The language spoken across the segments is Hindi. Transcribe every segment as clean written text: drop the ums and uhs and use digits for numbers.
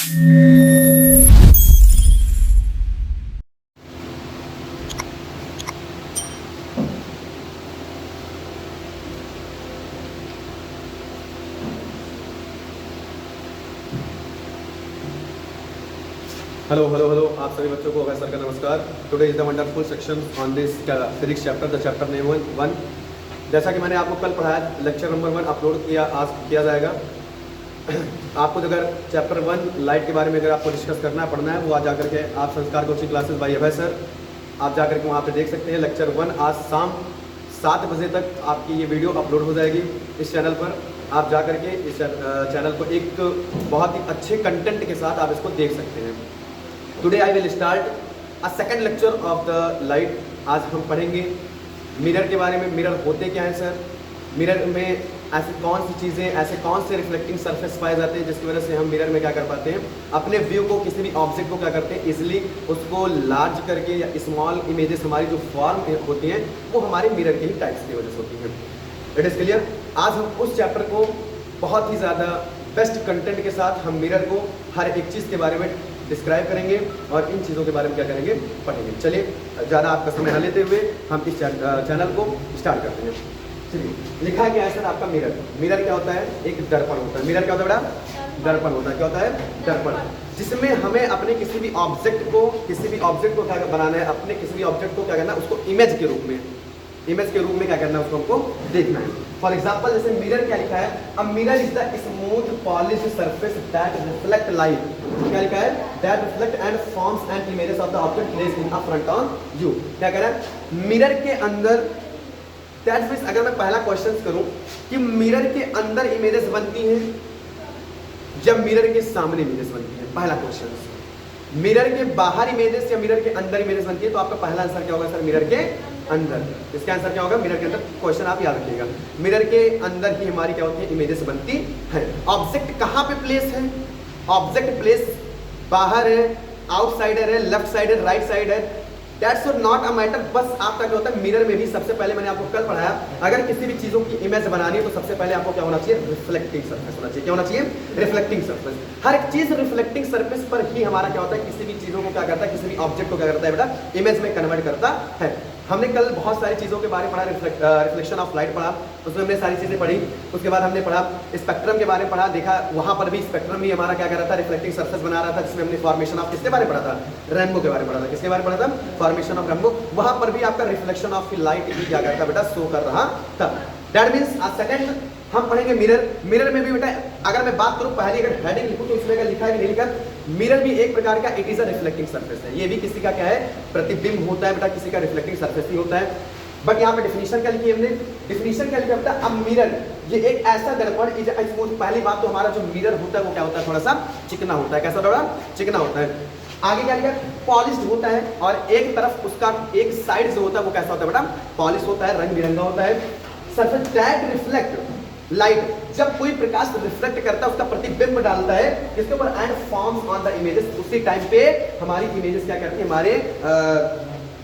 हेलो हेलो हेलो, आप सभी बच्चों को अभय सर का नमस्कार। Today is the wonderful section on this physics chapter, the chapter name 1। जैसा कि मैंने आपको कल पढ़ाया, लेक्चर नंबर 1 अपलोड किया, आज किया जाएगा। आपको अगर चैप्टर 1 लाइट के बारे में अगर आपको डिस्कस करना है, पढ़ना है, वो आज जाकर के आप संस्कार कोचिंग क्लासेस बाय अभय सर आप जाकर के वहाँ पे देख सकते हैं। लेक्चर 1 आज शाम 7 बजे तक आपकी ये वीडियो अपलोड हो जाएगी इस चैनल पर। आप जाकर के इस चैनल को एक बहुत ही अच्छे कंटेंट के साथ आप इसको देख सकते हैं। Today I will start a second lecture of the light. आज हम पढ़ेंगे मिरर के बारे में। मिरर होते क्या है सर, मिरर में ऐसी कौन सी चीज़ें, ऐसे कौन से रिफ्लेक्टिंग सरफेस पाए जाते हैं जिसकी वजह से हम मिरर में क्या कर पाते हैं, अपने व्यू को, किसी भी ऑब्जेक्ट को क्या करते हैं, इजिली उसको लार्ज करके या स्मॉल इमेजेस हमारी जो फॉर्म होती हैं वो हमारे मिरर के ही टाइप्स की वजह से होती हैं। It is clear. आज हम उस चैप्टर को बहुत ही ज़्यादा बेस्ट कंटेंट के साथ हम मिरर को हर एक चीज़ के बारे में डिस्क्राइब करेंगे और इन चीज़ों के बारे में क्या करेंगे, पढ़ेंगे। चलिए, ज़्यादा आपका समय न लेते हुए हम इस चैनल को स्टार्ट करते हैं। चलिए, लिखा गया है सर आपका मिरर। मिरर क्या होता है? एक दर्पण होता है। मिरर क्या होता है बेटा? दर्पण होता है। क्या होता है? दर्पण, जिसमें हमें अपने किसी भी ऑब्जेक्ट को क्या बनाना है, अपने किसी भी ऑब्जेक्ट को क्या करना है, उसको इमेज के रूप में क्या करना है, उसको हमको देखना है। फॉर एग्जाम्पल, जैसे मिरर क्या लिखा है, a mirror is the smooth polished surface that reflect light. क्या लिखा है? That reflect and forms and images of the object placed in front on you. क्या कह रहा है? मिरर के अंदर, दैट मींस अगर मैं पहला क्वेश्चन करूं कि मिरर के अंदर इमेजेस बनती हैं जब मिरर के सामने इमेजेस बनती हैं, पहला क्वेश्चन। मिरर के बाहर इमेजेस या मिरर के अंदर इमेजेस बनती है, तो आपका पहला आंसर क्या होगा सर? मिरर के अंदर। इसका आंसर क्या होगा? मिरर के अंदर। क्वेश्चन आप याद रखिएगा, मिरर के अंदर ही हमारी क्या होती है, इमेजेस बनती है। ऑब्जेक्ट कहाँ पे प्लेस है? ऑब्जेक्ट प्लेस बाहर है, आउटसाइडर है, लेफ्ट साइड है, राइट साइड है, दैट्स नॉट अ मैटर। बस आपका क्या होता है, मिरर में भी सबसे पहले मैंने आपको कल पढ़ाया, अगर किसी भी चीज़ों की इमेज बनानी है तो सबसे पहले आपको क्या होना चाहिए? रिफ्लेक्टिंग सरफेस होना चाहिए। क्या होना चाहिए? Reflecting surface. हर एक चीज़ रिफ्लेक्टिंग सरफेस पर ही हमारा क्या होता है, किसी भी चीज़ों को क्या करता है, किसी भी ऑब्जेक्ट को क्या करता है बेटा, इमेज में कन्वर्ट करता है। हमने कल बहुत सारी चीज़ों के बारे में पढ़ा, रिफ्लेक्शन ऑफ लाइट पढ़ा, उसमें हमने सारी चीज़ें पढ़ी। उसके बाद हमने पढ़ा स्पेक्ट्रम के बारे में पढ़ा, देखा वहाँ पर भी स्पेक्ट्रम ही हमारा क्या कर रहा था, रिफ्लेक्टिंग सरफेस बना रहा था, जिसमें हमने फॉर्मेशन ऑफ किसके बारे में पढ़ा था? रेनबो के बारे में पढ़ा था। किसके बारे में पढ़ा था? Formation of rainbow. वहाँ पर भी आपका रिफ्लेक्शन ऑफ लाइट ही क्या करता बेटा, शो कर रहा था। दैट मीन्स सेकंड हम पढ़ेंगे मिरर। मिरर में भी बेटा अगर मैं बात करूं, पहली अगर हेडिंग लिखूं तो इसमें अगर लिखा है कि नहीं लिखा, मिरर भी एक प्रकार का it is a reflecting surface है। ये भी किसी का क्या है, प्रतिबिंब होता है बेटा, किसी का रिफ्लेक्टिंग सरफेस ही होता है। बट यहाँ पे डेफिनेशन क्या लिखी है हमने? डेफिनेशन क्या लिखा बेटा? अब मिरर ये एक ऐसा दर्पण इज स्मूथ। पहली बात तो हमारा जो मिरर होता है वो क्या होता है, थोड़ा सा चिकना होता है। कैसा थोड़ा चिकना होता है। आगे क्या लिखा? पॉलिश्ड होता है, और एक तरफ उसका एक साइड जो होता है वो कैसा होता है बेटा? पॉलिश होता है, रंग बिरंगा होता है। सरफेस दैट रिफ्लेक्ट लाइट, जब कोई प्रकाश रिफ्लेक्ट करता है उसका प्रतिबिंब डालता है इसके ऊपर, and forms on the images, उसी टाइम पे हमारी इमेजेस क्या करती है,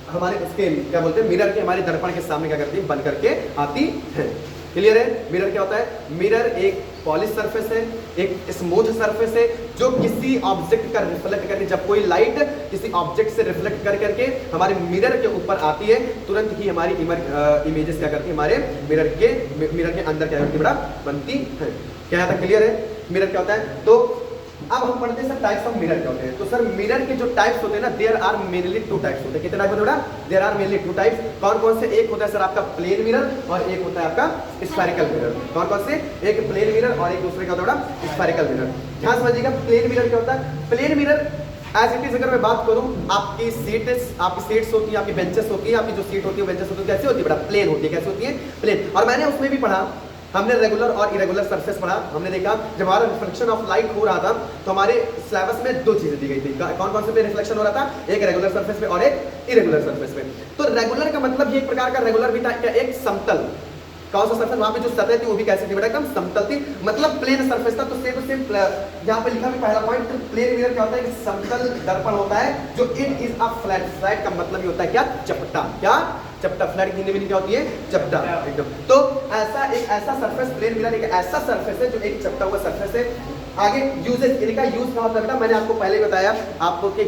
हमारे उसके क्या बोलते हैं, मिरर के, हमारे दर्पण के सामने क्या करती है, बन करके आती है। क्लियर है? मिरर क्या होता है? मिरर एक पॉलिश सरफेस है, एक स्मूथ सरफेस है, जो किसी ऑब्जेक्ट का रिफ्लेक्ट करके, जब कोई लाइट किसी ऑब्जेक्ट से रिफ्लेक्ट कर करके हमारे मिरर के ऊपर आती है, तुरंत ही हमारी इमेजेस क्या करती है, हमारे मिरर के अंदर क्या करती है बेटा, बनती है। क्या था? क्लियर है? मिरर क्या होता है? तो अब हम पढ़ते हैं सर टाइप्स ऑफ मिरर क्या होते हैं। तो सर मिरर के जो टाइप्स होते हैं ना, देयर आर मेनली 2 टाइप्स होते हैं। कितने टाइप होते हैं बेटा? There are mainly 2 types. कौन कौन से? एक होता है सर आपका प्लेन मिरर और एक होता है आपका स्फेरिकल मिरर। कौन कौन से? एक प्लेन मिरर और एक दूसरे का होता है बेटा स्फेरिकल मिरर। ध्यान समझिएगा, प्लेन मिरर क्या होता है? Plane mirror as it is अगर मैं बात करूं, आपकी सीट्स होती है, आपकी बेंचेस होती है, आपकी जो सीट होती है, बेंचेस होती है, कैसी होती है बेटा? प्लेन होती है। कैसी होती है? प्लेन। और मैंने उसमें भी पढ़ा, हमने रेगुलर और इरेगुलर सरफेस पढ़ा। हमने देखा जब हमारा रिफ्लेक्शन ऑफ लाइट हो रहा था तो हमारे सिलेबस में 2 चीजें दी गई थी। कौन कौन से पे रिफ्लेक्शन हो रहा था? एक रेगुलर सरफेस पे और एक इरेगुलर सरफेस पे। तो रेगुलर का मतलब ये एक प्रकार का रेगुलर भी था, क्या? एक समतल। कौन सा सरफेस? वहां पे जो सतह थी वो भी कैसी थी बेटा? एकदम समतल थी, मतलब प्लेन सरफेस था। तो सेम यहाँ पे लिखा भी पहला पॉइंट, प्लेन मिरर क्या होता है? समतल दर्पण होता है, जो it is a flat. Flat का मतलब ये होता है क्या? चपटा। क्या? चपटा। फ्लैट हिंदी में क्या होती है? चपटा एकदम। तो ऐसा सरफेस, प्लेन मिरर एक ऐसा सरफेस है जो एक चपटा हुआ सरफेस है। आगे यूजेस, इनका यूज कहाँ होता है? मैंने आपको पहले ही बताया, आपके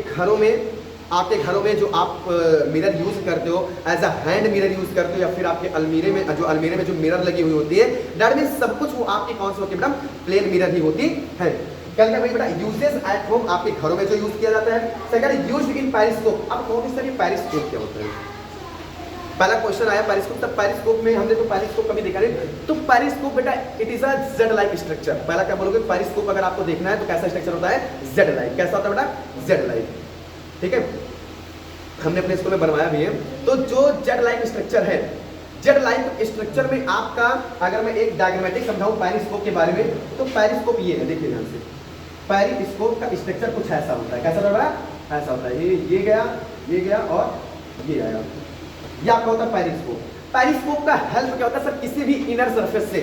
घरों में जो आप मिरर यूज करते हो as a hand mirror use करते हो, या फिर आपके अलमीरे में जो मिरर लगी हुई होती है, दैट मींस सब कुछ वो आपकी कौन सी होती है बेटा? प्लेन मिरर ही होती है। कल क्या भाई बेटा? यूजेस एट होम, आपके घरों में जो यूज किया जाता है। Second, used in periscope. अब कौन सा पेरिस्कोप क्या होता है? पहला क्वेश्चन आया पेरिस्कोप, तब पेरिस्कोप में हमने तो पेरिस्कोप कभी देखा नहीं, तो पेरिस्कोप बेटा it is a Z like structure. पहला क्या बोलोगे? पेरिस्कोप अगर आपको देखना है तो कैसा स्ट्रक्चर होता है? Z like. कैसा होता है बेटा? Z like. ठीक है, हमने अपने स्कूल में बनवाया भी है। तो जो जेड लाइक स्ट्रक्चर है, जेड लाइक स्ट्रक्चर में आपका, अगर मैं एक डायग्रामेटिक समझाऊं पेरिस्कोप के बारे में, तो पेरिस्कोप ये है, देखिए ध्यान से। पेरिस्कोप का स्ट्रक्चर कुछ ऐसा होता है। कैसा होता है? ऐसा होता है। ये गया और ये आया, ये आपका होता है पेरिस्कोप। पेरिस्कोप का हेल्प क्या होता है सर? किसी भी इनर सरफेस से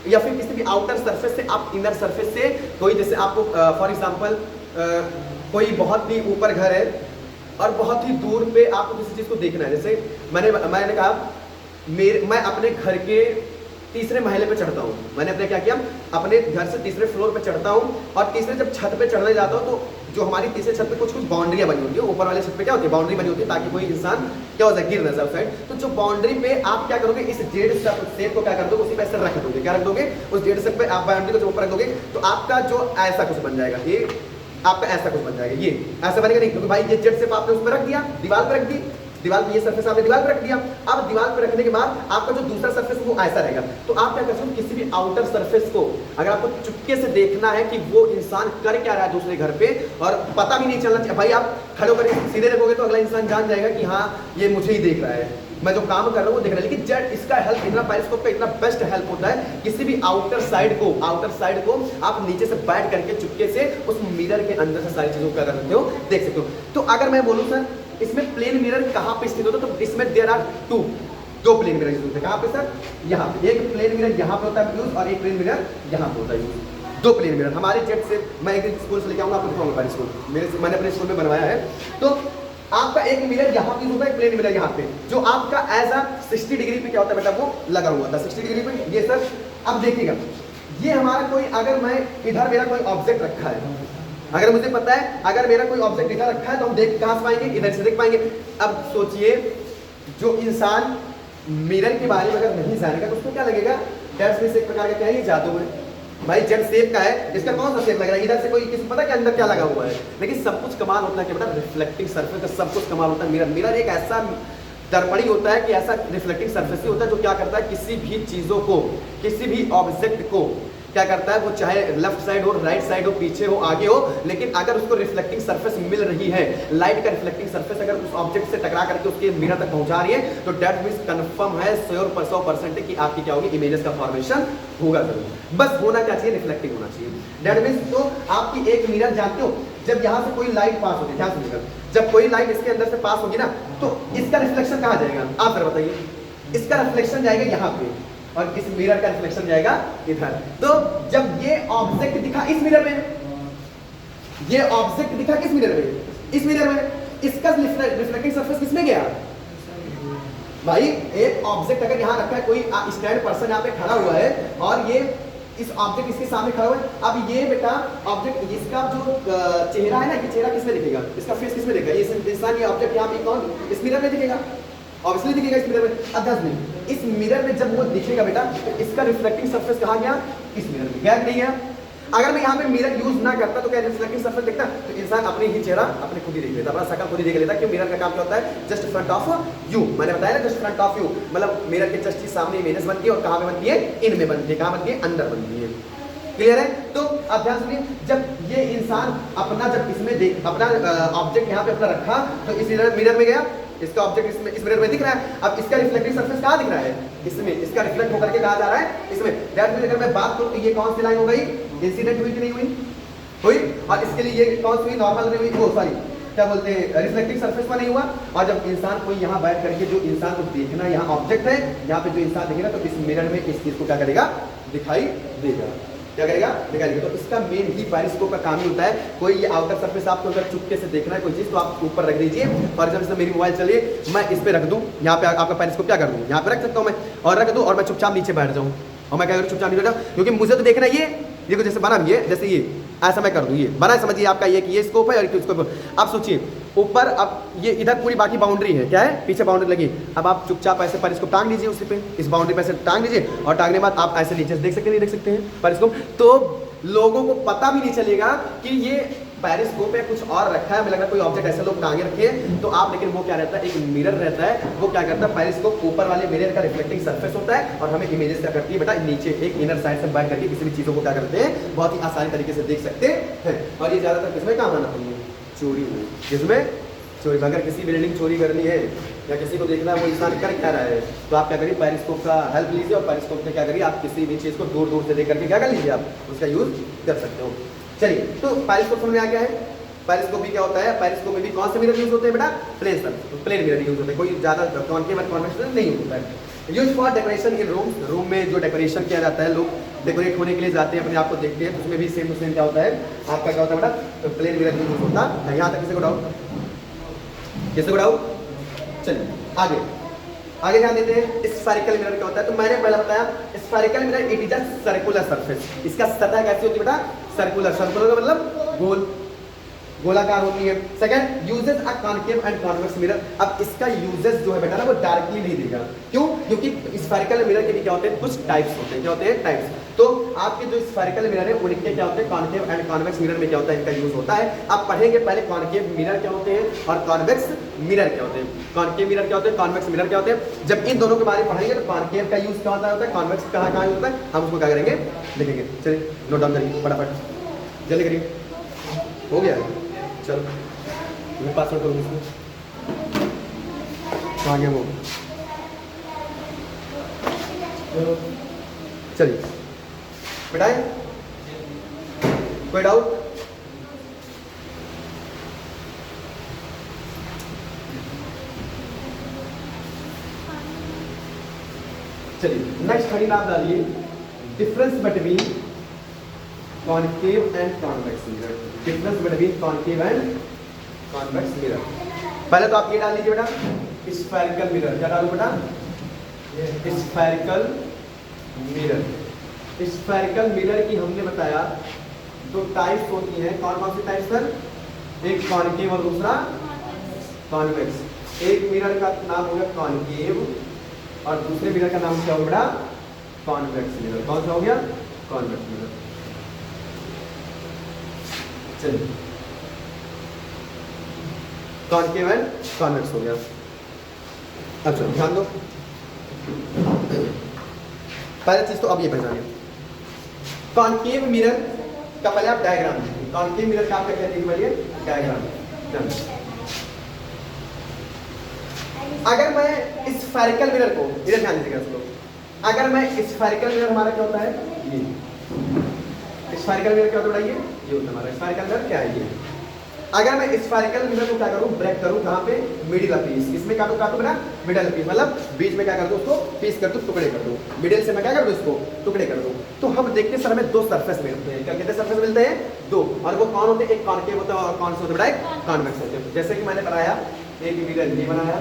या फिर किसी भी आउटर सरफेस से, आप इनर सरफेस से कोई, जैसे आपको फॉर एग्जांपल कोई बहुत ही ऊपर घर है और बहुत ही दूर पे आपको किसी चीज को देखना है। जैसे मैंने कहा मैं अपने घर के तीसरे महले पे चढ़ता हूँ। मैंने अपने क्या किया? अपने घर से तीसरे फ्लोर पे चढ़ता हूँ, और तीसरे जब छत पे चढ़ने जाता हूँ तो जो हमारी तीसरे छत पे कुछ बाउंड्रियां बनी होती है, ऊपर वाले छत पे क्या होती है? बाउंड्री बनी होती है, ताकि कोई इंसान क्या हो जाए? गिर न जाए साइड। तो जो बाउंड्री पे आप क्या करोगे? इस जेड शेप को क्या कर दोगे? उसी पे रख दोगे। क्या रख दोगे? उस जेड शेप पे आप बाउंड्री को जब ऊपर रख दोगे तो आपका जो ऐसा कुछ बन जाएगा, ये आपका ऐसा कुछ बन जाएगा। ये ऐसा बनेगा नहीं, क्योंकि भाई ये जेड शेप आपने उस पर रख दिया, दीवार पर रख दी, दीवार पे ये सरफेस आपने दीवार पे रख दिया। अब दीवार पे रखने के बाद आपका जो दूसरा सरफेस वो ऐसा रहेगा। तो आप क्या कर सकते हो? किसी भी आउटर सरफेस को अगर आपको चुपके से देखना है कि वो इंसान कर क्या रहा है दूसरे घर पे, और पता भी नहीं चलना चाहिए, भाई आप खड़े होकर सीधे देखोगे तो अगला इंसान जान जाएगा कि हाँ ये मुझे ही देख रहा है, मैं जो काम कर रहा हूँ वो देख रहा है। लेकिन जेड इसका हेल्प इतना, पेरिस्कोप का इतना बेस्ट हेल्प होता है, किसी भी आउटर साइड को आप नीचे से बैठ करके चुपके से उस मिरर के अंदर से सारी चीजों को क्या कर सकते हो? देख सकते हो। तो अगर मैं बोलूँ सर इसमें प्लेन मिरर कहाँ पे स्थित होता है, तो इसमें देयर आर दो प्लेन मिरर यूज होते हैं। कहाँ पे सर? यहाँ पे। एक प्लेन मिरर यहाँ पे होता है यूज, और एक प्लेन मिरर यहाँ पे होता है यूज। दो प्लेन मिरर हमारे जेट से, मैं एक स्कूल से लेके आऊँगा, आपको दिखाऊंगा पहले स्कूल मैंने अपने स्कूल में बनवाया है। तो आपका एक मिरर यहाँ पे होता है, एक प्लेन मिरर यहाँ पे, जो आपका एज अ 60 डिग्री पे क्या होता है बेटा? वो लगा हुआ था 60 डिग्री पे। ये सर अब देखिएगा, ये हमारा कोई, अगर मैं इधर मेरा कोई ऑब्जेक्ट रखा है, अगर मुझे पता है अगर मेरा कोई ऑब्जेक्ट इधर रखा है तो हम देख कहाँ से पाएंगे? इधर से देख पाएंगे। अब सोचिए जो इंसान मिरर के बारे में अगर नहीं जानेगा तो उसको क्या लगेगा? दैट्स मींस एक प्रकार का क्या है? ये जादू है भाई। जेड शेप का है, इसका कौन सा शेप लग रहा है? इधर से कोई किसी पता क्या अंदर क्या लगा हुआ है? लेकिन सब कुछ कमाल होता है कि बेटा रिफ्लेक्टिंग सरफेस का सब कुछ कमाल होता है। मिरर एक ऐसा दर्पण होता है कि ऐसा रिफ्लेक्टिंग सरफेस ही होता है जो क्या करता है? किसी भी चीजों को, किसी भी ऑब्जेक्ट को क्या करता है? वो चाहे लेफ्ट साइड हो, राइट साइड हो, पीछे हो, आगे हो, लेकिन अगर उसको रिफ्लेक्टिंग सरफेस मिल रही है, लाइट का रिफ्लेक्टिंग सरफेस अगर उस ऑब्जेक्ट से टकरा करके उसके मिरर तक पहुंचा रही है, तो डेट मींस कंफर्म है 100% कि आपकी क्या होगी? इमेजेस का फॉर्मेशन होगा जरूर। बस होना क्या चाहिए? रिफ्लेक्टिंग होना चाहिए। डेट मींस तो आपकी एक मिरर जानते हो, जब यहाँ से कोई लाइट पास होती है, ध्यान सुनिएगा, जब कोई लाइट इसके अंदर से पास होगी ना, तो इसका रिफ्लेक्शन कहाँ जाएगा? आप जरा बताइए। इसका रिफ्लेक्शन जाएगा यहाँ पे, और इस मिरर का रिफ्लेक्शन जाएगा इधर। तो जब ये ऑब्जेक्ट दिखा इस मिरर में, ये ऑब्जेक्ट दिखा किस मिरर में? इस मिरर में, इसका रिफ्लेक्टिंग सरफेस किसमें गया? भाई एक ऑब्जेक्ट अगर यहाँ रखा है, कोई स्टैंड पर्सन यहाँ पे खड़ा हुआ है, और ये इस ऑब्जेक्ट इसके सामने खड़ा हुआ है। अब ये बेटा ऑब्जेक्ट, इसका जो चेहरा है ना, ये चेहरा किसमें दिखेगा? इसका फेस किसमें दिखेगा? ये इंसान, ये ऑब्जेक्ट यहाँ पे कौन? इस मिरर में दिखेगा, ऑब्वियसली दिखेगा इस मिरर में। अब 10 मिनट इस मिरर में जब वो दिखेगा बेटा, तो इसका रिफ्लेक्टिंग सरफेस कहाँ गया? इस मिरर में गया, नहीं गया? अगर मैं यहाँ पे मिरर यूज ना करता तो क्या रिफ्लेक्टिंग सरफेस देखता? तो इंसान अपने ही चेहरा अपने खुद ही देख लेता, अपना शक्ल खुद ही देख लेता। कि मिरर का काम क्या होता है? Just front of you. मैंने बताया ना, जस्ट फ्रंट ऑफ यू, मतलब मिरर के जस्ट सामने इमेजेस बनती है, और कहाँ पे बनती है? इनमें बनती है। कहाँ बनती है? अंदर बनती है। क्लियर है? तो अब ध्यान सुनिए, जब ये इंसान अपना, जब इसमें देख अपना ऑब्जेक्ट यहाँ पे अपना रखा, तो इस मिरर में गया, इसका ऑब्जेक्ट इस मिरर में दिख रहा है। अब इसका रिफ्लेक्टिंग सरफेस कहाँ दिख रहा है? इसमें। इसका रिफ्लेक्ट होकर के कहाँ जा रहा है? इसमें। दैट मींस अगर मैं बात करूं तो ये कौन सी लाइन हो गई? इंसिडेंट हुई कि नहीं हुई? हुई। और इसके लिए ये कौन सी हुई? नॉर्मल नहीं हुई, वो सॉरी क्या बोलते हैं, रिफ्लेक्टिंग सरफेस पर नहीं हुआ। और जब इंसान कोई यहाँ बैठ करके जो इंसान को देखना, यहाँ ऑब्जेक्ट है, यहाँ पे जो इंसान देखेगा, तो इस मिरर में इस चीज को क्या करेगा? दिखाई देगा। क्या करेगा? दिखाई देगा। तो इसका मेन ही पेरिस्कोप का काम ही होता है। कोई ये आउटर सरफेस आपको अगर चुपके से देखना है कोई चीज, तो आप ऊपर रख दीजिए। फॉर एग्जाम्पल मेरी मोबाइल चलिए, मैं इस पे रख दूं, यहाँ पे आपका पेरिस्कोप क्या कर दूं? यहाँ पे रख सकता हूँ मैं, और रख दूं, और मैं चुपचाप नीचे बैठ जाऊँ, और मैं क्या करूँ? चुपचाप नीचे बैठ जाऊँ, क्योंकि मुझे तो देखना ये ये कुछ जैसे बना भी है, जैसे ये ऐसा मैं कर दूँ, ये बना समझिए आपका ये कि ये स्कोप है और ये स्कोप है। आप सोचिए ऊपर, अब ये इधर पूरी बाकी बाउंड्री है, क्या है, पीछे बाउंड्री लगी। अब आप चुपचाप ऐसे पर इसको टांग लीजिए उसी पे, इस बाउंड्री पे ऐसे टांग लीजिए और टांगने के बाद आप ऐसे नीचे से देख सकते हैं, नहीं देख सकते हैं पर इसको, तो लोगों को पता भी नहीं चलेगा कि ये पेरिस्कोप है, कुछ और रखा है, हमें लगा कोई ऑब्जेक्ट ऐसे लोग टांगे रखे हैं तो आप, लेकिन वो क्या रहता है, एक मिरर रहता है, वो क्या करता है, पेरिस्कोप ऊपर वाले मिरर का रिफ्लेक्टिंग सरफेस होता है और हमें इमेजेस क्या करती है बेटा, नीचे एक इनर साइड से बैक करके किसी भी चीज़ों को क्या करते हैं, बहुत ही आसानी तरीके से देख सकते हैं। और ये ज़्यादातर किसमें काम आना चाहिए, चोरी में, जिसमें चोरी, अगर किसी बिल्डिंग चोरी करनी है या किसी को देखना है वो इंसान कर क्या रहा है, तो आप क्या करिए, पेरिस्कोप का हेल्प लीजिए और पेरिस्कोप में क्या करिए, आप किसी भी चीज़ को दूर दूर से देख करके क्या कर लीजिए, आप उसका यूज़ कर सकते हो। चलिए, तो पेरिस्कोप समझ में आ गया है। पेरिस्कोप भी क्या होता है, पेरिस्कोप में भी कौन से मिरर यूज होते हैं बेटा, प्लेन मिरर यूज होते हैं, कोई ज़्यादा कॉन्केव और कॉन्वेक्स नहीं होता है। Use for decoration in room में जो डेकोरेशन किया जाता है, लोग डेकोरेट होने के लिए जाते हैं, अपने आप को देखते हैं, तो उसमें भी सेम टू सेम क्या होता है, आपका क्या होता है बेटा, तो प्लेन मिरर यूज होता है। यहाँ तक किसी को डाउट, किसी को डाउट? चलिए आगे आगे ध्यान देते हैं, स्फेरिकल मिरर क्या होता है, तो मैंने पहले बताया spherical mirror it is a circular surface, इसका सतह कैसी होती है बेटा, सर्कुलर, सर्कुलर का मतलब गोल, गोलाकार होती है। Second, uses a concave and convex mirror, अब इसका यूजेस जो है बेटा ना वो डायरेक्टली नहीं देगा, क्यों, क्योंकि स्फेरिकल मिरर के भी क्या होते हैं, कुछ टाइप्स होते हैं, क्या होते हैं, टाइप्स। तो आपके जो स्फेरिकल मिरर है उनके क्या होते हैं, कॉन्केव एंड कॉन्वेक्स मिरर में क्या होता है, इनका यूज होता है। आप पढ़ेंगे पहले कॉन्केव मिरर क्या होते हैं और कॉन्वेक्स मिरर क्या होते हैं। कॉन्केव मिरर क्या होते हैं, कॉन्वेक्स मिरर क्या होते हैं, जब इन दोनों के बारे में पढ़ेंगे तो कॉन्केव का यूज क्या होता है, कॉन्वेक्स कहाँ कहाँ यूज होता है, हम उसको क्या करेंगे, लिखेंगे। चलिए नोट डाउन करिए फटाफट, जल्दी करिए, हो गया, चलो मैं पासवर्ड करूँ इसमें, आ गया वो, चलिए बेटाए, कोई डाउट? चलिए नेक्स्ट खड़ी आप डालिए, difference between concave and convex mirror, difference between concave and convex mirror. पहले तो आप ये डाल लीजिए बेटा, स्फेरिकल मिरर, क्या डालू बेटा, स्फेरिकल मिरर। स्फेरिकल मिरर की हमने बताया दो टाइप्स होती हैं, कौन कौन सी टाइप सर, एक कॉन्केव और दूसरा कॉन्वेक्स। एक मिरर का नाम हो गया कॉन्केव और दूसरे मिरर का नाम क्या हो गया, कॉन्वेक्स मिरर। कौन सा हो गया, कॉन्वेक्स मिरर। चलिए कॉन्केव एंड कॉन्वेक्स हो गया। अच्छा ध्यान दो, पहली चीज तो अब ये पहचानिए, कॉन्केव मिरर का पहले आप डायग्राम देखिए, कॉन्केव मिरर का आप क्या कहते हैं, पहले डायग्राम। अगर मैं इस स्फेरिकल मिरर को, इधर ध्यान दीजिएगा दोस्तों, अगर मैं स्फेरिकल मिरर, हमारा क्या होता है ये, स्फेरिकल मिरर क्या होता है, ये होता है हमारा स्फेरिकल मिरर, क्या है ये। अगर मैं स्फेरिकल मिरर को क्या करूं, ब्रेक करूं, कहां पे, मिडिल पीस, इसमें काटो बेटा, मिडिल पीस मतलब बीच में क्या कर दूं, उसको पीस कर दूं, टुकड़े कर दूं, मिडिल से मैं क्या कर दूं, इसको टुकड़े कर दूं। तो हम देखते सर हमें दो सरफेस मिलते हैं, क्या कहते हैं, सरफेस मिलते हैं दो, और वो कौन होते हैं, एक कॉन्केव होता है और कौन सा होता है, कॉन्वेक्स होते हैं। जैसे कि मैंने बनाया, एक मिरर ये बनाया,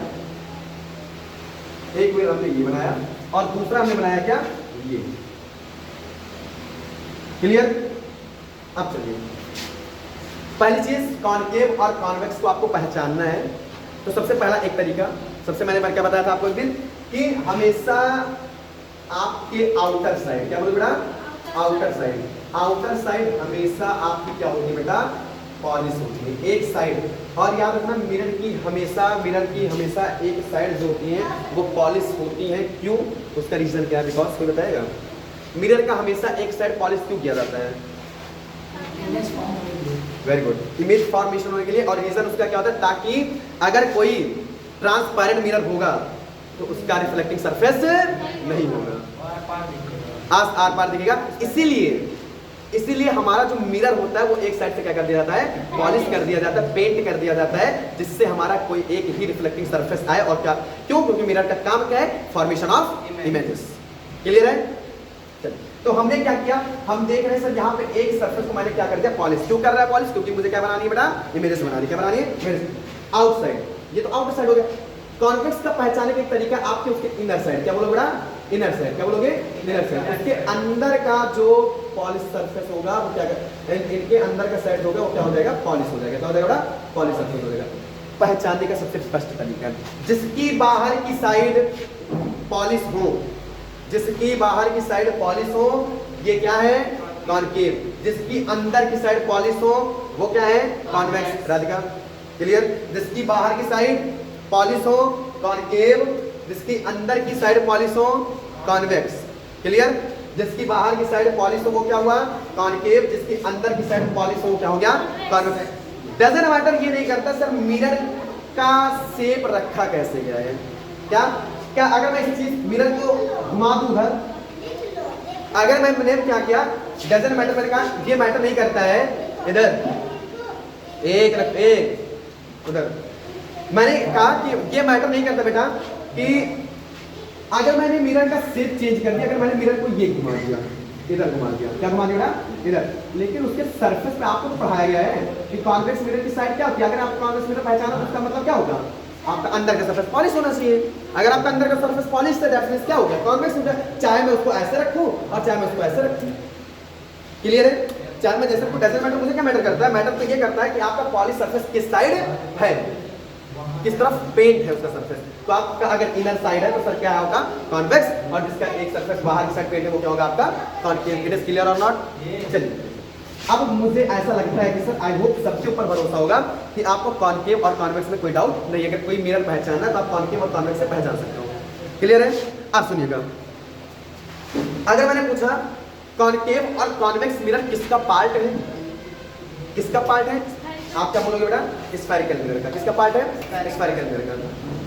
एक मिरर हमने ये बनाया और दूसरा हमने बनाया क्या, ये। क्लियर? अब चलिए, पहली चीज कॉन्केव और कॉन्वेक्स को आपको पहचानना है। तो सबसे पहला एक तरीका, सबसे मैंने क्या बताया था आपको एक दिन, कि हमेशा आपके आउटर साइड, क्या बोले बेटा, आउटर साइड हमेशा आपकी क्या होती है बेटा, पॉलिश होती है, एक साइड। और याद रखना मिरर की हमेशा एक साइड जो होती है वो पॉलिश होती है। क्यों, उसका रीजन क्या है, बिकॉज कोई बताएगा, मिरर का हमेशा एक साइड पॉलिश क्यों किया जाता है, वेरी गुड, इमेज फॉर्मेशन होने के लिए। और रीजन उसका क्या होता है, ताकि अगर कोई ट्रांसपेरेंट मिरर होगा तो उसका रिफ्लेक्टिंग सरफेस नहीं होगा, आर पार दिखेगा। इसीलिए हमारा जो मिरर होता है वो एक साइड से क्या कर दिया जाता है, पॉलिश कर दिया जाता है, पेंट कर दिया जाता है, जिससे हमारा कोई एक ही रिफ्लेक्टिंग सरफेस आए। और क्या, क्यों, क्योंकि मिरर का काम क्या है, फॉर्मेशन ऑफ इमेजेस। क्लियर है? तो हमने क्या किया, हम देख रहे हैं सर यहाँ पे एक सरफेस को मैंने क्या कर दिया, पॉलिश। क्यों कर रहा है पॉलिश, क्योंकि मुझे क्या बनानी है बेटा, इमेजेस बनानी, क्या बनानी है, आउटसाइड। ये तो आउटर साइड हो गया। कॉन्वेक्स का पहचानने का एक तरीका आपके उसके इनर साइड, क्या बोलोगे बेटा, इनर साइड, क्या बोलोगे, इनर साइड। इसके अंदर का जो पॉलिश सरफेस होगा वो क्या इनके अंदर का साइड होगा वो क्या हो जाएगा, पॉलिश हो जाएगा। क्या हो जाएगा, पॉलिश सरफेस हो जाएगा। पहचानने का सबसे स्पष्ट तरीका, जिसकी बाहर की साइड पॉलिश हो, जिसकी बाहर की साइड पॉलिश हो ये क्या है, कॉनकेव। जिसकी अंदर की साइड पॉलिश हो वो क्या है, कॉन्वेक्स। राधिका क्लियर? जिसकी बाहर की साइड पॉलिश हो कॉनकेव, जिसकी अंदर की साइड पॉलिश हो कॉन्वेक्स। क्लियर? जिसकी बाहर की साइड पॉलिश हो वो क्या हुआ, कॉनकेव। जिसकी अंदर की साइड पॉलिश हो वो क्या हो गया, कॉन्वेक्स। डजंट मैटर, ये नहीं करता सर मिरर का शेप रखा कैसे गया है। क्या क्या अगर मैं इस चीज मिरर को घुमा दूं उधर, अगर मैंने क्या किया, डजंट मैटर, मैंने कहा ये मैटर नहीं करता है, इधर एक रख एक उधर। मैंने कहा कि ये मैटर नहीं करता बेटा कि अगर मैंने मिरर का शेप चेंज कर दिया, अगर मैंने मिरर को ये घुमा दिया, इधर घुमा दिया, क्या घुमा दिया बेटा, इधर, लेकिन उसके सरफेस पे आपको तो पढ़ाया गया है कि कॉन्वेक्स मिरर की साइड क्या होती है। अगर आप कॉन्वेक्स मिरर पहचाना तो उसका मतलब क्या होगा, आपका अंदर का सरफेस पॉलिश होना चाहिए। अगर आपका अंदर का सरफेस पॉलिश है दैट मींस क्या हो गया, कॉन्वेक्स हो गया। चाहे मैं उसको ऐसे रखूं और चाहे मैं उसको ऐसे रखूं। क्लियर है? चाहे मैं जैसे डजंट मैटर, मुझे क्या मैटर करता है, मैटर तो ये करता है कि आपका पॉलिश सरफेस किस साइड है, किस तरफ पेंट है उसका सरफेस। तो आपका अगर इनर साइड है तो सर क्या होगा, कॉन्वेक्स, और जिसका एक सरफेस बाहर की साइड पेंट है वो क्या होगा आपका कॉनकेव। इट इज क्लियर और नॉट? चलिए अब मुझे ऐसा लगता है कि सर आई होप सबके ऊपर भरोसा होगा कि आपको कॉनकेव और कॉन्वेक्स में कोई डाउट नहीं। अगर कोई मिरर पहचानना है तो आप कॉनकेव और कॉन्वेक्स से पहचान सकते हो। क्लियर है? अब सुनिएगा, अगर मैंने पूछा कॉनकेव और कॉन्वेक्स मिरर किसका पार्ट है, किसका पार्ट है, आप क्या बोलोगे बेटा, स्फेरिकल मिरर का। किसका पार्ट है, स्फेरिकल मिरर का।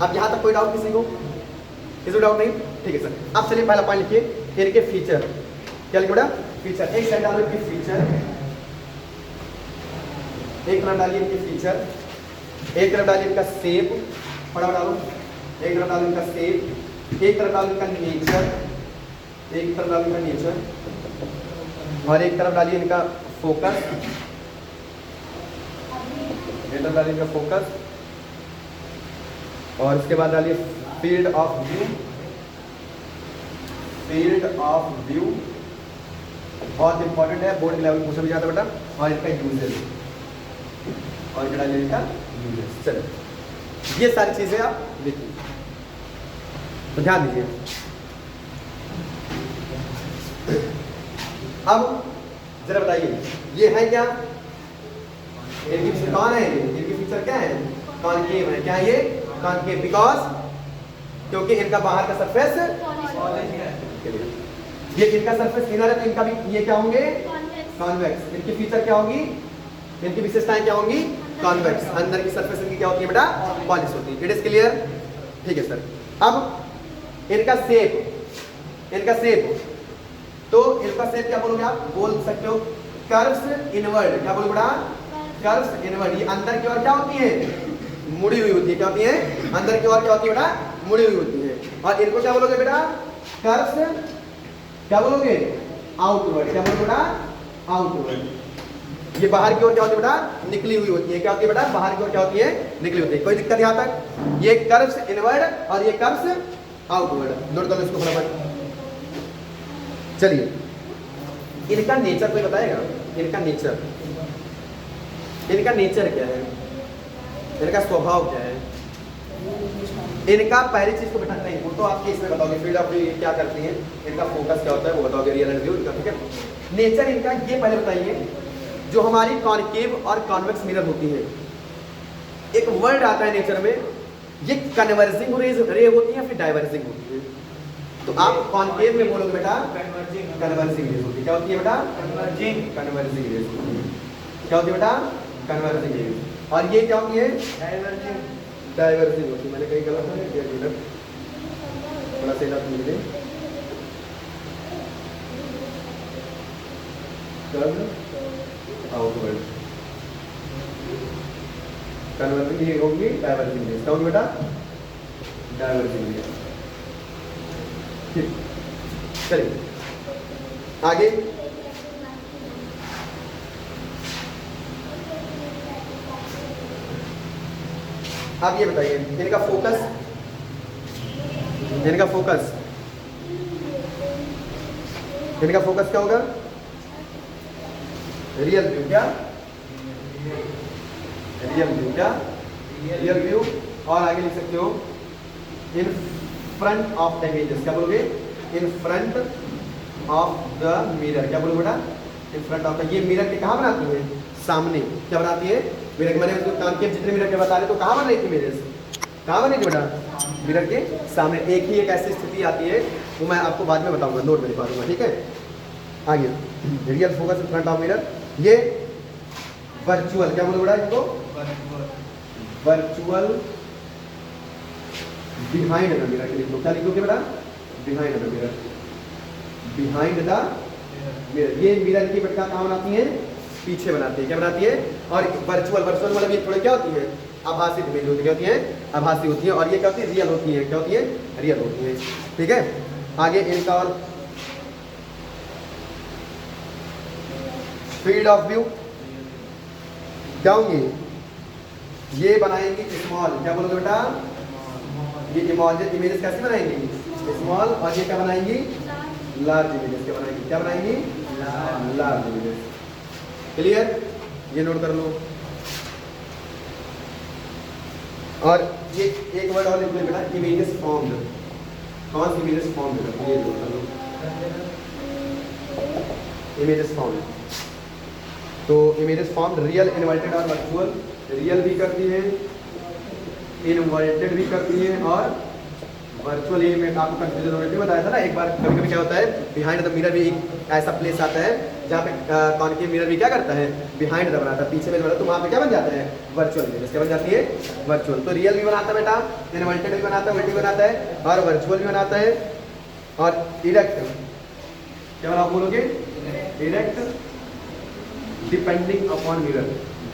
अब यहाँ तक कोई डाउट किसी को, किसी को डाउट नहीं? ठीक है सर। अब चलिए पहला पॉइंट लिखिए, इनके फीचर। क्या लिखिए बेटा, फीचर। एक साइड डालो इनके फीचर, एक तरफ डालिए इनके फीचर, एक तरफ डालिए इनका शेप, फटाफट डालो, एक तरफ डालो इनका शेप, एक तरफ डालो इनका नेचर, एक तरफ डालो इनका नेचर, और एक तरफ डालिए इनका फोकस, एक तरफ डालिए इनका फोकस, और इसके बाद डालिए field of view, field of view बहुत इंपॉर्टेंट है, बोर्ड के लेवल पूछा भी जाता है बेटा, और इनका यूजेस, और इनका डालिए इनका यूजेस। चलो ये सारी चीजें आप देखिए, तो ध्यान दीजिए। अब जरा बताइए ये है क्या, इनकी फीचर कौन है, इनकी फीचर क्या है, कॉनकेव है। क्या है ये, कॉनकेव, बिकॉज क्योंकि इनका बाहर का सरफेस ये इनका सरफेस इनर है तो इनका भी ये क्या होंगे, कॉन्वेक्स। इनकी फीचर क्या होगी, इनकी विशेषताएं क्या होंगी, कॉन्वेक्स। अंदर की सरफेस इनकी क्या होती है बेटा, पॉलिश होती है। It is clear? ठीक है सर। अब इनका शेप, इनका शेप, तो इनका शेप क्या बोलोगे आप, बोल सकते हो कर्व्स इनवर्ड। क्या बोलोगे बेटा, कर्व्स इनवर्ड। ये अंदर की ओर क्या होती है, मुड़ी हुई होती है। क्या होती है, अंदर की ओर क्या होती है बेटा, मुड़ी हुई होती है। और इनको क्या बोलोगे बेटा, कर्व्स क्या बोलोगे, आउटवर्ड। क्या बोलोगे बेटा, आउटवर्ड। ये बाहर की ओर क्या होती है बेटा, निकली हुई होती है। क्या होती है बेटा, बाहर की ओर क्या होती है, निकली होती है। कोई दिक्कत यहाँ तक? ये कर्व्स इनवर्ड और ये कर्व्स आउटवर्ड। नोट कर लो इसको फटाफट। चलिए इनका नेचर कोई बताएगा, इनका नेचर, इनका नेचर क्या है, इनका स्वभाव क्या है, इनका पहली चीज को बेटा नहीं वो तो आपके इसमें बताओगे, फील्ड ऑफ व्यू क्या करती है, इनका फोकस क्या होता है वो बताओगे, रियल एंड व्यू इनका। ठीक है, नेचर इनका ये पहले बताइए। जो हमारी कॉनकेव और कॉन्वेक्स मिरर होती है, एक वर्ड आता है नेचर में, ये कन्वर्जिंग रे होती है या फिर डाइवर्जिंग होती है। तो आप कॉनकेव में बोलोगे बेटा कन्वर्जिंग रेज होती है। क्या होती है बेटा, कन्वर्जिंग रेज होती है। क्या होती है बेटा, कन्वर्जिंग रेज। और ये क्या होती है, डाइवर्जिंग होती है। मैंने कहीं गलत है क्या, थोड़ा सा इधर मिले आउटवर्ड, कन्वर्जिंग ये होगी, डाइवर्जिंग रेज। क्या होगी बेटा, डाइवर्जिंग रेज। चलिए आगे। आप ये बताइए इनका फोकस, इनका फोकस, इनका फोकस क्या होगा, रियल व्यू क्या, रियल व्यू क्या, रियल व्यू। और आगे लिख सकते हो in front of the images, क्या बोलोगे, in front of the mirror, क्या बोलोगे बेटा, इन फ्रंट ऑफ द। ये मिरर के कहाँ बनाती है, सामने, क्या बनाती है, मिरर के। मैंने कॉन्केव जितने मिरर के बता रहे तो कहाँ बन रही थी मिरर्स, कहाँ बनी थी बेटा, मिरर के सामने। एक ही एक ऐसी स्थिति आती है, वो मैं आपको बाद में बताऊंगा, नोट में लिखवा दूंगा, ठीक है। आगे real focus in front of mirror, ये वर्चुअल, क्या बोलो बेटा इसको, वर्चुअल बिहाइंड द मिरर, लिखो, क्या लिखोगे बेटा, behind the mirror, behind the mirror. ये मिरर की बेटा कहाँ बनाती है, पीछे बनाती है, क्या बनाती है। और वर्चुअल, वर्चुअल मतलब ये थोड़े क्या होती है, आभासी इमेज होती है, क्या होती है, आभासी होती है। और ये क्या होती है, रियल होती है, क्या होती है, रियल होती है, ठीक है। आगे इनका और फील्ड ऑफ व्यू क्या होंगे, ये बनाएंगे स्मॉल, क्या बोलोगे बेटा, ये इमेजेस कैसे बनाएंगे, स्मॉल। और ये क्या बनाएंगी, लार्ज इमेजेस, क्या बनाएंगी, क्या बनाएंगी, लार्ज इमेजेस। क्लियर, ये नोट कर लो। और ये एक वर्ड और लिख लो बेटा, इमेजेस फॉर्म्ड, कौन सी इमेजेस फॉर्म्ड, ये नोट कर लो, इमेजेस फॉर्म्ड। तो इमेजेस फॉर्म्ड रियल, इनवर्टेड और वर्चुअल। रियल भी करती है, इनवर्टेड भी करती है और वर्चुअल। ये मैं आपको कंफ्यूजन होने के बताया था ना एक बार, कभी कभी क्या होता है, बिहाइंड द मिरर भी एक ऐसा प्लेस आता है जहाँ पे कॉन्केव मिरर भी क्या करता है, बिहाइंड द बनाता है, पीछे में बनाता है, तो वहाँ पे क्या बन जाता है, वर्चुअल इमेज, क्या बन जाती है, वर्चुअल। तो रियल भी बनाता है बेटा, इनवर्टेड भी बनाता है, वर्टिकल भी बनाता है और वर्चुअल भी बनाता है। और इरेक्ट, क्या आप बोलोगे, erect, depending upon mirror,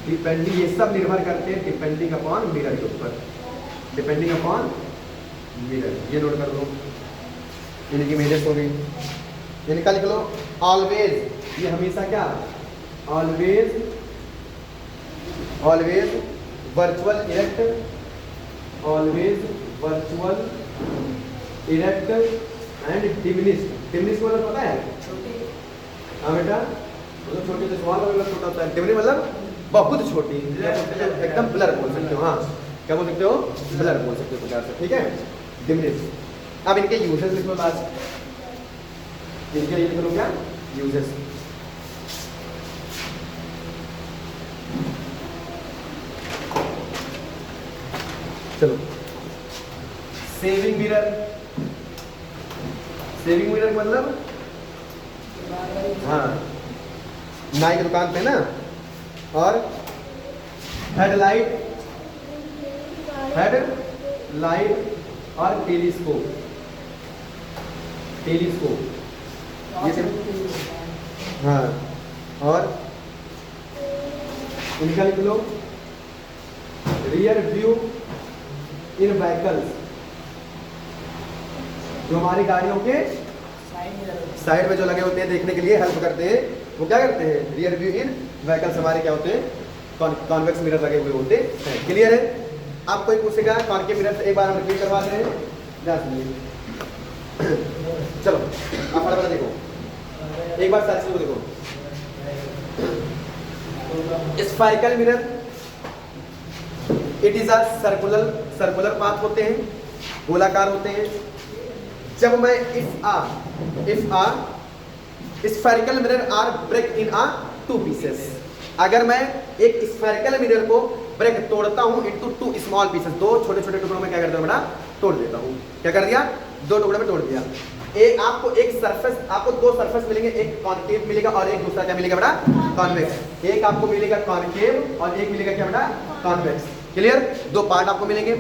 depending, ये सब निर्भर करते हैं डिपेंडिंग अपॉन मिरर के ऊपर, डिपेंडिंग अपॉन मिरर, ये नोट कर लो। इनकी इमेजेस हो गई, इनका लिख लो ऑलवेज, ये हमेशा क्या, always, always virtual erect, always virtual erect and diminished. Diminished मतलब पता है, हाँ बेटा, मतलब छोटी से स्मॉल मतलब छोटा होता है, डिमिनिश्ड मतलब बहुत छोटी, एकदम ब्लर बोल सकते हो, हाँ क्या बोल सकते हो, ब्लर बोल सकते हो प्रकार से, ठीक है, डिमिनिश्ड। अब इनके यूजेस लिख लो लास्ट, इनके लिए लिख लो क्या, यूजेस। चलो, सेविंग मिरर, सेविंग मिरर मतलब, हाँ नाई की दुकान पे ना, और हेडलाइट, हेडलाइट और टेलीस्कोप, टेलीस्कोप ये सब, हाँ। और इनका लिख लो रियर व्यू इन व्हीकल्स, जो हमारी गाड़ियों के साइड में जो लगे होते हैं देखने के लिए हेल्प करते हैं, वो क्या करते हैं, रियर व्यू इन व्हीकल्स हमारे क्या होते हैं, कॉन्वेक्स मिरर लगे हुए होते हैं। क्लियर है। आप कोई पूछेगा कॉन्केव मिरर से, एक बार हम रिपीट करवा रहे हैं, ध्यान सुनिए। चलो आप फटाफट देखो, एक बार सारी चीजों को देखो। Spherical mirror, it is a circular, circular path होते हैं, गोलाकार होते हैं। जब मैं if a spherical mirror are break in a two pieces, अगर मैं एक स्फेरिकल मिरर को ब्रेक तोड़ता हूं इनटू टू स्मॉल पीसेस, दो छोटे छोटे टुकड़ों में क्या करता हूं बेटा, तोड़ देता हूं। क्या कर दिया, दो टुकड़ों में तोड़ दिया। आपको एक सरफेस, आपको दो सरफेस मिलेंगे, एक कॉन्केव मिलेगा और एक दूसरा क्या मिलेगा बेटा, कॉन्वेक्स। एक आपको मिलेगा कॉन्केव और एक मिलेगा क्या बेटा, कॉन्वेक्स। क्लियर, दो पार्ट आपको मिलेंगे।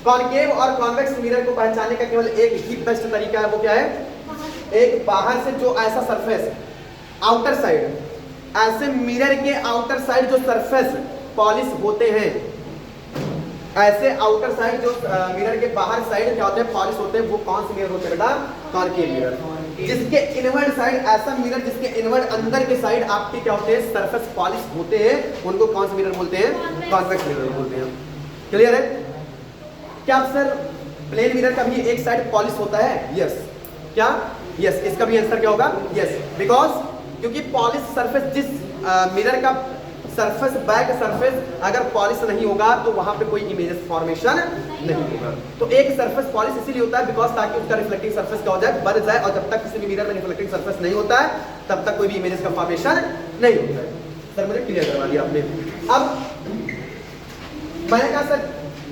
कॉन्केव और कॉन्वेक्स मिरर को पहचानने का केवल एक ही बेस्ट तरीका है, वो क्या है, एक बाहर से जो ऐसा सरफेस आउटर साइड, ऐसे मिरर के आउटर साइड जो सरफेस पॉलिश होते हैं, ऐसे आउटर साइड जो मिरर के बाहर साइड क्या होते हैं, पॉलिश होते हैं, वो कौन से मिरर होते हैं बेटा, कॉन्केव मिरर। जिसके इनवर्ड साइड, ऐसा मिरर जिसके इनवर्ड अंदर के साइड आपके क्या होते हैं, सरफेस पॉलिश होते हैं, उनको कौन से मिरर बोलते हैं, कॉन्वेक्स मिरर बोलते हैं। क्लियर है। क्या सर प्लेन मिरर का भी एक साइड पॉलिश होता है, यस। क्या, यस। इसका भी आंसर क्या होगा, यस, बिकॉज क्योंकि पॉलिश सरफेस जिस मिरर का सरफेस, बैक सरफेस अगर पॉलिश नहीं होगा तो वहां पे कोई इमेजेस फॉर्मेशन नहीं होगा। तो एक सरफेस पॉलिश इसीलिए होता है बिकॉज ताकि उसका रिफ्लेक्टिंग सरफेस क्या हो जाए, बढ़ जाए, और जब तक किसी भी मिरर में रिफ्लेक्टिंग सरफेस नहीं होता है तब तक कोई भी इमेजेस का फॉर्मेशन नहीं होता है। सर मुझे क्लियर करवा दिया आपने। अब मैंने कहा सर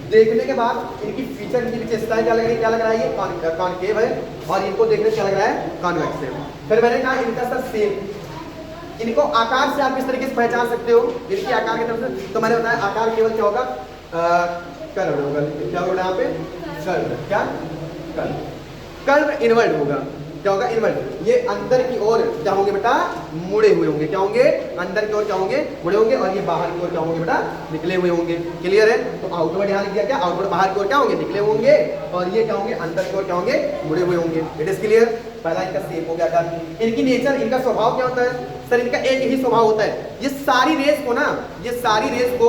देखने के बाद इनकी फीचर, इनकी विशेषताएं क्या लग रही है, क्या लग रहा है, ये कॉनकेव है और इनको देखने से क्या लग रहा है, कॉन्वेक्स है। फिर मैंने कहा इनका सर सेम, इनको आकार से आप किस तरीके से पहचान सकते हो, इनकी आकार की तरफ से, तो मैंने बताया आकार केवल क्या होगा, कर्व होगा। क्या होगा यहाँ पे, कर्व, क्या कर्व इनवर्ड होगा। क्या होगा, इनवर्ड। ये अंदर की ओर क्या होंगे बेटा, मुड़े हुए होंगे। क्या होंगे, अंदर की ओर क्या होंगे, मुड़े होंगे, और ये बाहर की ओर क्या होंगे बेटा, निकले हुए होंगे। क्लियर है। तो आउटवर्ड यहाँ लिख दिया, क्या आउटवर्ड, बाहर की ओर क्या होंगे, निकले होंगे, और ये क्या होंगे, अंदर की ओर क्या होंगे, मुड़े हुए होंगे। It is clear. पहला इनका शेप हो गया था। इनकी नेचर, इनका स्वभाव क्या होता है सर, इनका एक ही स्वभाव होता है, ये सारी रेस को ना, ये सारी रेस को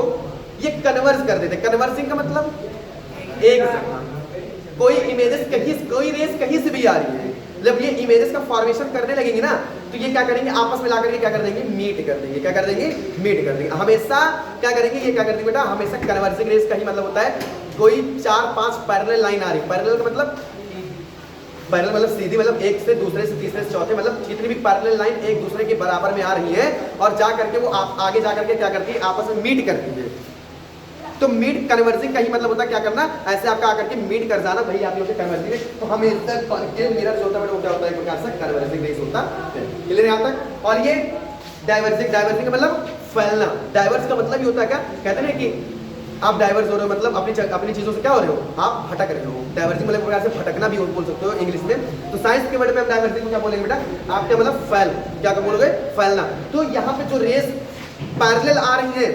ये कन्वर्स कर देते। कन्वर्सिंग का मतलब एक जगह कोई इमेजेस कहीं, कोई रेस कहीं से भी आ रही है, जब ये इमेजेस का फॉर्मेशन करने लगेंगे ना तो ये क्या करेंगे, आपस में लाकर के क्या कर देंगे, मीट कर देंगे। क्या कर देंगे, मीट कर देंगे। हमेशा क्या करेंगे, ये क्या करते हैं बेटा, हमेशा कन्वर्सिंग रेस का ही मतलब होता है कोई 4-5 पैरेलल लाइन आ रही है। पैरेलल का मतलब, पैरेलल मतलब सीधी, मतलब एक से दूसरे से तीसरे से चौथे, मतलब जितनी भी पैरेलल लाइन एक दूसरे के बराबर में आ रही है और जा करके वो आगे जा करके क्या करती है, आपस में मीट करती है। तो मीट कन्वर्जिंग का ही मतलब होता है क्या करना, ऐसे आपका आकर के मीट कर जाना, वही आप कन्वर्जिंग है। तो हमें मिरर होता है वो क्या होता है, एक प्रकार से कन्वर्जिंग रेस होता है। क्लियर यहाँ तक। और ये डाइवर्जिंग, डाइवर्जिंग का मतलब फैलना। डाइवर्स का मतलब ये होता है, क्या कहते हैं कि आप डाइवर्स हो रहे हो, मतलब अपनी चीजों से क्या हो रहे हो, आप भटक रहे हो। डाइवर्जिंग मतलब प्रकार से भटकना भी बोल सकते हो इंग्लिश में। तो साइंस के वर्ड में हम डाइवर्जिंग को क्या बोलेंगे बेटा, आप क्या मतलब फैल, क्या बोलोगे, फैलना। तो यहाँ पे जो रेस पैरेलल आ रही है,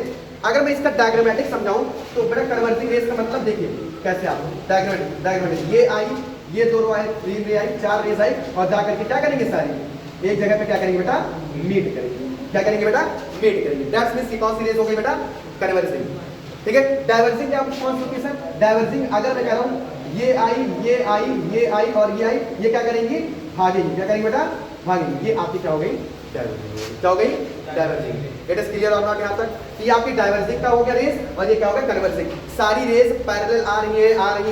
अगर मैं इसका डायग्रामेटिक समझाऊं तो बेटा कन्वर्जिंग रेस का मतलब देखिए कैसे, आप डायग्रामेटिक ये आई, ये दो रो आई, 3 रे आई, 4 रेस आई, और जाकर के क्या करेंगे, सारी एक जगह पे क्या करेंगे बेटा, मीट करेंगे। क्या करेंगे बेटा, मीट करेंगे। दैट्स मींस कौन सी रेस हो गई बेटा, कन्वर्जिंग। ठीक है। डाइवर्जिंग क्या कौन सी होती है सर, डाइवर्जिंग अगर मैं कह रहा हूँ ये आई, ये आई, ये आई और ये आई, ये क्या करेंगी, भागेंगी। क्या करेंगे बेटा, भागेंगी। ये आपकी क्या हो गई, डाइवर्जिंग। क्या हो गई, डाइवर्जिंग। इट इज क्लियर और नॉट यहाँ तक। ये आपकी डाइवर्जिंग का हो गया रेस, और ये क्या हो गया, कन्वर्जिंग। सारी रेस पैरेलल आ रही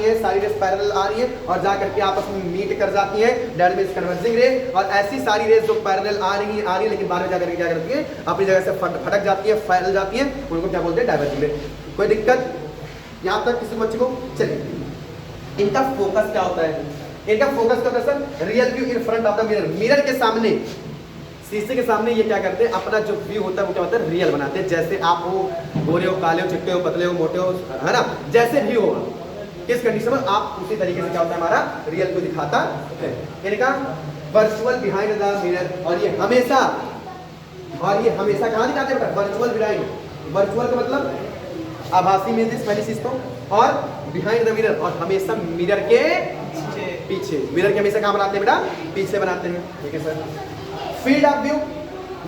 है, सारी रेस पैरेलल आ रही है और जा करके आपस में मीट कर जाती है, दैट मींस कन्वर्जिंग रेस। और ऐसी सारी रेस जो पैरेलल आ रही है लेकिन बाद में जाकर के क्या करती है, अपनी जगह से फटक जाती है, फैल जाती है, उनको क्या बोलते हैं, डाइवर्जिंग रेस। कोई दिक्कत यहाँ तक किसी बच्चे को। चलिए इनका फोकस क्या होता है, इनका फोकस क्या होता है sir, real view in front of the mirror. Mirror के सामने, शीशे के सामने ये क्या करते हैं, अपना जो व्यू होता है वो क्या होता है, रियल बनाते हैं। जैसे आप हो, गोरे हो, काले हो, चिट्टे हो, पतले हो, मोटे हो, है ना, जैसे भी हो किस कंडीशन में आप उसी तरीके से क्या होता है, हमारा रियल व्यू दिखाता है। इनका वर्चुअल बिहाइंड द मिरर, और ये हमेशा कहाँ दिखाते हैं बेटा, वर्चुअल बिहाइंड। वर्चुअल का मतलब आभासी इमेजेस, पहली चीज तो, और बिहाइंड द मिरर, और हमेशा मिरर के पीछे। मिरर के हमेशा कहाँ बनाते हैं बेटा, पीछे बनाते हैं। ठीक है सर। फील्ड ऑफ व्यू,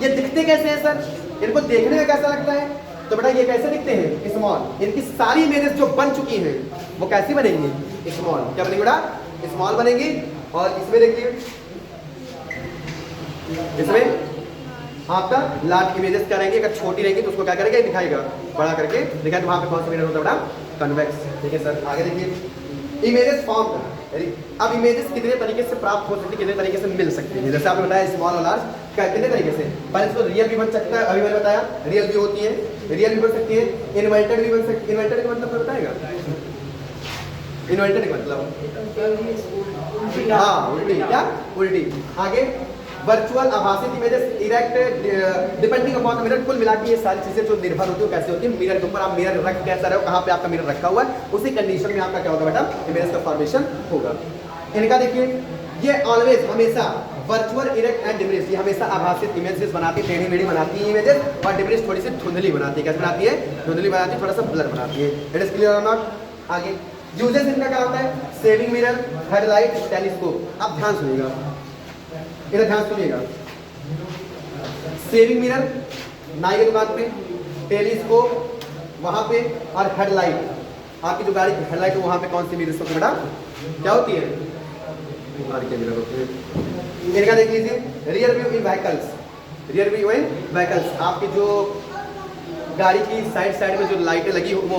ये दिखते कैसे हैं सर, इनको देखने में कैसा लगता है, तो बेटा ये कैसे दिखते हैं, स्मॉल। इनकी सारी इमेजेस जो बन चुकी हैं वो कैसी बनेंगी, स्मॉल। क्या बनेंगी बेटा, स्मॉल बनेंगी। और इसमें देखिए, इसमें आपका लार्ज इमेजेस क्या रहेंगे, अगर छोटी रहेंगी तो उसको क्या करेगा, दिखाएगा, बड़ा करके दिखाए, तो वहां पे कौन सा मिरर होता है बेटा, कन्वेक्स। ठीक है सर। आगे देखिए, इमेजेस फॉर्म। अब इमेजेस कितने तरीके से प्राप्त हो सकती है, कितने तरीके से मिल सकती है, जैसे आपने बताया स्मॉल और लार्ज, कितने तरीके से। पहले इसको रियल भी बन सकता है, अभी मैंने बताया रियल भी होती है, रियल भी बन सकती है, इन्वर्टेड भी बन सकती है। इन्वर्टेड का मतलब बताएगा, इन्वर्टेड का मतलब हाँ उल्टी, क्या उल्टी। आगे वर्चुअल आभासी images, erect, depending upon the mirror. कुल मिला के ये सारी चीजें जो निर्भर होती है कैसे होती है, मिरर के ऊपर आप मिरर रख कैसा रहे हो, कहाँ पे आपका मिरर रखा हुआ है, उसी कंडीशन में आपका क्या होगा बेटा, इमेज का फॉर्मेशन होगा। इनका देखिए, ये ऑलवेज हमेशा वर्चुअल, इरेक्ट एंड डिमिनिश, ये हमेशा आभासी इमेजेस बनाती है, टेढ़ी मेढ़ी बनाती है इमेजेस, और डिमिनिश थोड़ी सी धुंधली बनाती है। कैसे बनाती है, धुंधली बनाती है, थोड़ा सा ब्लर बनाती है। इट इज क्लियर और नॉट। आगे यूजेस इनका क्या होता है, सेविंग मिरर, हेडलाइट, टेलीस्कोप। आप ध्यान सुनिएगा, इधर ध्यान सुनिएगा। सेविंग मिरर नाई की दुकान पे, टेलीस्कोप वहां पे, और हेडलाइट, आपकी जो गाड़ी की हेडलाइट है वहां पे कौन सी मिरर होती है बेटा, क्या होती है, कार के मिरर होते हैं। इनका देख लीजिए, रियर व्यू इन व्हीकल्स, रियर व्यू इन व्हीकल्स, आपकी जो गाड़ी की साइड में जो लाइटें लगी वो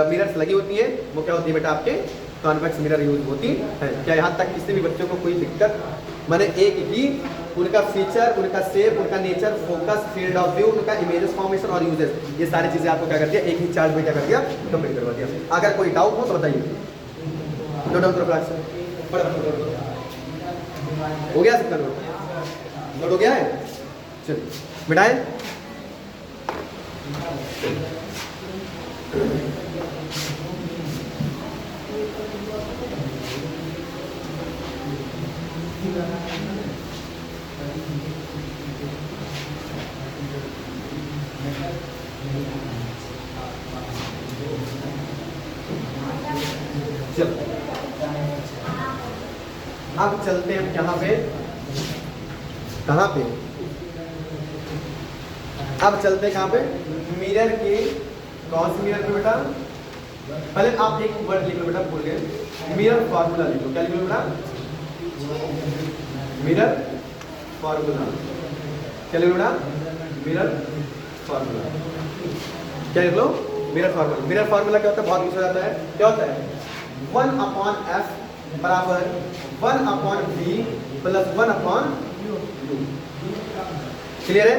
मिरर्स लगी होती है, वो क्या होती है बेटा आपके कॉन्वेक्स मिरर यूज होती है। क्या यहाँ तक किसी भी बच्चों को कोई दिक्कत? मैंने एक ही उनका फीचर, उनका शेप, उनका nature, focus, field of view, उनका इमेजेस फॉर्मेशन और यूजेस, ये सारी चीजें आपको क्या कर दिया, एक ही चार्ट में क्या कर दिया, कंप्लीट करवा दिया। अगर कोई डाउट हो तो बताइए। नोट डाउन करो क्लास हो गया सबका नोट हो गया है? चलिए मिटाएं। चलो अब चलते हैं कहाँ पे, अब चलते हैं कहाँ पे, मिरर के, कौन से मिरर पे बेटा? पहले आप एक वर्ड लिख लो बेटा, भूल गए, मिरर फार्मूला लिख लो। क्या लिख लो बेटा? Mirror formula. क्या लिख लो बेटा? Mirror formula. क्या लिख लो? Mirror formula. मिरर फार्मूला क्या होता है? बहुत यूज हो जाता है। क्या होता है? 1/f बराबर 1/v प्लस 1/u। क्लियर है?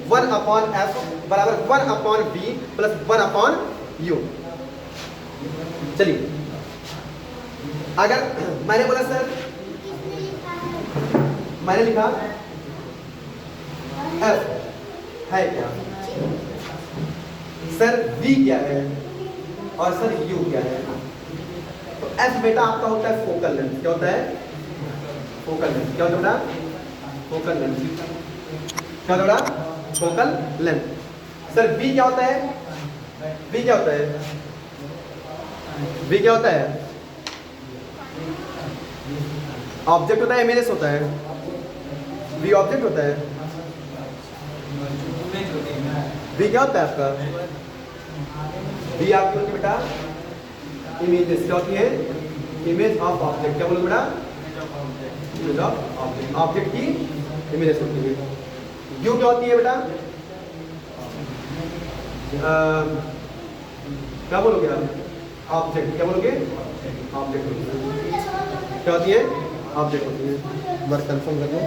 1/f बराबर 1/v प्लस 1/u। चलिए, अगर मैंने बोला सर, मैंने लिखा f है क्या सर, v क्या है और सर u क्या है? तो f बेटा आपका होता है फोकल लेंथ। क्या होता है? Focal length. क्या होता है? Focal length. क्या होता है? Focal length. सर v क्या होता है? v क्या होता है? v क्या होता है? ऑब्जेक्ट होता है, इमेजेस होता है। v ऑब्जेक्ट होता है। v क्या होता है आपका? v आपकी होती है बेटा इमेजेस। क्या होती है? Image of object. क्या बोलो बेटा? Image of object. ऑब्जेक्ट की इमेजेस होती है। u क्या होती है बेटा? क्या बोलोगे आप? ऑब्जेक्ट। क्या बोलोगे? ऑब्जेक्ट होती है। क्या होती है? ऑब्जेक्ट होती है। बार कंफर्म कर लो।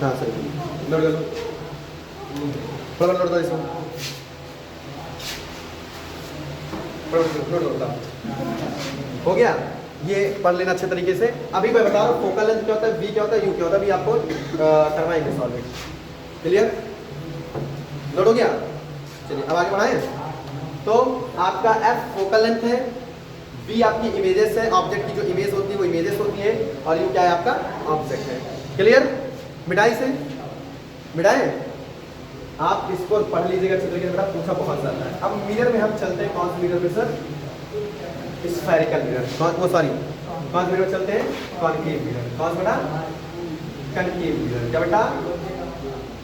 हाँ सर, नोट कर लो, थोड़ा नोट दो इसको, नोट हो गया। ये पढ़ लेना अच्छे तरीके से। अभी मैं बता रहा हूँ फोकल लेंथ क्या होता है, v क्या होता है, u क्या होता है, अभी आपको करवाएंगे सॉल्व। क्लियर? नोट हो गया? चलिए अब आगे बढ़ाएं। तो आपका f फोकल लेंथ है, v आपकी इमेजेस है, ऑब्जेक्ट की जो इमेज होती है वो इमेजेस होती है, और u क्या है आपका? ऑब्जेक्ट है। क्लियर? मिटाई से मिटाए। आप इसको पढ़ लीजिएगा अच्छे तरीके से बेटा, पूछा बहुत ज्यादा है। अब मिरर में हम चलते हैं, कौन से मिरर में सर? Spherical mirror. वो सॉरी, कौन से मिरर में चलते हैं? Concave mirror. कौन सा बेटा? Concave mirror. क्या बेटा?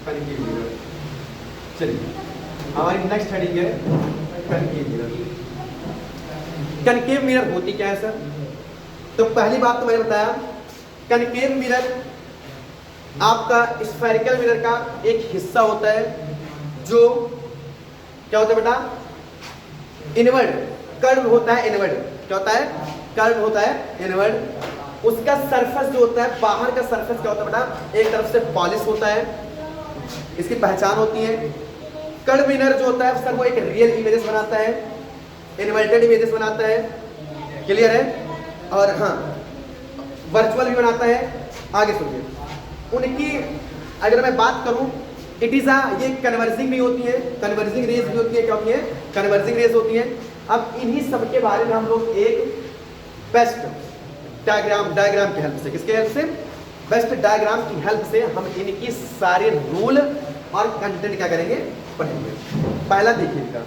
Concave mirror. चलिए हमारी नेक्स्ट हेडिंग है कॉनकेव मिरर। कॉनकेव मिरर होती क्या है सर? तो पहली बात तो मैंने बताया, कॉनकेव मिरर आपका स्फेरिकल मिरर का एक हिस्सा होता है, जो क्या होता है बेटा? इनवर्ड कर्व होता है। इनवर्ड क्या होता है? कर्व होता है इनवर्ड। उसका सरफेस जो होता है, बाहर का सरफेस क्या होता है बेटा? एक तरफ से पॉलिश होता है, इसकी पहचान होती है। कर्व मिरर जो होता है सर, वो एक रियल इमेजेस बनाता है, इन्वर्टेड इमेजेस बनाता है। क्लियर है? और हाँ, वर्चुअल भी बनाता है। आगे सुनिए, उनकी अगर मैं बात करूं, इट इज ये कन्वर्जिंग भी होती है, कन्वर्जिंग रेज भी होती है। क्या होती है? कन्वर्जिंग रेज होती है। अब इन्हीं सब के बारे में हम लोग एक बेस्ट डायग्राम की हेल्प से, किसके हेल्प से? बेस्ट डायग्राम की हेल्प से हम इनकी सारे रूल और कंटेंट क्या करेंगे? पढ़ेंगे। पहला देखिए इनका,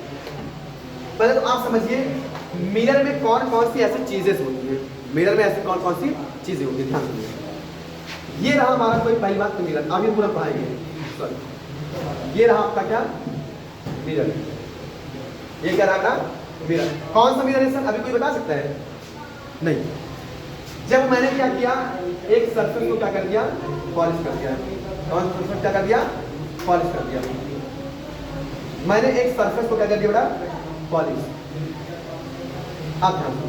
पहले तो आप समझिए मिरर में कौन कौन सी ऐसी चीजें होती है। मिरर में ऐसी कौन कौन सी चीजें होती है, ध्यान दीजिए। ये रहा हमारा, कोई पहली बात तो मिरर, अभी पूरा पढ़ाएंगे। ये रहा आपका क्या? मिरर। ये क्या रहा? मिरर। कौन सा मिरर है सर? अभी कोई बता सकता है? नहीं। जब मैंने क्या किया, एक सर्कल को क्या कर दिया, पॉलिश कर दिया। कौन सरफेस क्या कर दिया? पॉलिश कर दिया। मैंने एक सरफेस को क्या कर दिया बेटा? पॉलिश। अब ध्यान दो,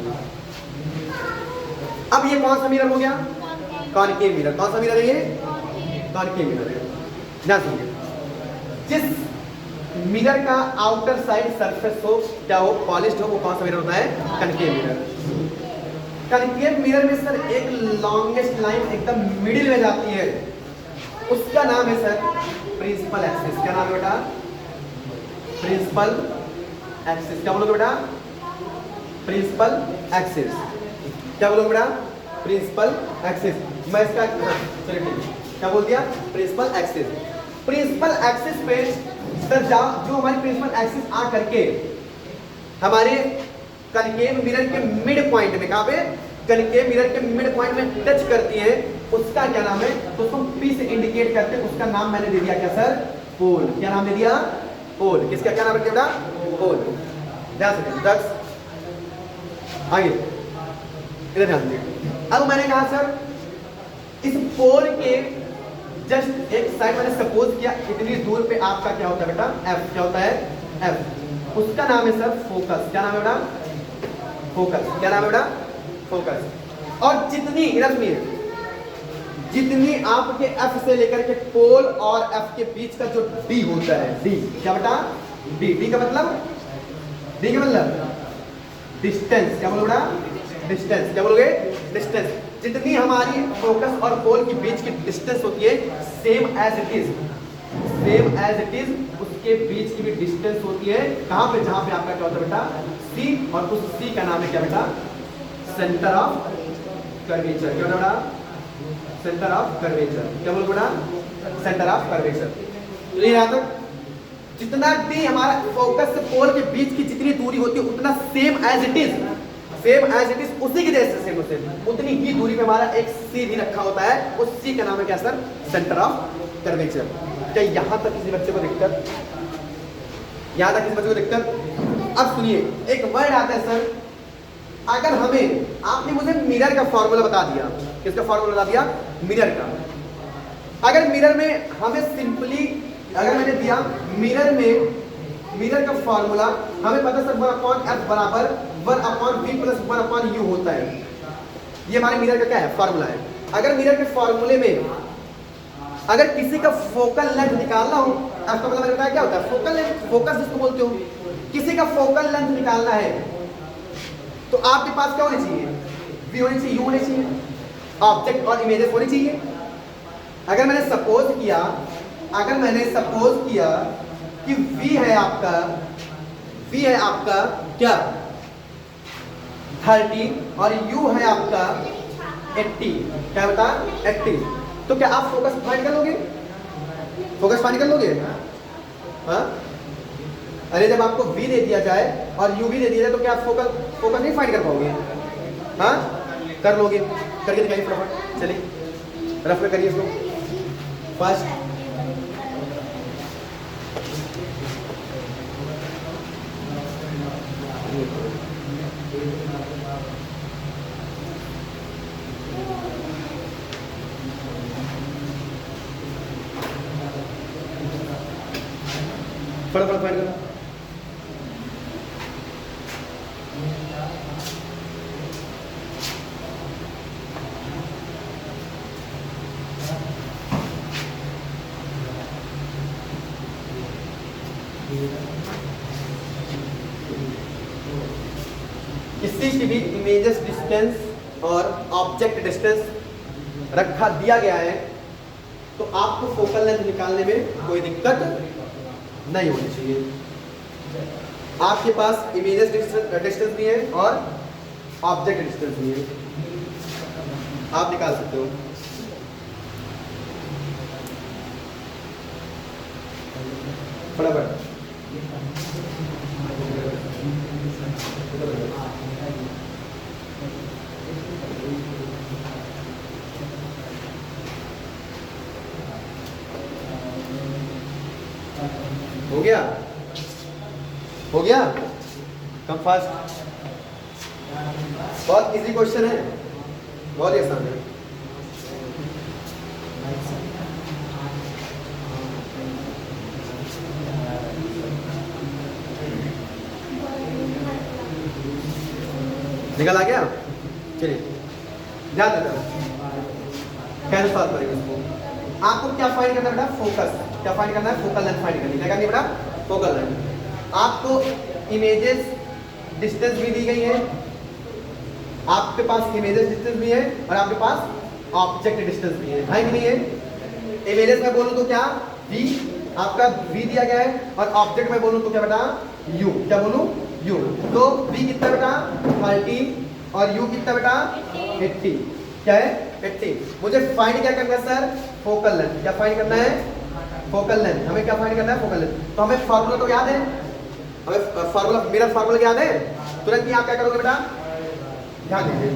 अब ये कौन सा मिरर हो गया? Concave mirror. कौन सा मिरर है ये? कॉनकेव मिरर है। ध्यान सुनिए, जिस मिरर का आउटर साइड सरफेस हो क्या हो? पॉलिश्ड हो, वो कौन सा मिरर होता है? Concave mirror. कॉनकेव मिरर में सर एक लॉन्गेस्ट लाइन एकदम मिडिल में जाती है, उसका नाम है सर प्रिंसिपल एक्सिस। क्या नाम है बेटा? Principal axis. क्या बोलोगे बेटा? Principal axis. क्या बोलोगे बेटा? Principal axis. मैं इसका चलिए ठीक है, क्या बोल दिया? Principal axis. प्रिंसिपल एक्सिस पे सर जो हमारी प्रिंसिपल एक्सिस आ करके हमारे कॉनकेव मिरर के मिड पॉइंट में, कहां पे? कॉनकेव मिरर के मिड पॉइंट में टच करती है, उसका क्या नाम है? तो उसको P से इंडिकेट करते हैं, उसका नाम मैंने दे दिया क्या सर? पोल। क्या नाम दे दिया? पोल। किसका क्या नाम रख दिया? पोल। ध्यान से ड्रग्स आगे इधर ध्यान दीजिए। अब मैंने कहा सर इस पोल के जस्ट एक साइड मैंने सपोज किया इतनी दूर पे आपका क्या होता है बेटा? F। क्या होता है? F। उसका नाम है सर फोकस। क्या नाम है बेटा? फोकस। क्या नाम है बेटा? फोकस। और जितनी इधर सुनिए, जितनी आपके F से लेकर के पोल और F के बीच का जो D होता है, D क्या बेटा? D का मतलब? D का मतलब डिस्टेंस। क्या बोलोगे बेटा? डिस्टेंस। क्या बोलोगे? डिस्टेंस। जितनी हमारी फोकस और पोल के बीच की डिस्टेंस होती है, सेम एज इट इज उसके बीच की भी डिस्टेंस होती है। कहां पे? जहां पे आपका क्या होता है बेटा? C। और उस C का नाम है क्या बेटा? Centre of curvature. क्या बेटा? Centre of curvature. क्या बोलोगे बेटा? Centre of curvature. तो यहां तक जितना D हमारा फोकस से पोल के बीच की जितनी दूरी होती है, उतना सेम एज इट इज उसी की जैसे सेम उतनी ही दूरी पे हमारा एक C भी रखा होता है। उस C का नाम है क्या सर? Centre of curvature. क्या यहां तक किसी बच्चे को दिक्कत? यहां तक किसी बच्चे को दिक्कत? अब सुनिए, एक वर्ड आता है सर, अगर हमें आपने मुझे मिरर का फॉर्मूला बता दिया। किसका फॉर्मूला बता दिया? मिरर का। अगर मिरर में हमें सिंपली अगर मैंने दिया मिरर का फॉर्मूला हमें पता सर 1/f बराबर 1/v + 1/u होता है। ये हमारे मिरर का क्या है? फॉर्मूला है। अगर मिरर के फॉर्मूले में अगर किसी का फोकल लेंथ निकालना हो, आपका मतलब मैंने बताया क्या होता है? फोकल लेंथ, फोकस जिसको बोलते हो, किसी का फोकल लेंथ निकालना है तो आपके पास क्या होनी चाहिए? v होनी चाहिए, u होनी चाहिए, ऑब्जेक्ट और इमेजेस होनी चाहिए। अगर मैंने सपोज किया कि v है आपका क्या? 30 और u है आपका 80। क्या बता? 80। तो क्या आप फोकस फाइंड कर लोगे? हाँ? अरे जब आपको v दे दिया जाए और u भी दे दिया जाए तो क्या आप फोकस नहीं फाइंड कर पाओगे? हाँ, कर लोगे। करके दिखाइए फटाफट। चलिए रफ में करिए इसको। फर्स्ट फटाफट फाइंड करो। किसी की भी इमेजेस डिस्टेंस और ऑब्जेक्ट डिस्टेंस रखा दिया गया है तो आपको फोकल लेंथ निकालने में कोई दिक्कत नहीं होनी चाहिए। आपके पास इमेजेस डिस्टेंस भी है और ऑब्जेक्ट डिस्टेंस भी है, आप निकाल सकते हो। फटाफट हो गया कम फास्ट। बहुत इजी क्वेश्चन है, बहुत ही आसान है। निकल आ गया। चलिए ध्यान देना, कैसे सॉल्व करेंगे इसको। आपको क्या फाइंड करना है बेटा, फोकस। क्या फाइंड करना है, फोकल लेंथ फाइंड करनी है। क्या करनी है बेटा, फोकल लेंथ। आपको इमेजेस डिस्टेंस भी दी गई है, आपके पास इमेजेस डिस्टेंस भी है और आपके पास ऑब्जेक्ट डिस्टेंस भी है कि नहीं है। इमेजेस में बोलूं तो क्या, v, आपका v दिया गया है, और ऑब्जेक्ट में बोलूं तो क्या बेटा, u। क्या बोलूं, u। तो v कितना बेटा 30 और u कितना बेटा 80। क्या है 80। मुझे फाइंड क्या करना है सर, फोकल लेंथ। क्या फाइंड करना है, फोकल लेंथ। हमें क्या फाइंड करना है, फोकल लेंथ। तो हमें फार्मूला तो याद है, हमें फार्मूला, मेरा फार्मूला याद है। तुरंत ही आप क्या करोगे बेटा, ध्यान दीजिए,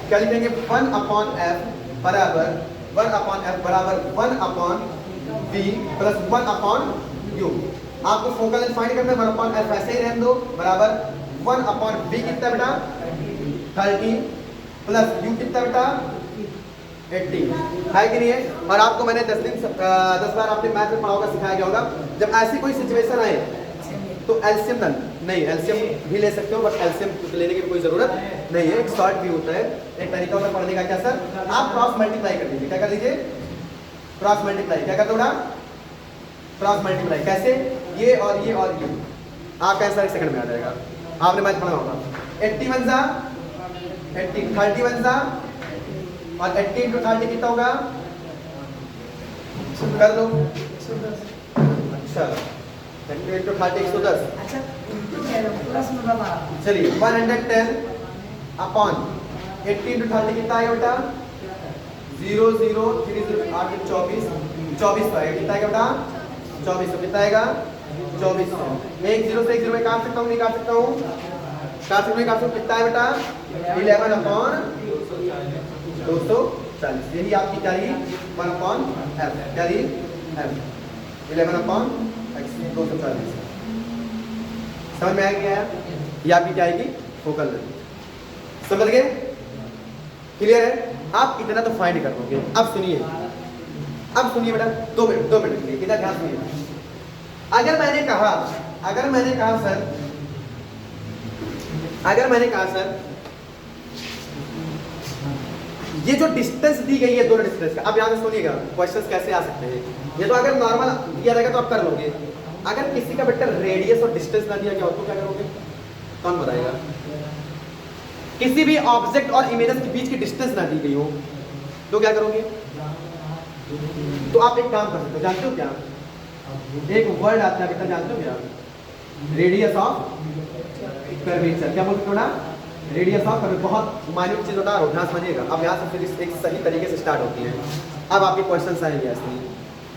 क्या लिखेंगे, 1/f बराबर 1/f बराबर 1/v प्लस 1/u। आपको फोकल लेंथ फाइंड करना है, 1/f ऐसे ही रहने दो, बराबर 1/v कितना बेटा 30 प्लस u कितना बेटा 80 है कि नहीं है। और आपको मैंने 10 बार आपने मैथ में पढ़ा होगा, सिखाया गया होगा, जब ऐसी कोई सिचुएशन आए तो एलसीएम नहीं, एलसीएम भी ले सकते हो, बट एलसीएम लेने की कोई जरूरत नहीं है। एक शॉर्ट भी होता है, एक तरीका होता है पढ़ने का। क्या सर, आप क्रॉस मल्टीप्लाई कर लीजिए। क्या कर लीजिए, क्रॉस मल्टीप्लाई। क्या कर दो बेटा, क्रॉस मल्टीप्लाई। कैसे, ये और ये और ये, आपका आंसर 1 सेकंड में आ जाएगा। आपने मैथ पढ़ा होगा। 80 1 जा 80, 30 1 जा, और 80 × 30 कितना होगा, कर दो। अच्छा 80 × 30 110। चलिए 110 अपॉन 80 × 30 कितना आएगा बेटा, 0 0 3 0 8 24 24 आएगा। कितना आएगा बेटा 2400। कितना आएगा 2400। एक 0 से एक 0 में काट सकता हूँ, नहीं काट सकता हूँ, काट सकता हूँ, काट सकता हूँ। कितना है बेटा 11/240। यही आपकी क्या रही, 1/f। क्या रही, f 11/240। समझ में आ गया, ये आपकी क्या आएगी, फोकल लेंथ। समझ गए, क्लियर है। आप इतना तो फाइंड कर लोगे। अब सुनिए, अब सुनिए बेटा, 2 मिनट के लिए इधर ध्यान सुनिए। अगर मैंने कहा सर ये जो डिस्टेंस दी गई है दोनों डिस्टेंस का, अब यहाँ से सुनिएगा क्वेश्चंस कैसे आ सकते हैं। ये तो अगर नॉर्मल दिया रहेगा तो आप कर लोगे। अगर किसी का बेटा रेडियस और डिस्टेंस ना दिया गया हो तो क्या करोगे, कौन बताएगा। किसी भी ऑब्जेक्ट और इमेजेस के बीच की डिस्टेंस ना दी गई हो तो क्या करोगे। तो आप एक काम कर सकते हो, जानते हो क्या, एक वर्ड आता है बेटा, जानते हो क्या, रेडियस ऑफ कर्वेचर। क्या बोलते हो ना, रेडियस ऑफ कर्वेचर। बहुत माइन्यूट चीज बता रहा हूँ, ध्यान समझिएगा। अब यहाँ से फिर एक सही तरीके से स्टार्ट होती है। अब आपके क्वेश्चन आएंगे ऐसे,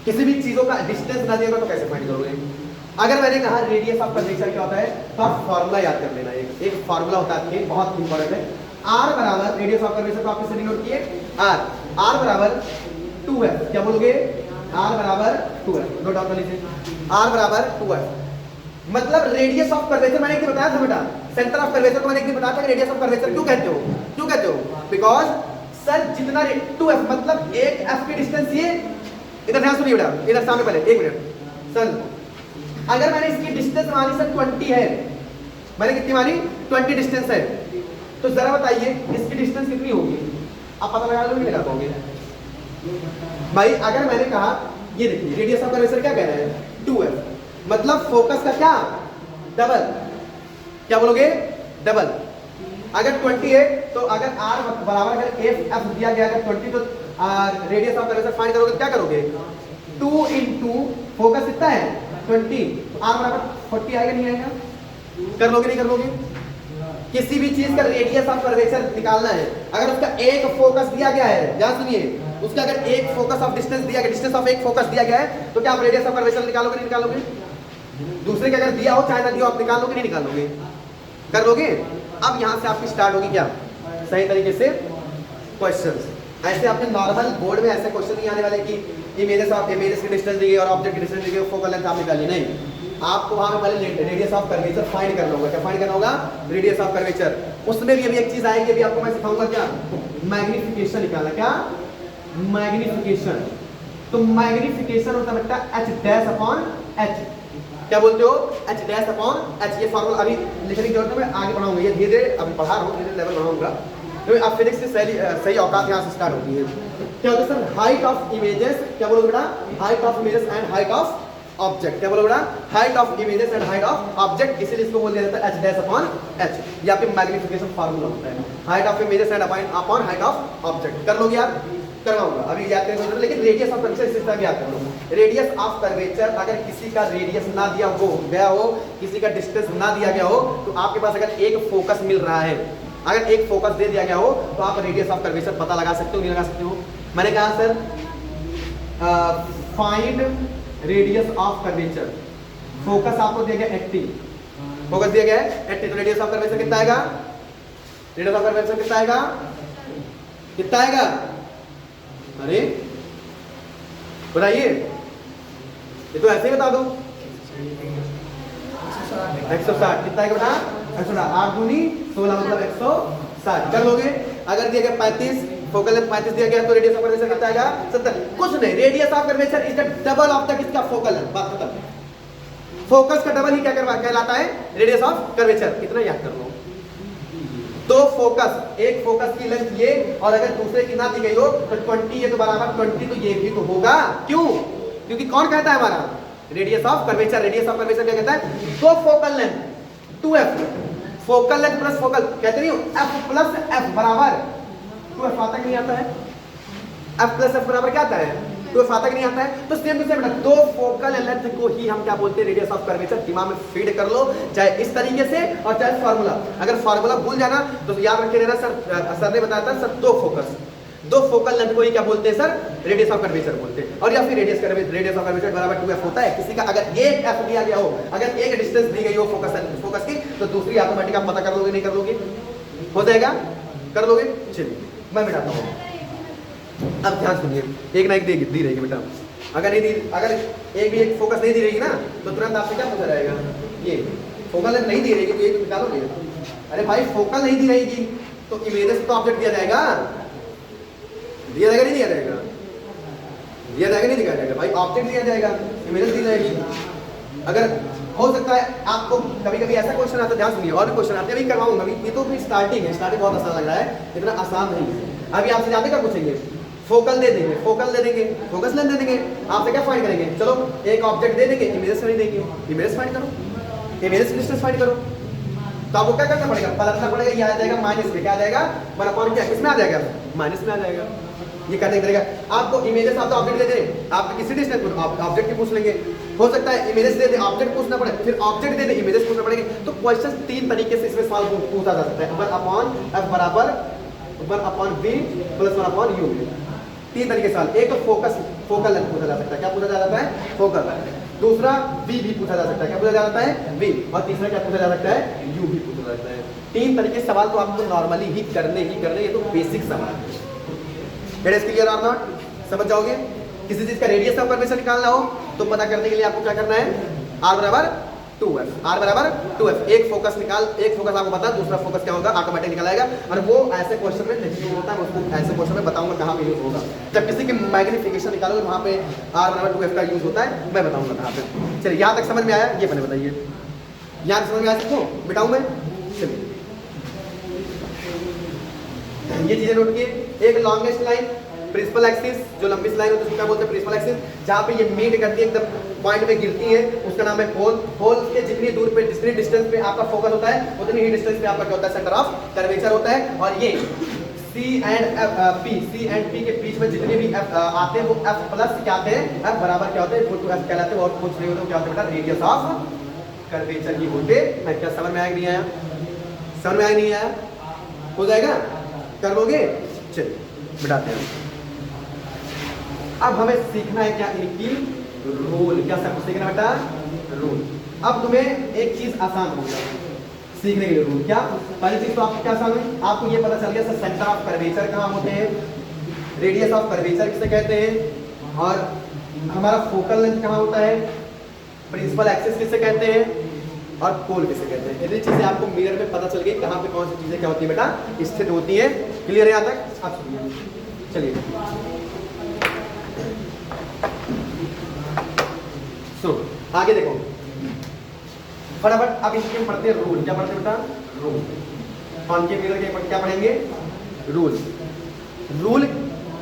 किसी भी चीजों का डिस्टेंस ना दिया तो कैसे फाइंड करोगे। अगर मैंने कहा रेडियस ऑफ कर्वेचर क्या होता है, तो आप फॉर्मूला याद कर लेना। एक फॉर्मूला होता है, बहुत इंपॉर्टेंट है। r बराबर रेडियस ऑफ कर्वेचर को आपके सभी नोट किए, r बराबर 2f। क्या बोलोगे, r बराबर 2f। नोट डाउन कर लीजिए, r बराबर 2f। मतलब रेडियस ऑफ कर्वेचर मैंने एक बताया था बेटा, सेंटर ऑफ कर्वेचर को मैंने एक बताया था कि रेडियस ऑफ कर्वेचर क्यों कहते हो, बिकॉज सर जितना 2f मतलब एक f की डिस्टेंस, ये इधर ध्यान सुनिए बेटा, इधर सामने पहले 1 मिनट सर। अगर मैंने इसकी डिस्टेंस मानी सर 20 है, मैंने कितनी मानी 20 डिस्टेंस है, तो जरा बताइए इसकी डिस्टेंस कितनी होगी, आप पता लगा लो, नहीं लगा पाओगे भाई। अगर मैंने कहा ये देखिए रेडियस ऑफ कर्वेचर क्या कह रहा है 2f, मतलब फोकस का क्या डबल। क्या बोलोगे, डबल। अगर 20 है तो अगर r बराबर अगर f दिया गया अगर 20, तो रेडियस ऑफ कर्वेचर फाइंड करोगे तो क्या करोगे, 2 × फोकस कितना है 20, r बराबर 40 आएगा, नहीं आएगा, कर लोगे नहीं कर लोगे। किसी भी चीज का रेडियस ऑफ कर्वेचर निकालना है, अगर उसका एक फोकस दिया गया है, ध्यान सुनिए, उसका अगर एक फोकस ऑफ डिस्टेंस दिया गया, डिस्टेंस ऑफ एक फोकस दिया गया है, तो क्या आप रेडियस ऑफ कर्वेचर निकालोगे नहीं निकालोगे। दूसरे का अगर दिया हो चाहे ना दिया, आप निकालोगे नहीं निकालोगे, कर लोगे। अब यहाँ से आपकी स्टार्ट होगी क्या, सही तरीके से क्वेश्चंस। ऐसे आपके नॉर्मल बोर्ड में ऐसे क्वेश्चन नहीं आने वाले कि इमेजेस की डिस्टेंस दी गई और ऑब्जेक्ट की डिस्टेंस दी गई, फोकल लेंथ आप निकाली, नहीं। आपको वहां पे पहले रेडियस ऑफ कर्वेचर फाइंड करना होगा। क्या फाइंड करना होगा, रेडियस ऑफ कर्वेचर। उसमें भी अभी एक चीज आएगी, अभी आपको मैं सिखाऊंगा क्या, मैग्निफिकेशन निकालना। क्या, मैग्निफिकेशन। तो मैग्निफिकेशन होता है बेटा h डैश अपॉन h। क्या बोलते हो, एच डैश अपॉन एच। ये फॉर्मूला अभी लिखने की जरूरत है, मैं आगे बढ़ाऊंगा, ये धीरे धीरे अभी पढ़ा रहा हूँ, धीरे लेवल बढ़ाऊंगा। तो अब फिजिक्स की सही औकात यहाँ से स्टार्ट होती है। क्या होता है सर, हाइट ऑफ इमेजेस, क्या बोलोगे बेटा, height of images and height of object. क्या बोलोगे बेटा, height of images and height of object, इसीलिए इसको बोल दिया जाता है एच डैश अपॉन एच। ये आपके मैग्निफिकेशन फार्मूला होता है, height of images and upon height of object. कर लोगे आप, करवाऊंगा अभी याद करेंगे, लेकिन रेडियस ऑफ कर्वेचर इस तरह याद कर लो। रेडियस ऑफ कर्वेचर, अगर किसी का रेडियस ना दिया हो गया हो, किसी का डिस्टेंस ना दिया गया हो, तो आपके पास अगर एक फोकस मिल रहा है, अगर एक फोकस दे दिया गया हो, तो आप रेडियस ऑफ कर्वेचर पता लगा सकते हो, नहीं लगा सकते हो। मैंने कहा sir find radius of curvature, focus आपको दिया गया 80, फोकस दिया गया है 80, तो रेडियस ऑफ कर्वेचर कितना आएगा, रेडियस ऑफ कर्वेचर कितना आएगा, कितना आएगा, अरे बताइए, ये तो ऐसे ही बता दो, 160 कितना है बेटा, 160, 8 दूनी 16 मतलब 160। कर लोगे। अगर दिया गया 35, फोकल लेंथ 35 दिया गया, तो रेडियस ऑफ कर्वेचर कितना आएगा, 70। कुछ नहीं, radius of curvature is the double of the किसका, फोकल लेंथ, बात खत्म। फोकस का डबल ही क्या कहलाता है, रेडियस ऑफ कर्वेचर। इतना याद कर लो। तो फोकस, एक फोकस की लेंथ ये, और अगर दूसरे की ना दी गई हो तो 20 ये तो बराबर 20, तो ये भी तो होगा। क्यों, क्योंकि कौन कहता है हमारा radius of curvature, radius of curvature क्या कहता है, तो focal length 2f, focal length plus focal, कहते नहीं हो f प्लस f बराबर 2f, आता कि नहीं आता है, f प्लस f बराबर क्या आता है, 2f आता कि नहीं आता है। तो सेम टू सेम बेटा, दो फोकल लेंथ को ही हम क्या बोलते हैं, रेडियस ऑफ कर्वेचर। दिमाग में फीड कर लो, चाहे इस तरीके से और चाहे फार्मूला। अगर फार्मूला भूल जाना तो याद रखे रहना, सर ने बताया था सर, दो फोकल लेंथ को ही क्या बोलते हैं सर, रेडियस ऑफ कर्वेचर बोलते हैं। और या फिर रेडियस ऑफ कर्वेचर बराबर 2f होता है। किसी का अगर एक f दिया गया हो, अगर एक डिस्टेंस दी गई हो फोकस की, तो दूसरी ऑटोमेटिक आप पता कर लोगे, नहीं कर लोगे, हो जाएगा, कर लोगे। चलिए मैं मिटाता हूँ। अब ध्यान सुनिए, एक ना एक दी रहेगी बेटा, अगर एक भी एक फोकस नहीं दी रहेगी ना, तो तुरंत आपसे क्या पूछा जाएगा, ये फोकल लेंथ नहीं दी रहेगी, तो ये निकालोगे। अरे भाई फोकल नहीं दी रहेगी तो इमेजेस तो ऑब्जेक्ट दिया जाएगा, दिया जाएगा नहीं दिया जाएगा, दिया जाएगा नहीं दिया जाएगा भाई, ऑब्जेक्ट दिया जाएगा, इमेजेस दी जाएगी। अगर हो सकता है आपको कभी कभी ऐसा क्वेश्चन आता है, ध्यान सुनिए, और भी क्वेश्चन आते हैं, अभी करवाऊंगा, अभी ये तो भी स्टार्टिंग है, स्टार्टिंग बहुत आसान लग रहा है, इतना आसान नहीं है। अभी आपसे जानते क्या पूछेंगे, फोकल दे देंगे, फोकल दे देंगे, फोकस लेंथ दे देंगे, आपसे क्या फाइंड करेंगे, चलो एक ऑब्जेक्ट दे देंगे, इमेजेस नहीं देंगे, इमेजेस फाइंड करो, इमेजेस डिस्टेंस फाइंड करो। तो आपको क्या करना पड़ेगा, पलटना पड़ेगा, ये आ जाएगा माइनस में, क्या आ जाएगा, 1/, क्या किसमें आ जाएगा, माइनस में आ जाएगा। ये करने पड़ेगा आपको। इमेजेस आप तो ऑब्जेक्ट दे दे, आप किसी डिस्टेंस ऑब्जेक्ट की पूछ लेंगे, हो सकता है इमेजेस दे दे, ऑब्जेक्ट पूछना पड़े, फिर ऑब्जेक्ट दे दे, इमेजेस पूछना पड़ेगे। तो क्वेश्चन 3 तरीके से इसमें सवाल पूछा जा सकता है, 1/f बराबर 1/v प्लस 1/u, 3 तरीके से सवाल। एक तो फोकल लेंथ पूछा जा सकता है, क्या पूछा जा सकता है, फोकल। दूसरा v भी पूछा जा सकता है, क्या पूछा जा सकता है, v। और तीसरा क्या पूछा जा सकता है, u भी पूछा जा सकता है। 3 तरीके से सवाल तो आपको नॉर्मली ही करने, ये तो बेसिक सवाल है। इट इज क्लियर और नॉट, समझ जाओगे। किसी चीज का रेडियस ऑफ कर्वेचर निकालना हो तो पता करने के लिए आपको क्या करना है, r बराबर 2f, r बराबर 2f। एक फोकस आपको बता, दूसरा फोकस क्या होगा, ऑटोमेटिक निकल आएगा। और वो ऐसे क्वेश्चन में नहीं होता, मैं उसको ऐसे क्वेश्चन में बताऊंगा कहाँ पे यूज होगा। जब किसी की मैग्निफिकेशन निकालोगे वहाँ पे r बराबर 2f का यूज होता है, मैं बताऊंगा कहाँ पे। चलिए यहाँ तक समझ में आया, ये मैंने बताइए, यहाँ तक समझ में आया सबको, बिठाऊँ मैं। चलिए ये चीजें नोट किए। एक लॉन्गेस्ट लाइन प्रिंसिपल एक्सिस, जो लंबी लाइन होती है उसको क्या बोलते हैं, प्रिंसिपल एक्सिस। जहाँ पे ये मीट करती है, एकदम पॉइंट पे गिरती है, उसका नाम है पोल। पोल के जितनी दूर पे, जितनी डिस्टेंस पे आपका फोकस होता है, उतनी ही डिस्टेंस पे आपका क्या होता है, सेंटर ऑफ कर्वेचर होता है। और ये C एंड P के बीच में जितने भी F आते हैं वो F प्लस क्या आते हैं, F बराबर क्या होते हैं, वो तो F कहलाते हैं। और कुछ नहीं होते वो क्या होते हैं बेटा, रेडियस ऑफ कर्वेचर ही होते हैं। क्या समझ में आया नहीं आया, समझ में आया नहीं आया, हो जाएगा, कर लोगे। चलिए बिठाते हैं। अब हमें सीखना है क्या, इनकी रूल। क्या सब सीखना बेटा, रूल। अब तुम्हें एक चीज आसान हो गया सीखने के लिए, रूल क्या। पहली चीज तो आपको क्या आसान हुई, आपको ये पता चल गया सर सेंटर ऑफ कर्वेचर कहाँ होते हैं, रेडियस ऑफ कर्वेचर किसे कहते हैं, और हमारा फोकल लेंथ कहाँ होता है, प्रिंसिपल एक्सिस किसे कहते हैं, और पोल किसे कहते हैं। इतनी चीजें आपको मिरर में पता चल गई, कहाँ पे कौन सी चीजें क्या होती है बेटा, स्थित होती है। क्लियर है यहाँ तक, आप सुनिए। चलिए सो आगे देखो, फटाफट अब इसके पढ़ते हैं रूल। क्या पढ़ते हैं बेटा? रूल। कॉनकेव मिरर के क्या पढ़ेंगे? रूल। रूल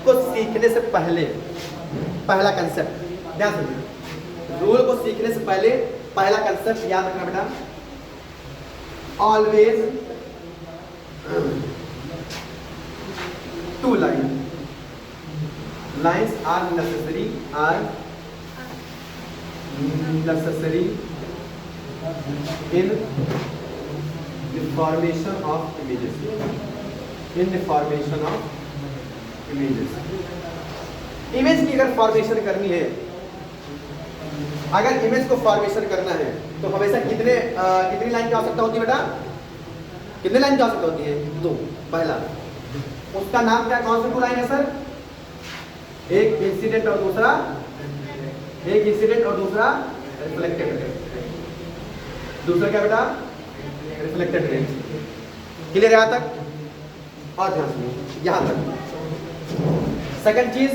को सीखने से पहले पहला कंसेप्ट ध्यान सुनिए। रूल को सीखने से पहले पहला कंसेप्ट याद रखना बेटा, always two lines are necessary in the formation of images. In the formation of images. Image की अगर फॉर्मेशन करनी है, अगर इमेज को फॉर्मेशन करना है तो हमेशा कितनी लाइन की आवश्यकता होती है बेटा? कितने लाइन की आवश्यकता होती है? 2। पहला उसका नाम क्या, कौन सी 2 लाइन है सर? एक इंसिडेंट और दूसरा रिफ्लेक्टेड। दूसरा क्या बेटा? Reflected range. क्लियर है यहां तक? और ध्यान सुनिए यहां तक। सेकंड चीज,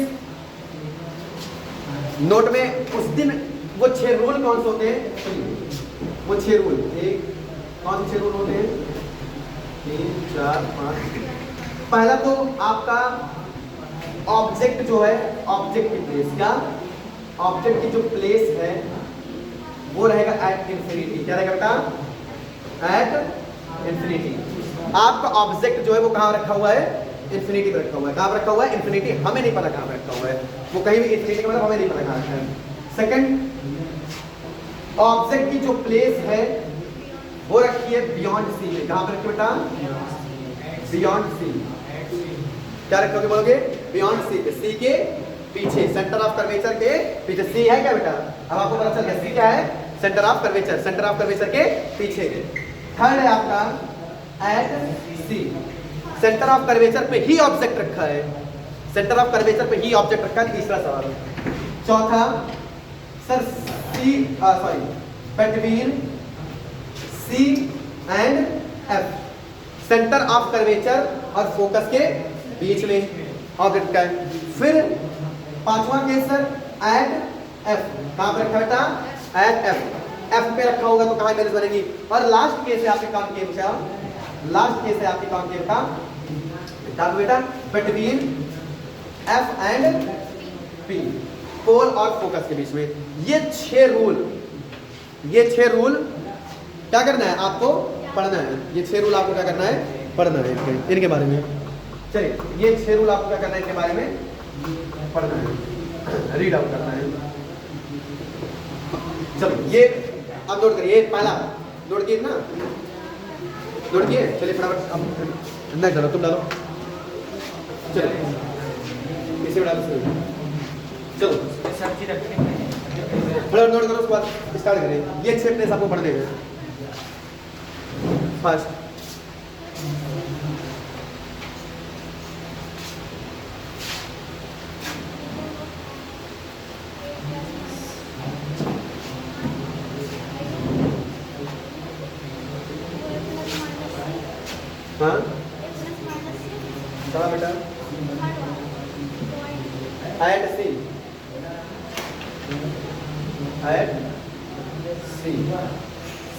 नोट में उस दिन वो 6 रूल कौन से होते हैं? वो 6 रूल, एक कौन से 6 रूल होते हैं? 3, 4, 5। पहला तो आपका ऑब्जेक्ट जो है, ऑब्जेक्ट की प्लेस, क्या ऑब्जेक्ट की जो प्लेस है वो रहेगा एट इंफिनिटी। क्या रहेगा बेटा? Eight infinity. आपका ऑब्जेक्ट जो है वो कहां रखा हुआ है? इंफिनिटी पे रखा हुआ है। कहां रखा हुआ है? इंफिनिटी। हमें नहीं पता कहां पे रखा हुआ है, वो कहीं भी इंफिनिटी का मतलब हमें नहीं पता कहां रखा है। सेकंड, ऑब्जेक्ट की जो प्लेस है वो रखी है बियॉन्ड सी में। कहां पे रखी बेटा? Beyond C. क्या रखोगे बोलोगे? बियॉन्ड सी पे, सी के पीछे, सेंटर ऑफ कर्वेचर के पीछे। सी है क्या बेटा? अब आपको पता चल गया सी क्या है? Centre of curvature, centre of curvature के पीछे। थर्ड है आपका at C, centre of curvature पे ही ऑब्जेक्ट रखा है, सेंटर ऑफ कर्वेचर पे ही ऑब्जेक्ट रखा है। तीसरा सवाल। चौथा sir, between C and F, centre of curvature और फोकस के बीच में ऑब्जेक्ट का है। फिर पांचवा केस सर, एट एफ। कहां पे रखा बेटा? At F. एफ पे रखा होगा तो कहां इमेज बनेगी? और लास्ट केस है आपके कॉनकेव का, लास्ट केस है आपके कॉनकेव का क्या बेटा? बिटवीन एफ एंड पी, पोल और फोकस के बीच में। ये 6 रूल, ये 6 रूल क्या करना है आपको? पढ़ना है। ये 6 रूल आपको क्या करना है? पढ़ना है इनके बारे में। चलिए, ये 6 रूल आपको क्या करना है? इनके बारे में पढ़ना है, रीड आउट करना है। चलो ये अब नोट करिए। पहला नोट किए ना? नोट किए? चलिए फटाफट अब नहीं डालो, तुम डालो। चलो इसे डालो। चलो फटाफट नोट करो, उसके बाद स्टार्ट करें। ये 6 प्लेस आपको पढ़ने हैं। फर्स्ट, हाँ चला बेटा, एट सी, एट सी,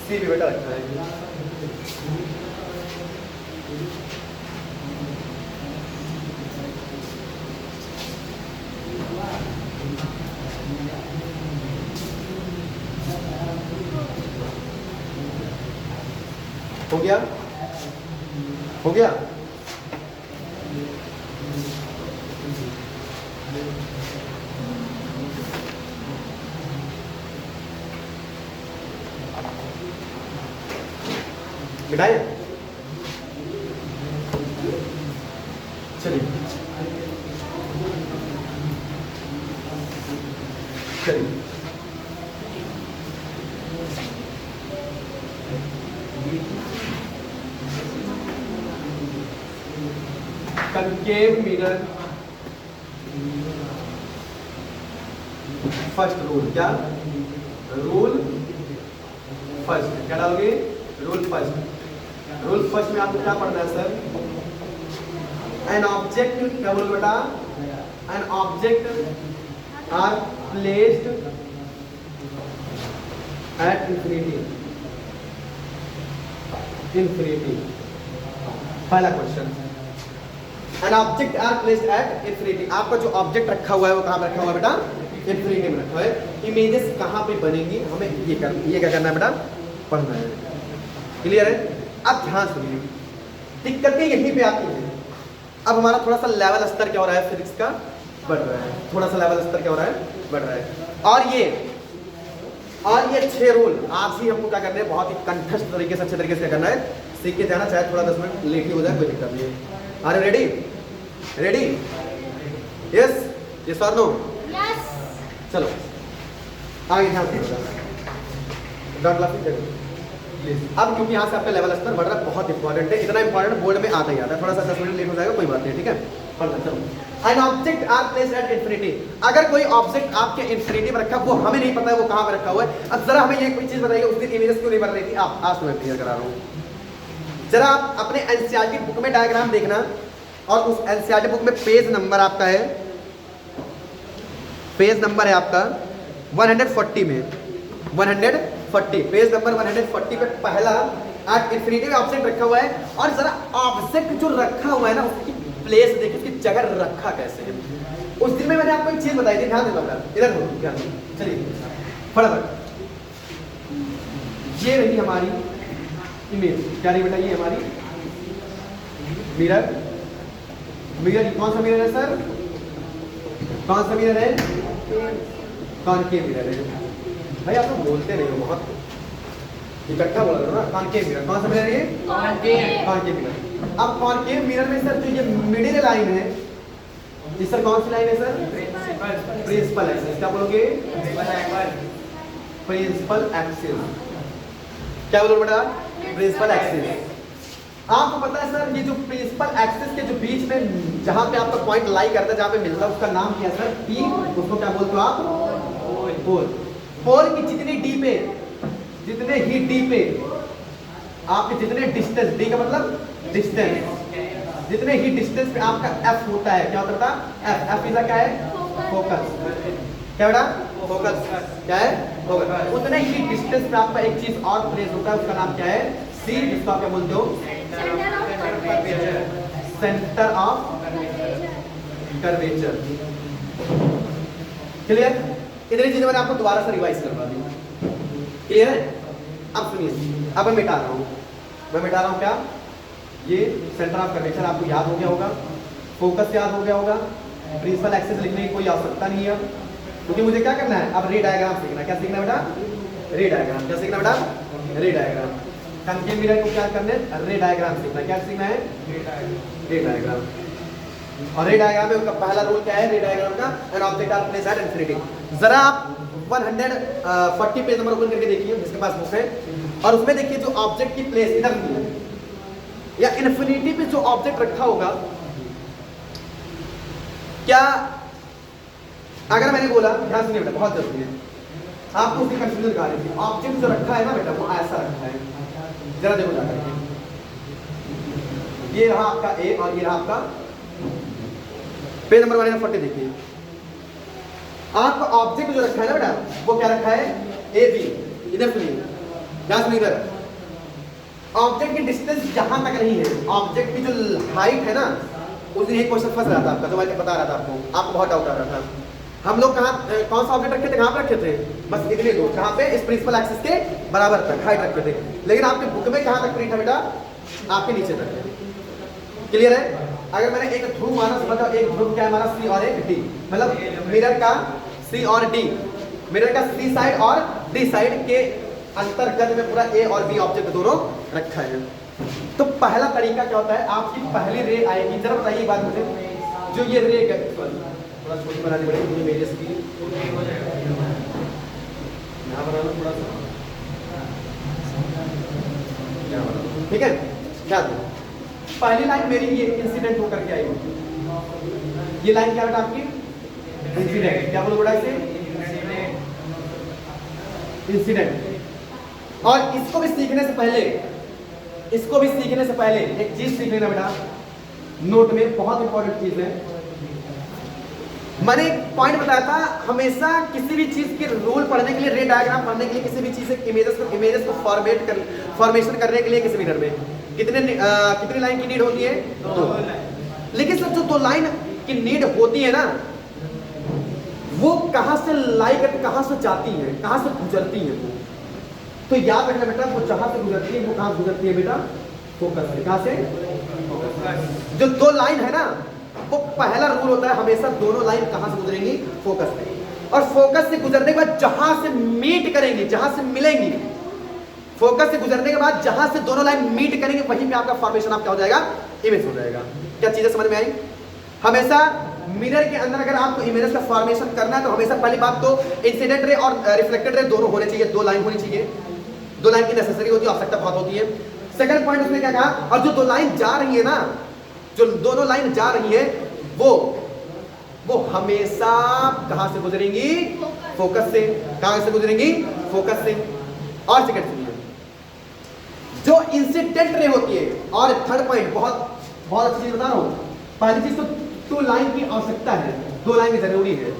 सी भी बेटा रखना है। हो गया? हो गया? मिटाए? चलिए चलिए कनकेव मिरर फर्स्ट रूल। क्या रूल? फर्स्ट क्या डालोगे? Rule first. रूल फर्स्ट में आपको क्या पढ़ना है सर? एन ऑब्जेक्ट, क्या बोलो बेटा? An object are placed at infinity, infinity. पहला question, an object are placed at infinity. आपका जो ऑब्जेक्ट रखा हुआ है वो कहाँ पे रखा हुआ है बेटा? इंफिनिटी में रखा है। इमेजेस कहाँ पे बनेंगी, हमें ये क्या करना है बेटा? पढ़ना है। क्लियर है? अब ध्यान सुनिए, दिक्कतें यहीं पे आती हैं। अब हमारा थोड़ा सा लेवल स्तर क्या हो रहा है फिजिक्स का? बढ़ रहा है। थोड़ा सा लेवल स्तर क्या हो रहा है? बढ़ रहा है। और ये 6 रूल आज ही हमको क्या करना है, बहुत ही कंठस्थ तरीके से, अच्छे तरीके से करना है, सीख के जाना। चाहे थोड़ा 10 मिनट लेट ही हो जाए, कोई दिक्कत नहीं है। Are you ready? Ready? Yes? Yes और नो? यस। चलो आगे ध्यान दीजिएगा। डॉट लाफिंग प्लीज। अब क्योंकि यहाँ से आपका लेवल स्तर बढ़ रहा है, बहुत इंपॉर्टेंट है। इतना इंपॉर्टेंट बोर्ड में आता ही आता है। थोड़ा सा 10 मिनट लेट हो जाएगा, कोई बात नहीं, ठीक है? पढ़ना चलो। An object are placed at infinity. अगर कोई ऑब्जेक्ट आपके इंफिनिटी में रखा, वो हमें नहीं पता है वो कहाँ पे रखा हुआ है। अब जरा हमें ये कोई चीज बताइए, उस दिन इमेजेस क्यों नहीं बन रही थी? आप आज मैं क्लियर करा रहा हूँ। जरा आप अपने एनसीईआरटी बुक में डायग्राम देखना, और उस एनसीईआरटी बुक में पेज नंबर आपका है, पेज नंबर है आपका 140 में, 140 पेज नंबर 140 पे पहला एट इंफिनिटी में ऑब्जेक्ट रखा हुआ है। और जरा ऑब्जेक्ट जो रखा हुआ है ना, उसकी प्लेस देखिए, उसकी जगह रखा कैसे है। उस दिन में मैंने आपको एक चीज बताई थी, ध्यान देना, इधर हो ध्यान। चलिए फटाफट, ये रही हमारी इमेज, क्या रही बेटा? ये हमारी मिरर। मिरर कौन सा मिरर है सर? कौन सा मिरर है? कॉनकेव मिरर है। भाई आप लोग बोलते नहीं हो, बहुत इकट्ठा बोला करो ना। कॉनकेव मिरर, कौन सा मिरर है? Concave mirror. अब कॉनकेव मिरर में सर जो ये मिडिल लाइन है, ये सर कौन सी लाइन है सर? Principal axis. क्या बोलोगे? Principal axis. क्या बोलोगे बेटा? Principal axis. आपको पता है सर, ये जो प्रिंसिपल एक्सिस के जो बीच में जहां पे आपका पॉइंट लाई करता है, जहां पे मिलता है, उसका नाम क्या है सर? पी। उसको क्या बोलते हो आप? पोल। पोल की जितनी डी पे, जितने ही डी पे आपके जितने डिस्टेंस, डी का मतलब डिस्टेंस, जितने ही डिस्टेंस पे आपका एफ होता है, क्या होता है? एफ। एफ इज क्या है? फोकस। क्या बेटा? फोकस। क्या है? फोकस। उतने ही डिस्टेंस पे आपका एक चीज और प्लेस होता है, उसका नाम क्या है? सी, जिसको आप क्या बोलते हो? Centre of curvature. क्लियर? इतनी चीजें मैंने आपको दोबारा से रिवाइज करवा दी। क्लियर है? अब सुनिए, अब मैं मिटा रहा हूँ। मैं मिटा रहा हूँ क्या? ये सेंटर ऑफ कर्वेचर आपको याद हो गया होगा, फोकस याद हो गया होगा, प्रिंसिपल एक्सिस लिखने की कोई आवश्यकता नहीं है, क्योंकि मुझे क्या करना है? अब रे डायग्राम सीखना है। क्या सीखना है बेटा? रे डायग्राम। क्या सीखना बेटा? रे डायग्राम। कॉनकेव मिरर को क्या करना है? रे डायग्राम सीखना है। क्या सीखना है? Ray diagram. और रे डायग्राम में पहला रूल क्या है रे डायग्राम का? An object are placed at infinity. जरा आप 140 पेज नंबर ओपन करके देखिए, जिसके पास बुक है, और उसमें देखिए जो ऑब्जेक्ट की प्लेस इधर या इन्फिनिटी पे जो ऑब्जेक्ट रखा होगा, क्या अगर मैंने बोला, ध्यान सुनिए बेटा, बहुत जरूरी है, आपको उसकी कंफ्यूजन दिखा रही थी। ऑब्जेक्ट जो रखा है ना बेटा, वो ऐसा रखा है, जरा देखो जाकर, ये रहा आपका ए और ये रहा आपका पेज नंबर 140। देखिए आपका ऑब्जेक्ट जो रखा है ना बेटा, वो क्या रखा है? A B. इधर सुनिए, ध्यान सुनिए, इधर ऑब्जेक्ट की डिस्टेंस जहां तक नहीं है, ऑब्जेक्ट की जो हाइट है ना, उस दिन एक क्वेश्चन फंस रहा था आपका, जो मैं बता रहा था आपको बहुत डाउट आ रहा था। हम लोग कौन सा ऑब्जेक्ट रखे थे? कहाँ पे रखे थे? बस इतने दो, कहाँ पे? इस प्रिंसिपल एक्सिस के बराबर तक हाइट रखे थे। लेकिन आपके बुक में कहाँ तक प्रिंट है बेटा? आपके नीचे तक। क्लियर है? अगर मैंने एक ध्रुव माना, समझो एक ध्रुव क्या है हमारा? सी और एक डी, मतलब मिरर का सी और डी, मिरर का सी साइड और डी साइड के अंतर्गत में पूरा ए और बी ऑब्जेक्ट दोनों रखा है। तो पहला तरीका क्या होता है? आपकी पहली रे आएगी, जरा बताइए बात मुझे, जो ये रे थोड़ा छोटी बनानी पड़ेगी मुझे मेरे की, यहाँ बना लो थोड़ा सा, ठीक है? क्या दो पहली लाइन मेरी ये इंसिडेंट होकर के आई, ये लाइन क्या बेटा आपकी? इंसिडेंट। क्या बोलो बेटा इसे? इंसिडेंट। और इसको भी सीखने से पहले, इसको भी सीखने से पहले एक चीज सीख लेना बेटा, नोट में बहुत इंपॉर्टेंट चीज है। मैंने एक पॉइंट बताया था, हमेशा किसी भी चीज के रूल पढ़ने के लिए, रे डायग्राम पढ़ने के लिए, किसी भी चीज के इमेजेस को फॉर्मेशन करने के लिए किसी मिरर में कितनी लाइन की नीड होती है? 2। लेकिन सर जो 2 लाइन की नीड होती है ना, वो कहां से लाई करके कहां से जाती है, कहां से गुजरती है? वो तो याद रखना बेटा, वो जहां से गुजरती है वो कहां से गुजरती है बेटा? फोकस से। कहां से? फोकस। जो 2 लाइन है ना, वो पहला रूल होता है हमेशा दोनों लाइन कहां से गुजरेंगी? फोकस से। और फोकस से गुजरने के बाद जहां से मीट करेंगी, जहां से मिलेंगी, फोकस से गुजरने के बाद जहां से दोनों लाइन मीट करेंगे, वहीं पे आपका फॉर्मेशन आपका हो जाएगा, इमेज हो जाएगा। क्या चीजें समझ में आई? हमेशा मिरर के अंदर अगर आपको इमेजेस का फॉर्मेशन करना है तो हमेशा पहली बात तो इंसिडेंट रे और रिफ्लेक्टेड रे दोनों होने चाहिए, 2 लाइन होनी चाहिए। 2 लाइन की नेसेसरी होती है, आवश्यकता बहुत होती है। सेकंड पॉइंट उसने क्या कहा, और जो 2 लाइन जा रही है ना, जो दोनों लाइन जा रही है, वो हमेशा कहां से गुजरेंगी? फोकस से। कहां से गुजरेंगी? फोकस से। और सेकंड सुनिए, जो इंसिडेंट रे होती है, और थर्ड पॉइंट बहुत बहुत अच्छी चीज बता रहा हूं। पहली चीज तो 2 लाइन की आवश्यकता है, 2 लाइन की जरूरी है।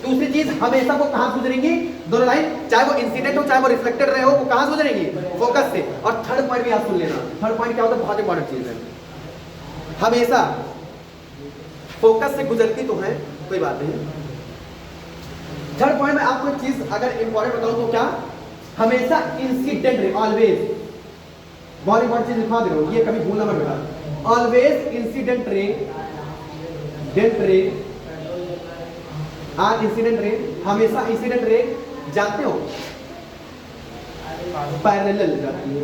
दूसरी चीज, हमेशा वो कहां से गुजरेंगी? दोनों लाइन, चाहे वो इंसिडेंट हो चाहे वो रिफ्लेक्टेड रहे हो, वो कहां से गुजरेंगी? फोकस से। और थर्ड पॉइंट भी आप सुन लेना। थर्ड पॉइंट क्या होता है? बहुत इंपॉर्टेंट चीज है। हमेशा फोकस से गुजरती तो है, कोई बात नहीं। थर्ड पॉइंट में आपको एक चीज अगर इंपॉर्टेंट बताऊं तो क्या? हमेशा इंसिडेंट रे, ऑलवेज, बहुत इंपॉर्टेंट चीज लिखवा दे रहा हूं, ये कभी भूलना मत बेटा। ऑलवेज इंसिडेंट रे, डेंट रे और इंसिडेंट रे, हमेशा इंसिडेंट रे जानते हो पैरेलल जाती है।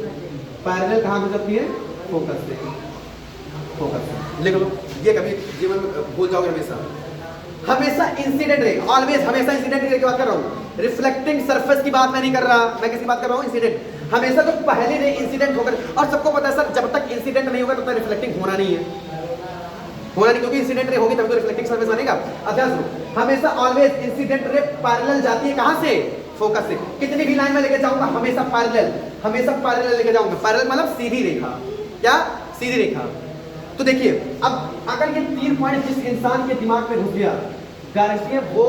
पैरेलल कहां गुजरती है? फोकस से। फोकस से लिख लो, ये कभी जीवन में भूल जाओगे हमेशा। हमेशा इंसिडेंट रे, ऑलवेज, हमेशा इंसिडेंट रे की बात कर रहा हूं। रिफ्लेक्टिंग सरफेस की बात मैं नहीं कर रहा, मैं किसकी बात कर रहा हूं? इंसिडेंट। हमेशा तो पहले रे इंसिडेंट होकर, और सबको पता है सर जब तक इंसिडेंट नहीं होगा तब तक रिफ्लेक्टिंग होना नहीं है, होना नहीं, क्योंकि इंसिडेंट रे होगी तब तो रिफ्लेक्टिंग सरफेस बनेगा। अच्छा सुनो, हमेशा ऑलवेज इंसिडेंट रे पैरेलल जाती है, कहां से? फोकस से। कितनी भी लाइन में लेके जाऊंगा हमेशा पैरेलल, हमेशा पैरेलल लेके जाऊंगा। पैरेलल मतलब सीधी रेखा। क्या? सीधी रेखा। तो देखिए, अब अगर ये 3 पॉइंट जिस इंसान के दिमाग में घुस गया, गारंटी है वो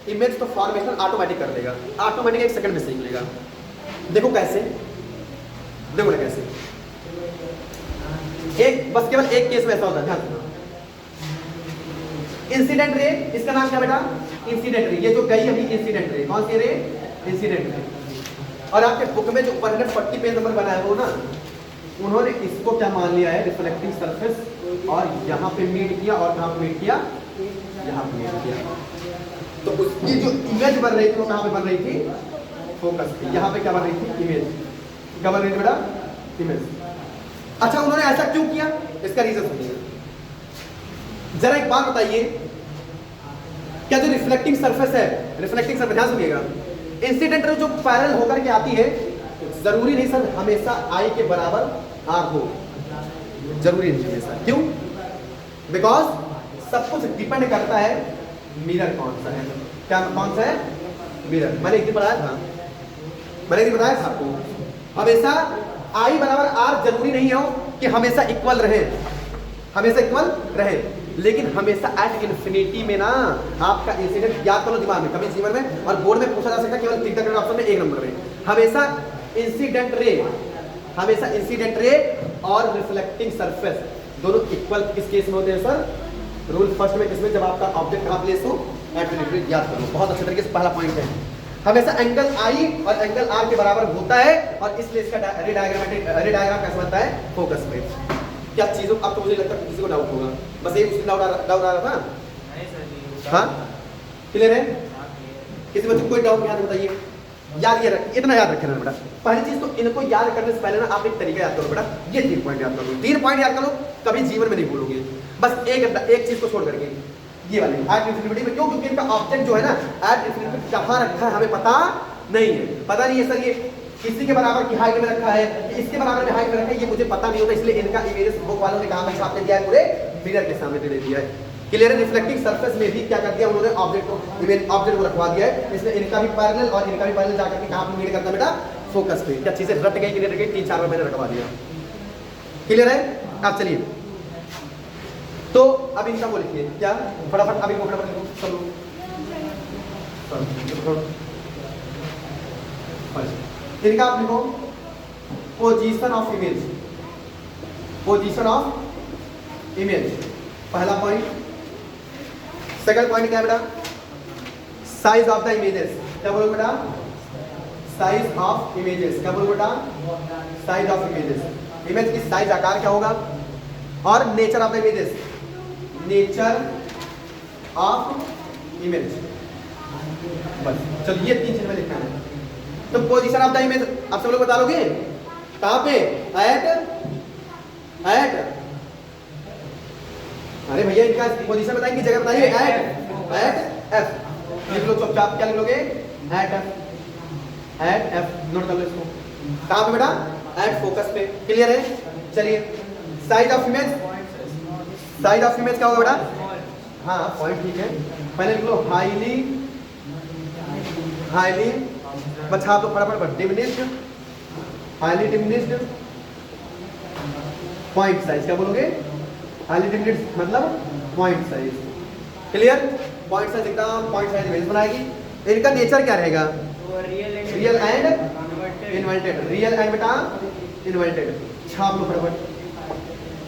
इमेज तो फॉर्मेशन ऑटोमेटिक कर देगा, ऑटोमेटिक 1 सेकंड में सीख लेगा। देखो कैसे, देखो ना कैसे। एक बस केवल एक केस में ऐसा होता है, ध्यान रखना। इंसिडेंट रे, इसका नाम क्या बेटा? Incident ray. ये जो गई अभी इंसिडेंट रे, कौन सी रे? Incident ray. और आपके बुक में जो 140 पेज नंबर बना है वो ना, उन्होंने इसको क्या मान लिया है? रिफ्लेक्टिंग सरफेस, और यहाँ पे मीट किया, और कहाँ पे मीट किया? यहाँ पे मीट किया। तो उसकी जो इमेज बन रही थी वो कहाँ पे बन रही थी? फोकस पे। यहाँ पे क्या बन रही थी? इमेज। क्या बन रही थी बेटा? इमेज। अच्छा, उन्होंने ऐसा क्यों किया? इसका रीजन सुनिए जरा। एक बात बताइए, क्या जो रिफ्लेक्टिंग सरफेस है, रिफ्लेक्टिंग सरफेस, ध्यान सुनिएगा, इंसिडेंट जो पैरेलल होकर के आती है, जरूरी नहीं सर हमेशा आई के बराबर आर हो, जरूरी नहीं हमेशा। क्यों? बिकॉज सब कुछ डिपेंड करता है मिरर कौन सा है। क्या कौन सा है? मिरर। मैंने एक दिन बताया था, आपको हमेशा आई बराबर आर जरूरी नहीं हो कि हमेशा इक्वल रहे, हमेशा इक्वल रहे, लेकिन हमेशा एट इन्फिनिटी में ना आपका इंसिडेंट याद करो दिमाग में, कभी जीवन में और बोर्ड में पूछा जा सकता है केवल टिक द करेक्ट ऑप्शन में 1 नंबर में। हमेशा इंसिडेंट रे, हमेशा इंसिडेंट रे और रिफ्लेक्टिंग सरफेस दोनों इक्वल किस केस में होते हैं सर? रूल फर्स्ट में किसमें? जब आपका ऑब्जेक्ट कहां प्लेस हो? At infinity. याद करो बहुत अच्छे तरीके से, पहला पॉइंट है हमेशा एंगल आई और एंगल आर के बराबर होता है, और इसलिए इसका रे डायग्राम कैसे बनता है? फोकस पे। क्या चीजों अब तो मुझे लगता है किसी को डाउट होगा, बस एक उसकी डाउट आ रहा था। हाँ क्लियर है? किसी बच्चे को कोई डाउट याद बताइए? याद ये रख, इतना याद रखे ना बेटा। पहली चीज तो इनको याद करने से पहले ना आप एक तरीका याद करो बेटा, ये 3 पॉइंट याद कर लो, 3 पॉइंट याद करो, कभी जीवन में नहीं भूलोगे। बस एक चीज को छोड़ करके, ये वाली एट इन्फिनिटी में। क्यों? क्योंकि इनका ऑब्जेक्ट जो है ना एट इन्फिनिटी कहाँ रखा है हमें पता नहीं है। पता नहीं है सर ये किसी के बराबर की हाइट में रखा है, इसके बराबर में हाइट में रखा है, ये मुझे पता नहीं होता, इसलिए इनका इमेजेस बुक वालों ने कहा सामने दिया है, पूरे मिरर के सामने दे दिया है। क्लियर है? रिफ्लेक्टिंग सरफेस में भी क्या कर दिया उन्होंने? ऑब्जेक्ट को रखवा दिया है, इसलिए इनका भी पैरेलल और इनका भी पैरेलल जाकर के कहां पे मीट करता है बेटा? फोकस पे। क्या चीजें रट गई कि नहीं रट गई? 3-4 बार मैंने रखवा दिया। क्लियर है? अब चलिए तो अब इनका वो लिखिए क्या, फटाफट अभी वो फटाफट लिखो सब लोग। इनका आप लिखो position of image, position of image पहला पॉइंट। सेकंड पॉइंट क्या है बेटा, साइज ऑफ द इमेजेस, क्या बोलो बेटा, साइज ऑफ इमेजेस, क्या बोलो बेटा, साइज ऑफ इमेजेस, इमेज की साइज आकार क्या होगा, और nature of the images, nature of image. बस चलो ये 3 चीज में लिखना है। तो पोजीशन ऑफ द इमेज आप सब लोग बता लोगे कहां पे, एट अरे भैया इनका पोजीशन बताएंगे, जगह बताइए, एट एफ लिख लो चुपचाप, क्या लिख लोगे, एट एफ नोट कर लो इसको, कहां पे बेटा, एट फोकस पे, क्लियर है। चलिए size of image, size of image क्या होगा बेटा, हाँ पॉइंट ठीक है, पहले लिख लो हाईली, हाईली बच्चा तो फटाफट diminished, highly diminished point size, क्या बोलोगे, हाईली डिमिनिश्ड मतलब point size, clear. Point size एकदम पॉइंट साइज इमेज बनाएगी। इनका नेचर क्या रहेगा, real and inverted, real and बेटा इन्वर्टेड। छाप लो फटाफट,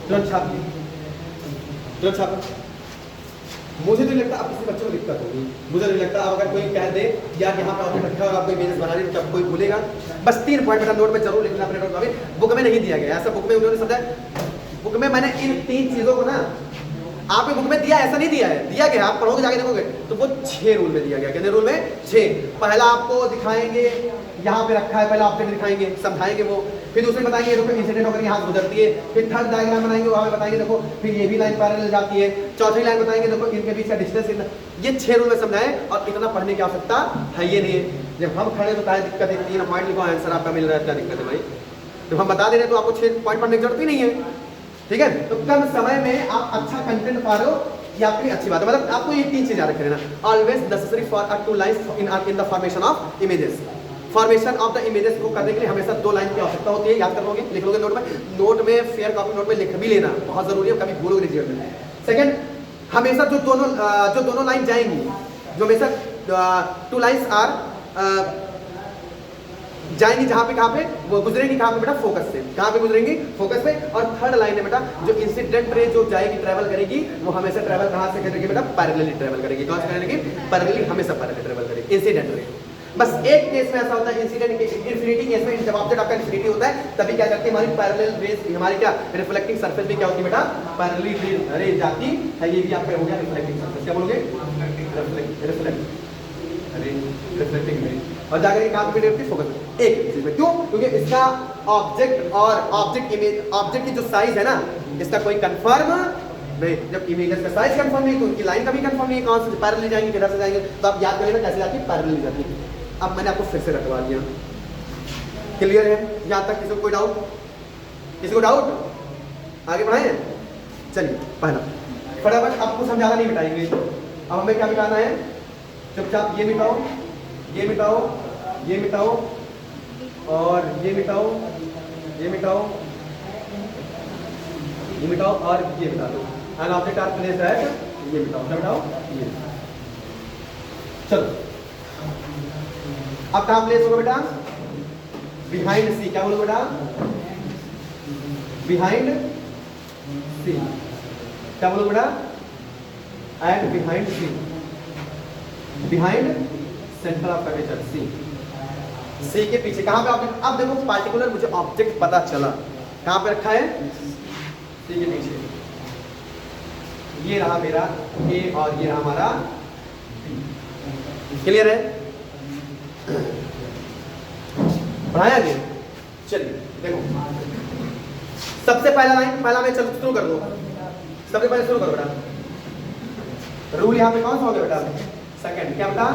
तुरंत छाप, तुरंत छाप। मुझे नहीं लगता अब किसी बच्चे को दिक्कत होगी, मुझे नहीं लगता। अब अगर कोई कह दे यार यहाँ पे ऑब्जेक्ट रखा है और आपको इमेजेस बनाने में, तब कोई भूलेगा। बस 3 पॉइंट बेटा नोट में जरूर लिखना अपने नोट में, बुक में नहीं दिया गया ऐसा, बुक में उन्होंने समझा, बुक में मैंने इन 3 चीजों को ना आपके बुक में दिया, ऐसा नहीं दिया है, दिया गया, आप पढ़ोगे जाके देखोगे तो वो 6 रूल में दिया गया। कितने रूल में, 6। पहला आपको दिखाएंगे यहाँ पे रखा है, पहला ऑब्जेक्ट दिखाएंगे, समझाएंगे वो, फिर दूसरे बताएंगे देखो इंसिडेंट होकर यहाँ गुजरती है, फिर थर्ड डायग्राम बनाएंगे वहाँ पे बताएंगे देखो फिर ये भी लाइन पैरेलल जाती है, चौथी लाइन बताएंगे देखो इनके बीच का डिस्टेंस इतना। ये 6 रूल में समझाएं, और इतना पढ़ने की आवश्यकता है ये नहीं है। जब हम खड़े तो क्या दिक्कत है, 3 पॉइंट लिखो आंसर आपका मिल रहा है, क्या दिक्कत है भाई। जब हम बता दे रहे तो आपको 6 पॉइंट पढ़ने की जरूरत ही नहीं है, ठीक है। तो कम समय में आप अच्छा कंटेंट पा रहे हो, ये आपके लिए अच्छी बात है। मतलब आपको ये 3 चीज याद रख लेना, always necessary for a 2 lines in the formation of images. Formation of the images को करने के लिए हमेशा 2 लाइन की आवश्यकता होती है, याद कर लोगे, लिख लोगे नोट में, नोट में फेयर कॉपी नोट में लिख भी लेना, बहुत जरूरी है, कभी भूलोगे नहीं जीवन में। सेकंड, हमेशा जो दोनों लाइन जाएंगी, जो हमेशा 2 लाइन्स आर जाएंगी जहां पे, कहां पे वो गुजरेंगी, कहां पे बेटा, फोकस से, कहां पे गुजरेंगी, फोकस पे। और थर्ड लाइन है बेटा, जो इंसिडेंट रे जो जाएगी ट्रैवल करेगी, वो हमेशा ट्रैवल कहां से करेगी बेटा, पैरेलली ट्रैवल करेगी। कहां से करेगी, पैरेलली, हमेशा पैरेलली ट्रैवल करेगी इंसिडेंट रे। बस एक केस में ऐसा होता है, इंसिडेंट के इन्फिनिटी केस में, जब ऑब्जेक्ट आपका इन्फिनिटी होता है तभी क्या करती है, हमारी पैरेलल रेज, हमारी क्या रिफ्लेक्टिंग सरफेस भी क्या होती है बेटा, पैरेलली रेज जाती है। ये भी आपका हो गया रिफ्लेक्टिंग सरफेस, क्या बोलोगे, रिफ्लेक्टिंग रेज। और जाकर कहां पे होती है, फोकस एक चीज में। क्यों, क्योंकि इसका ऑब्जेक्ट और ऑब्जेक्ट इमेज, ऑब्जेक्ट की जो साइज है ना, इसका कोई कंफर्म नहीं। जब इमेजेस का साइज कंफर्म नहीं तो उनकी लाइन का भी कंफर्म नहीं, कहां से पैरेलल जाएंगे, किधर से जाएंगे। तो आप याद कर लेना कैसे जाती है, पैरेलल जाती है। अब मैंने आपको फिर से रखवा दिया, क्लियर है यहां तक, किसी को कोई डाउट, किसी को डाउट, आगे बढ़ाएं। चलिए पहला फटाफट, आपको समझाना नहीं मिटाएंगे, अब हमें क्या मिटाना है, चुपचाप ये मिटाओ, ये मिटाओ, ये मिटाओ, और ये मिटाओ, ये मिटाओ, ये मिटाओ, और ये मिटा दो। An object are placed at, ये मिटाओ, क्या मिटाओ, ये। चलो अब कहां प्लेस होगा बेटा, बिहाइंड सी, क्या बोलो बेटा, बिहाइंड सी, क्या बोलो बेटा, at behind C, behind centre of curvature C, C के पीछे कहां पे ऑब्जेक्ट। अब देखो पार्टिकुलर मुझे ऑब्जेक्ट पता चला, कहां पे रखा है, सी के पीछे। ये रहा मेरा ए और ये रहा हमारा बी, क्लियर है, बढ़ाया गया। चलिए देखो, सबसे पहला लाइन, पहला मैं चलो शुरू कर दो, सबसे पहले शुरू करो बेटा। रूल यहाँ पे कौन सा हो गया बेटा, सेकंड, क्या बेटा,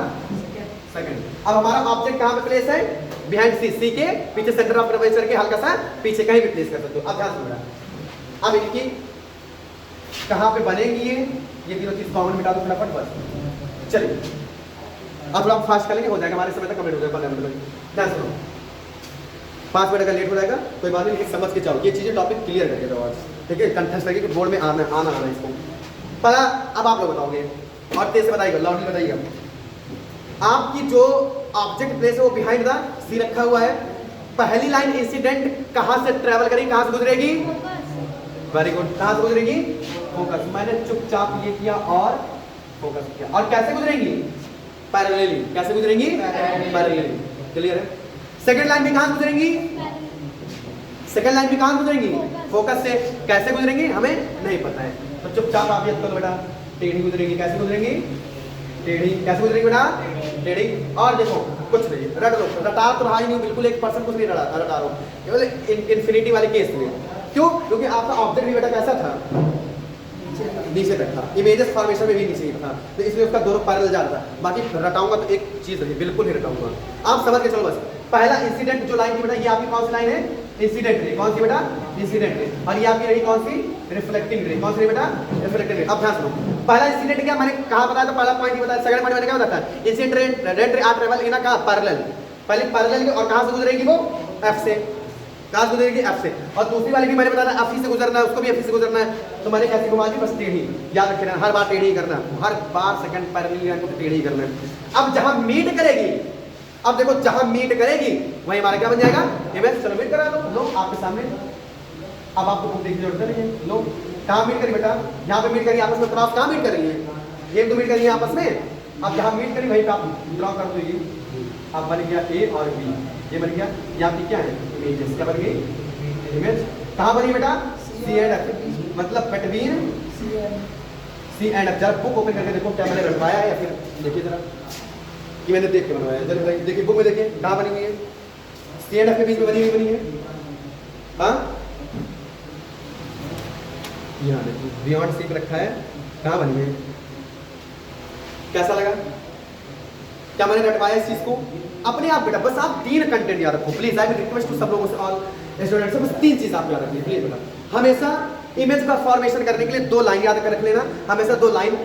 सेकंड। अब हमारा ऑब्जेक्ट कहां पे प्लेस है, बिहाइंड सी, सी के पीछे, सेंटर ऑफ कर्वेचर के हल्का सा पीछे, कहीं भी प्लेस कर सकते हो। अब ध्यान से बेटा, अब इनकी कहां पे बनेगी, ये तीनों चीज कॉमन मिटा दो फटाफट, बस। चलिए अब थोड़ा फास्ट करेंगे, हो जाएगा हमारे समय तक कंप्लीट हो जाएगा 15 मिनट में। ध्यान सुनो, 5 मिनट अगर लेट हो जाएगा कोई बात नहीं, लेकिन समझ के चलो, ये चीजें टॉपिक क्लियर करके दो आज, ठीक है, कंठस्थ करके बोर्ड में आना इसको। पर अब आप लोग बताओगे और तेज से बताइएगा, लाउडली बताइएगा। आपकी जो ऑब्जेक्ट प्लेस है वो बिहाइंड द सी रखा हुआ है। पहली लाइन इंसिडेंट कहां से ट्रेवल करेगी, कहां से गुजरेगी? वेरी गुड, कहां से गुजरेगी? फोकस। मैंने चुपचाप ये किया और फोकस किया। और कैसे गुजरेंगी? पैरेलली। कैसे गुजरेंगी? पैरेलली। क्लियर है? सेकंड लाइन भी कहां गुजरेंगी? सेकंड लाइन भी कहां गुजरेंगी? फोकस से। कैसे गुजरेंगी हमें नहीं पता है, तो चुपचाप आप याद करो बेटा, टेढ़ी गुजरेंगी। कैसे गुजरेंगी? टेढ़ी। कैसे गुजरेंगी बेटा? टेढ़ी। और देखो कुछ नहीं, रट लो, रटा तो रहा ही नहीं, बिल्कुल 1% कुछ नहीं रटा रहा हूं, केवल इन्फिनिटी वाले केस में। क्यों? क्योंकि आपका ऑब्जेक्ट भी बेटा कैसा था? नीचे तक था, इमेजेस फॉर्मेशन में भी नीचे ही था, तो इसलिए उसका दोनों पैरेलल जा रहा था। बाकी रटाऊंगा तो एक चीज रही, बिल्कुल नहीं रटाऊंगा, आप समझ के चलो बस। पहला इंसिडेंट जो लाइन थी बेटा, ये आपकी कौन सी लाइन है? Incident ray. कौन सी बेटा? Incident ray. और ये आपकी रही कौन सी? रिफ्लेक्टिंग रे। कौन सी बेटा? रिफ्लेक्टिंग रे। अब ध्यान सुनो, पहला इंसिडेंट क्या मैंने कहा बताया, तो पहला पॉइंट ही बताया। सेकंड पॉइंट मैंने क्या बताया था? Incident ray are travel in कहां? पैरेलल। पहले पैरेलल और कहां से गुजरेगी वो? एफ से। कहां से गुजरेगी? एफ से। और दूसरी वाली भी मैंने बताया एफ से गुजरना है, उसको भी एफ से गुजरना है, तो मैंने कैसे घुमा दी? बस टेढ़ी। याद रखना, हर बार टेढ़ी करना, हर बार सेकंड पैरेलल लाइन को टेढ़ी करना है। अब जहां मीट करेगी, अब देखो जहां मीट करेगी वहीं हमारा क्या बन जाएगा? इमेज। चलो मीट करा लो आपके सामने। अब आपको बुक देखने की जरूरत नहीं है। लो कहां मीट करी बेटा? यहाँ पे मीट करी आपस में, तो आप कहां मीट करेंगे? ये तो मीट करेंगे आपस में। अब जहां मीट करी वहीं पे आप ड्रॉ कर दो। अब बन गया ए और बी, ये बन गया। ये आपकी क्या है? इमेजेस। क्या बन गई? इमेज। कहां बनी बेटा? सी एंड एफ, मतलब बिटवीन सी एंड एफ। जरा बुक ओपन करके देखो क्या मैंने रखवाया है, या फिर देखिए जरा कि मैंने देख के बनवाया। जरा देखिए बुक में, देखिए कहां बनी हुई है? सी एंड एफ के बीच में बनी है। हाँ, यहाँ देखिए बियॉन्ड सी रखा है, कहां बनी है? कैसा लगा? क्या मैंने रटवाया इस चीज को? अपने आप बेटा बस आप 3 कंटेंट याद रखो please. I will request to सब लोगों से, ऑल स्टूडेंट्स से, बस 3 चीज आप याद रखिए प्लीज बेटा। हमेशा इमेज का फॉर्मेशन करने के लिए 2 लाइन याद कर रख लेना, हमेशा 2 लाइन।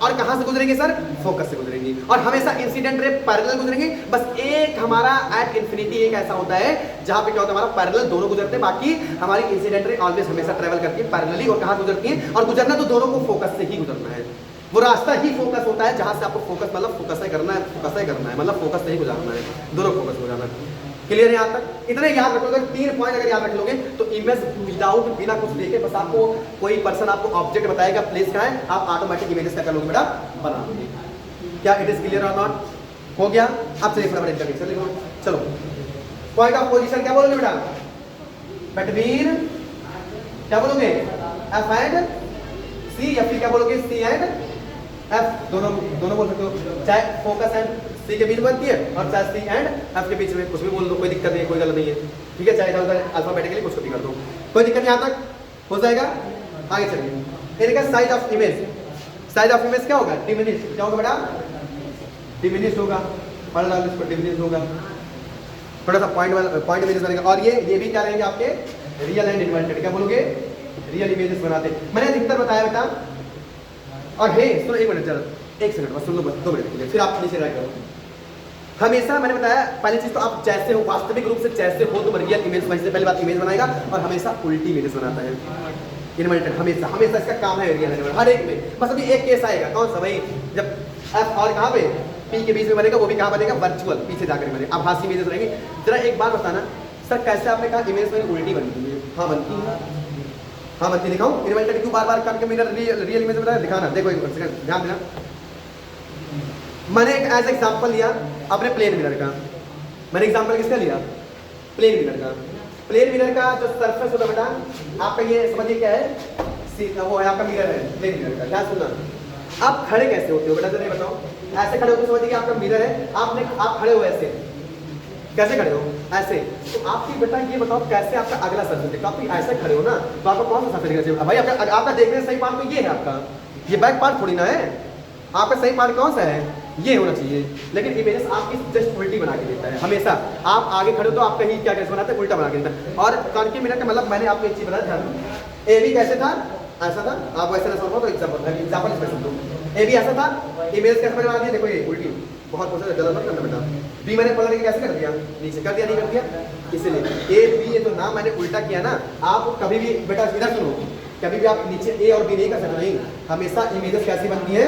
और कहां से गुजरेंगे सर? फोकस से गुजरेंगी। और हमेशा इंसिडेंट रे पैरेलल गुजरेंगे। बस एक हमारा एट इंफिनिटी एक ऐसा होता है जहां पे क्या होता है, हमारा पैरेलल दोनों गुजरते हैं, बाकी हमारी इंसिडेंट रे ऑलवेज हमेशा ट्रेवल करती है पैरेलली। और कहां गुजरती है? और गुजरना तो दोनों को फोकस से ही गुजरना है। वो रास्ता ही फोकस होता है जहां से आपको फोकस, मतलब फोकस ही करना है, फोकस ही करना है, मतलब फोकस से ही गुजारना है, दोनों फोकस हो जाना है। क्लियर है यहाँ तक? इतने याद रखोगे, 3 पॉइंट अगर याद रख लोगे तो इमेज विदाउट, बिना कुछ देखे, बस आपको कोई पर्सन आपको ऑब्जेक्ट बताएगा प्लेस कहाँ है, आप ऑटोमेटिक इमेजेस क्या कर लोगे बेटा? बना लोगे। क्या इट इज क्लियर और नॉट? हो गया? अब चलिए फटाफट इंटरनेट लिखो। चलो पॉइंट ऑफ पोजीशन क्या बोलोगे बेटा? बिटवीन, क्या बोलोगे? एफ एंड सी, या फिर क्या बोलोगे? सी एंड एफ। दोनों बोल सकते हो, चाहे फोकस एंड सी के बीच बनती है और चाहे सी एंड एफ के बीच में, कुछ भी बोल दो, कोई दिक्कत नहीं है, कोई गलत नहीं है। ठीक है, चाहे इधर अल्फाबेटिकली कुछ भी कर दो, कोई दिक्कत नहीं। यहाँ तक हो जाएगा? आगे चलिए। इनका size of image, size of image क्या होगा? डिमिनिश। क्या होगा बेटा? डिमिनिश होगा। पढ़ लो इसको, डिमिनिश होगा। थोड़ा सा पॉइंट इमेजेस बनेगा। और ये भी क्या रहेंगे आपके? Real and inverted. क्या बोलोगे? रियल इमेजेस बनाते। मैंने अधिकतर बताया बेटा। और हे सुनो, एक मिनट, चलो 1 सेकंड बस सुन लो, बस 2 मिनट के लिए, फिर आप नीचे राइट करो। हमेशा मैंने बताया पहली चीज तो आप जैसे हो, वास्तविक रूप से जैसे हो तुम, रियल इमेज से पहली बात इमेज बनाएगा, और हमेशा उल्टी इमेज बनाता है इन्वर्टेड। हमेशा इसका काम है रियल इन्वर्टेड हर एक में। बस अभी एक केस आएगा, कौन सा भाई? जब एफ और कहाँ पे पी के बीच में बनेगा, वो भी कहाँ बनेगा? वर्चुअल, पीछे जाकर बनेगा। अब हाथ इमेजेस रहेंगे। जरा एक बात बताना सर, कैसे आपने कहा इमेज में उल्टी बनती है? हाँ बनती है, हाँ बनती। दिखाऊं इन्वर्टेड क्यों बार बार करके मेरा रियल इमेज बना? दिखाना, देखो एक सेकंड ध्यान देना। मैंने एक एज एग्जांपल लिया अपने प्लेन मिरर का। मैंने एग्जांपल किसका लिया? प्लेन मिरर का। प्लेन मिरर का जो सरफेस होता बेटा आपका, ये समझिए क्या है? वो है आपका मिरर है, प्लेन मिरर का। क्या सुनना, आप खड़े कैसे होते हो बेटा? जरा बताओ। ऐसे खड़े होते समझिए कि आपका मिरर है, आप खड़े हो ऐसे, कैसे खड़े हो? ऐसे। तो आपकी बेटा ये बताओ कैसे आपका अगला सरफेस देखो? आप ऐसे खड़े हो ना, तो आपका कौन सा सरफेस दिखना चाहिए भाई? आपका देखने सही पार्ट तो ये है आपका, ये बैक पार्ट थोड़ी ना है। आपका सही पार्ट कौन सा है? ये होना चाहिए। लेकिन इमेजेस आपकी जस्ट उल्टी बना के देता है हमेशा। आप आगे खड़े हो तो आप कहीं क्या कैसे बनाते हैं? उल्टा बना के देता है। और कॉन्केव मिरर का मतलब मैंने आपको एक चीज बताया था, ए भी कैसे था? ऐसा था। आप वैसे ना समझो तो एग्जाम्पल इसमें समझो। ए भी ऐसा था, इमेज कैसे बना दिया? देखो ये उल्टी, बहुत कुछ गलत मत करना बेटा। बी मैंने पकड़ के कैसे कर दिया? नीचे कर दिया, नहीं कर दिया? इसलिए ए बी, ये तो नाम मैंने उल्टा किया ना। आप कभी भी बेटा इधर सुनो, कभी भी आप नीचे ए और बी नहीं कर सकते, नहीं, हमेशा इमेजेस कैसी बनती है,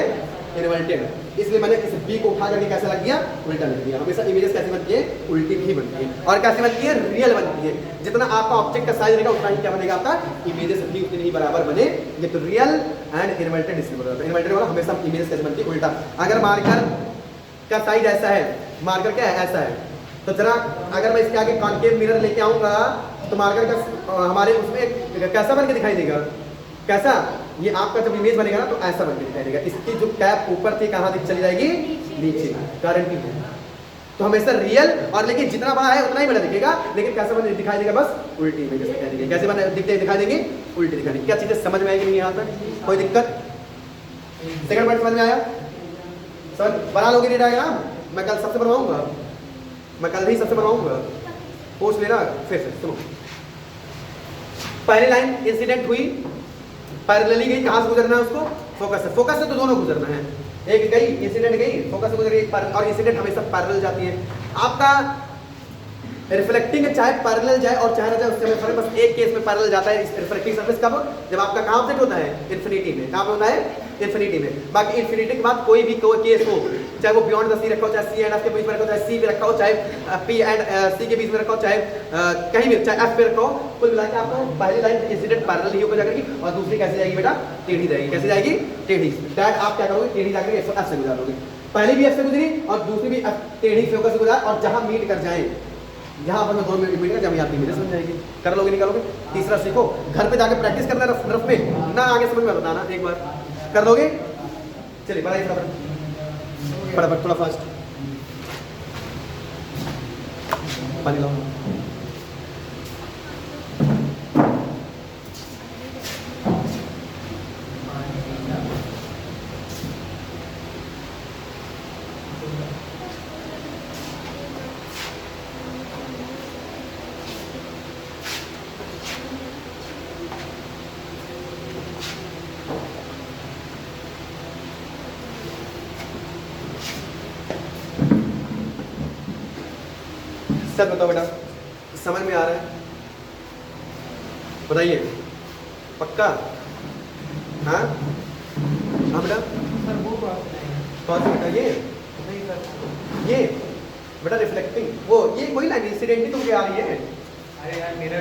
इन्वर्टेड। इसलिए मैंने इस बी को उठा करके कैसे लग दिया, उल्टा लिख दिया। हमेशा इमेजेस कैसी बनती है, उल्टी ही बनती है। और कैसी बनती है, रियल बनती है। जितना आपका ऑब्जेक्ट का साइज रहेगा उतना ही क्या बनेगा आपका, इमेजेस भी उतनी ही बराबर बने। ये तो रियल एंड इन्वर्टेड इसलिए बोला जाता है। इन्वर्टेड वाला हमेशा इमेजेस कैसे बनती है, उल्टा। अगर मार्कर का साइज ऐसा है, मार्कर क्या है, ऐसा है, तो जरा अगर मैं इसके आगे कॉन्केव मिरर लेके आऊंगा तो मार्कर का हमारे उसमें कैसा बन के दिखाई देगा, कैसा, ये आपका जब इमेज बनेगा ना तो ऐसा बन के दिखाई देगा। इसकी जो कैप ऊपर थी कहाँ चली जाएगी, नीचे, गारंटी है। तो हमेशा रियल और लेकिन जितना बड़ा है उतना ही बड़ा दिखेगा, लेकिन कैसा बन दिखाई देगा, बस उल्टी इमेज दिखाई देगी। कैसे बने दिखाई देंगे, उल्टी दिखाई देंगे। क्या चीजें समझ में आएगी नहीं यहाँ तक, कोई दिक्कत? सेकंड पॉइंट समझ में आया? सर बना लोगे नहीं डायग्राम, मैं कल सबसे बनवाऊंगा, मैं कल ही सबसे बनवाऊंगा, पूछ लेना फिर से। सुनो, पहली लाइन इंसिडेंट हुई, पैरेलली गई, कहाँ से गुजरना है उसको, फोकस से। फोकस से तो दोनों गुजरना है, एक गई इंसिडेंट गई, फोकस से गुजर गई, और इंसिडेंट हमेशा पैरेलल जाती है। आपका रिफ्लेक्टिंग चाहे पैरेलल जाए और चाहे ना जाए उससे हमें फर्क, बस एक केस में पैरेलल जाता है रिफ्लेक्टिंग सरफेस कब, जब आपका कहाँ ऑब्जेक्ट होता है, इन्फिनिटी में। कहाँ होता है, इन्फिनिटी में। बाकी इन्फिनिटी के बाद कोई भी केस हो, चाहे वो बियॉन्ड द सी रखा हो, चाहे सी एंड एफ के बीच में रखा हो, चाहे सी पे रखा हो, चाहे पी एंड सी के बीच में रखा हो, चाहे कहीं भी, चाहे एफ पे रखा हो, कुल मिला के आपको पहली लाइन इंसिडेंट पैरेलल ही होकर जाएगी और दूसरी कैसे जाएगी बेटा, टेढ़ी जाएगी। कैसे जाएगी, टेढ़ी। दैट आप क्या करोगे, टेढ़ी जाकर एफ से गुजार लोगे। पहली भी एफ से गुजरी और दूसरी भी टेढ़ी फोकस से गुजार, और जहां मीट कर जाए, जहां पर दो मिनट मीट कर, जब आपकी इमेज समझ जाएगी। कर लोगे, निकालोगे। तीसरा सीखो, घर पे जाकर प्रैक्टिस करना रफ में ना, आगे समझ में बताना, एक बार कर लोगे। चलिए बड़ा फटाफट, थोड़ा फास्ट पानी लाओ। सर बताओ बेटा, समझ में आ रहा है, बताइए, पक्का? हाँ हाँ बेटा, कौन सा बेटा, ये बेटा रिफ्लेक्टिंग, वो ये कोई लाइन इंसिडेंटली तो क्या आ रही है, अरे यार मेरे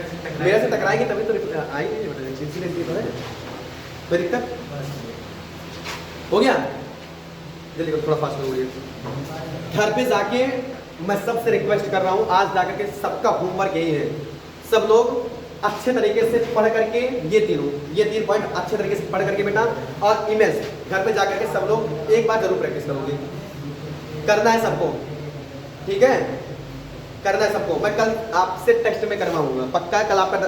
से टकराएगी तभी तो आई नहीं बेटा, इंसिडेंटली तो है। कोई दिक्कत हो गया? जल्दी करो, थोड़ा फास्ट करोगे। घर पे जाके मैं सबसे रिक्वेस्ट कर रहा हूँ, आज जाकर के सबका होमवर्क यही है, सब लोग अच्छे तरीके से पढ़ करके ये तीन पॉइंट अच्छे तरीके से पढ़ करके बेटा, और इमेज घर पे जाकर के सब लोग एक बार जरूर प्रैक्टिस करोगे। करना है सबको, ठीक है, करना है सबको। मैं कल आपसे टेक्स्ट में करवाऊंगा, पक्का है, कल आपका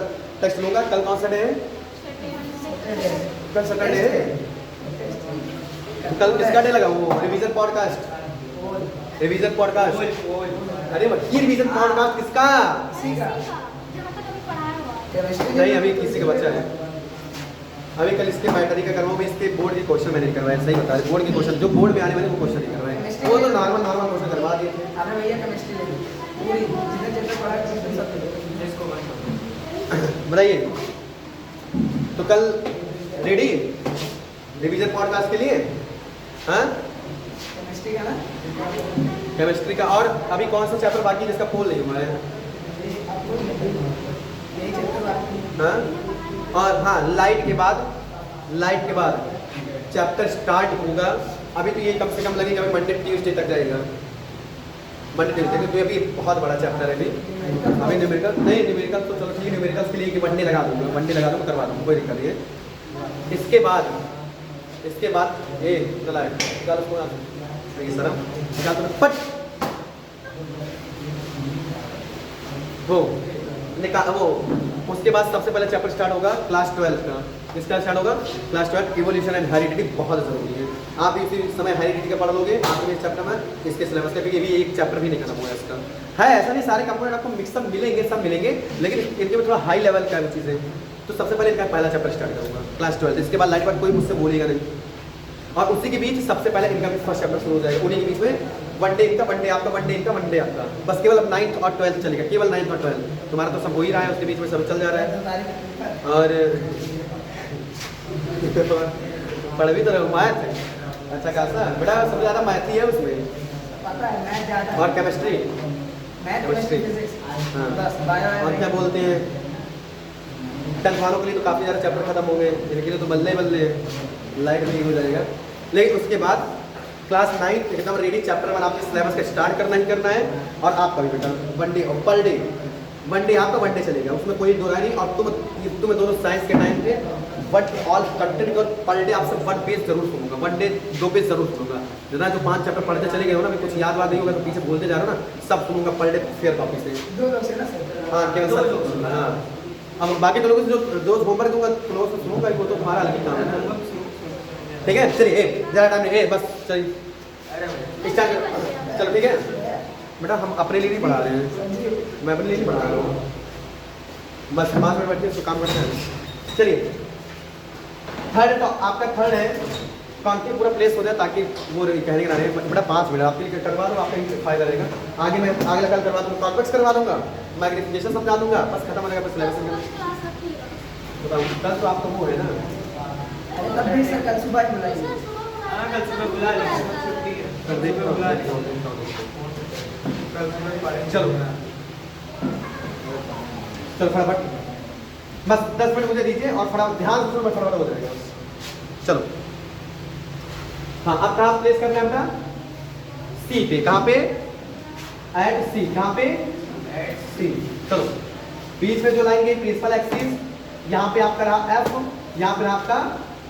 टेक्स्ट लूंगा। कल कौन सा डे है, कल सैटरडे है, कल किसका डे लगा, वो रिवीजन पॉडकास्ट, रिवीजन पॉडकास्ट। अरे ये रिवीजन पॉडकास्ट किसका, नहीं अभी किसी का बच्चा है, अभी कल इसके बैटरी का करवाऊँ। मैं इसके बोर्ड के क्वेश्चन मैंने करवाया, सही बता रहे, बोर्ड के क्वेश्चन जो बोर्ड में आने वाले वो क्वेश्चन नहीं करवाए, वो तो नॉर्मल क्वेश्चन करवा दिए थे। अरे भैया केमिस्ट्री लेंगे पूरी जितने चैप्टर पढ़ा है सब इसको बंद। बताइए, तो कल रेडी रिवीजन पॉडकास्ट के लिए? हाँ, केमिस्ट्री का ना, केमिस्ट्री का। और अभी कौन सा चैप्टर बाकी जिसका पोल नहीं हुआ है? यही चैप्टर बाकी। हाँ, और हाँ, लाइट के बाद चैप्टर स्टार्ट होगा। अभी तो ये कम से कम लगेगा, अभी मंडे ट्यूसडे तक जाएगा, मंडे ट्यूसडे, तो अभी बहुत बड़ा चैप्टर है। अभी न्यूमेरिकल नहीं, न्यूमेरिकल तो चलो ठीक है, न्यूमेरिकल्स के लिए कि मंडे लगा दूंगा, करवा दूँगा, कोई दिक्कत नहीं है। इसके बाद ये चला है, निकाल उसको यहाँ से, सर निकाल दो पट, वो निकाल वो। उसके बाद सबसे पहले चैप्टर स्टार्ट होगा क्लास 12 का। किसका स्टार्ट होगा? Class 12, evolution and heredity. बहुत ज़रूरी है, आप इसी समय हेरिडिटी का पढ़ लोगे आप इस चैप्टर में, इसके सिलेबस का, क्योंकि ये एक चैप्टर भी नहीं खत्म हुआ है इसका। है ऐसा नहीं, सारे कंपोनेंट आपको मिक्सअप मिलेंगे, सब मिलेंगे, लेकिन इनके में थोड़ा हाई लेवल का चीज़ें। तो सबसे पहले इनका पहला चैप्टर स्टार्ट करूँगा क्लास 12, इसके बाद लाइट बार कोई मुझसे बोलेगा नहीं, और उसी के बीच सबसे पहले इनका भी फर्स्ट चैप्टर शुरू हो जाएगा। उन्हीं के बीच में वन डे इनका, वन डे आपका, वन डे इनका, वन डे आपका, बस केवल अब 9th और 12th चलेगा, केवल 9th और 12th। तुम्हारा तो सब हो ही रहा है, उसके बीच में सब चल जा रहा है। और पढ़ भी तो रहे हो मैथ। अच्छा खासा बेटा, सबसे ज़्यादा मैथ ही है उसमें, पता है मैथ ज़्यादा और केमिस्ट्री। Math chemistry. फिजिक्स हाँ। बस बायो और क्या बोलते हैं, 10th वालों के लिए तो काफ़ी ज़्यादा चैप्टर खत्म हो गए, इनके लिए तो बल्ले ही बल्ले हैं, लाइट भी हो जाएगा। लेकिन उसके बाद क्लास 9 एकदम रेडी, चैप्टर 1 आपके सिलेबस का स्टार्ट करना ही करना है। और आपका भी बेटा वन डे और पर डे, वन डे आपका वन डे चलेगा, उसमें कोई दो राय नहीं। और तुम्हें दोनों साइंस के टाइम पे बट ऑल कंटेंट और पर डे आपसे 1 पेज जरूर सुनूंगा, 1 डे 2 पेज जरूर सुनूंगा। जितना जो 5 चैप्टर पढ़ते चले गए हो ना, मैं कुछ याद वाद नहीं होगा तो पीछे बोलते जा रहा हूँ ना, सब सुनूंगा पर डे फेयर कॉपी से। दो लोग से ना सर। हाँ केवल सर, हाँ। अब बाकी तो लोगों से जो होमवर्क दूंगा तो लोगों से सुनूंगा, वो तो तुम्हारा अलग ही काम है ना। ठीक है चलिए, ज़्यादा टाइम नहीं, बस चलिए स्टार्ट। चलो ठीक है बेटा, हम अपने लिए नहीं पढ़ा रहे हैं, मैं अपने लिए नहीं पढ़ा रहा हूँ, बस 5 मिनट बैठिए, उसको काम करते हैं। चलिए थर्ड, तो आपका थर्ड है कॉन्टेक्ट पूरा प्लेस हो जाए, ताकि वो कहने के ना रहे बेटा 5 मिनट आपके लिए करवा दो, आपका ही फायदा रहेगा। आगे मैं आगे कल करवा दूँगा, कॉन्वेक्स करवा दूँगा, मैग्निफिकेशन समझा दूँगा, बस खत्म हो जाएगा सिलेबस। बताऊँ कल तो आपका वो है ना, तब भी सर कल सुबह ही बुलाइए। हाँ कल सुबह बुला लेंगे, छुट्टी है। कर देंगे सुबह बुला लेंगे। चलो कल सुबह पढ़ेंगे। चलो फटाफट, बस 10 मिनट मुझे दीजिए और फटाफट ध्यान से सुनो, फटाफट हो जाएगा। चलो हाँ, अब कहाँ प्लेस करना है बेटा, सी पे। कहाँ पे, एट सी। कहाँ पे, एट सी। चलो बीच में जो लाइन गई प्रिंसिपल एक्सिस, यहाँ पे आपका रहा एफ, यहाँ पे रहा आपका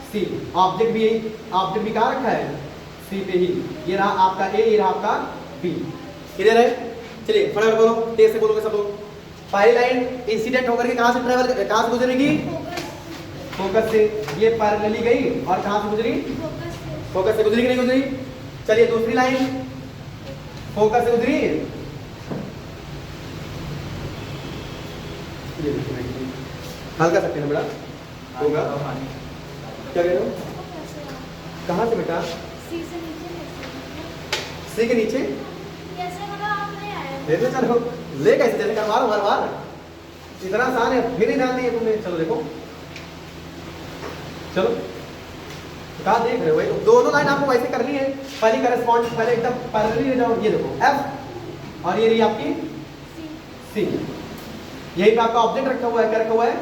सी। ऑब्जेक्ट भी यही, ऑब्जेक्ट भी कहाँ रखा है, सी पे ही। ये रहा आपका ए, ये रहा आपका बी। इधर है, चलिए फटाफट बोलो, तेज से बोलोगे सब लोग। पहली लाइन इंसिडेंट होकर के कहाँ से ट्रेवल, कहाँ से गुजरेगी, फोकस से। ये पैरेलली गई और कहाँ से गुजरी, फोकस से गुजरी कि नहीं गुजरी। चलिए दूसरी लाइन फोकस से गुजरी, हल्का सकते हैं बेटा, होगा। क्या कह रहे हो, कहाँ से बेटा, सी के नीचे ऐसे चलो, ले कैसे जैसे करवा रहा हूँ हर बार, इतना आसान है, फिर ही ध्यान दिए तुमने। चलो देखो, चलो कहाँ देख रहे हो भाई, दोनों लाइन आपको वैसे करनी है। पहली करस्पॉन्ड, पहले एकदम पैरेलली ले जाओ। ये देखो एफ और ये रही आपकी सी, यही पे आपका ऑब्जेक्ट रखा हुआ है। क्या रखा हुआ है,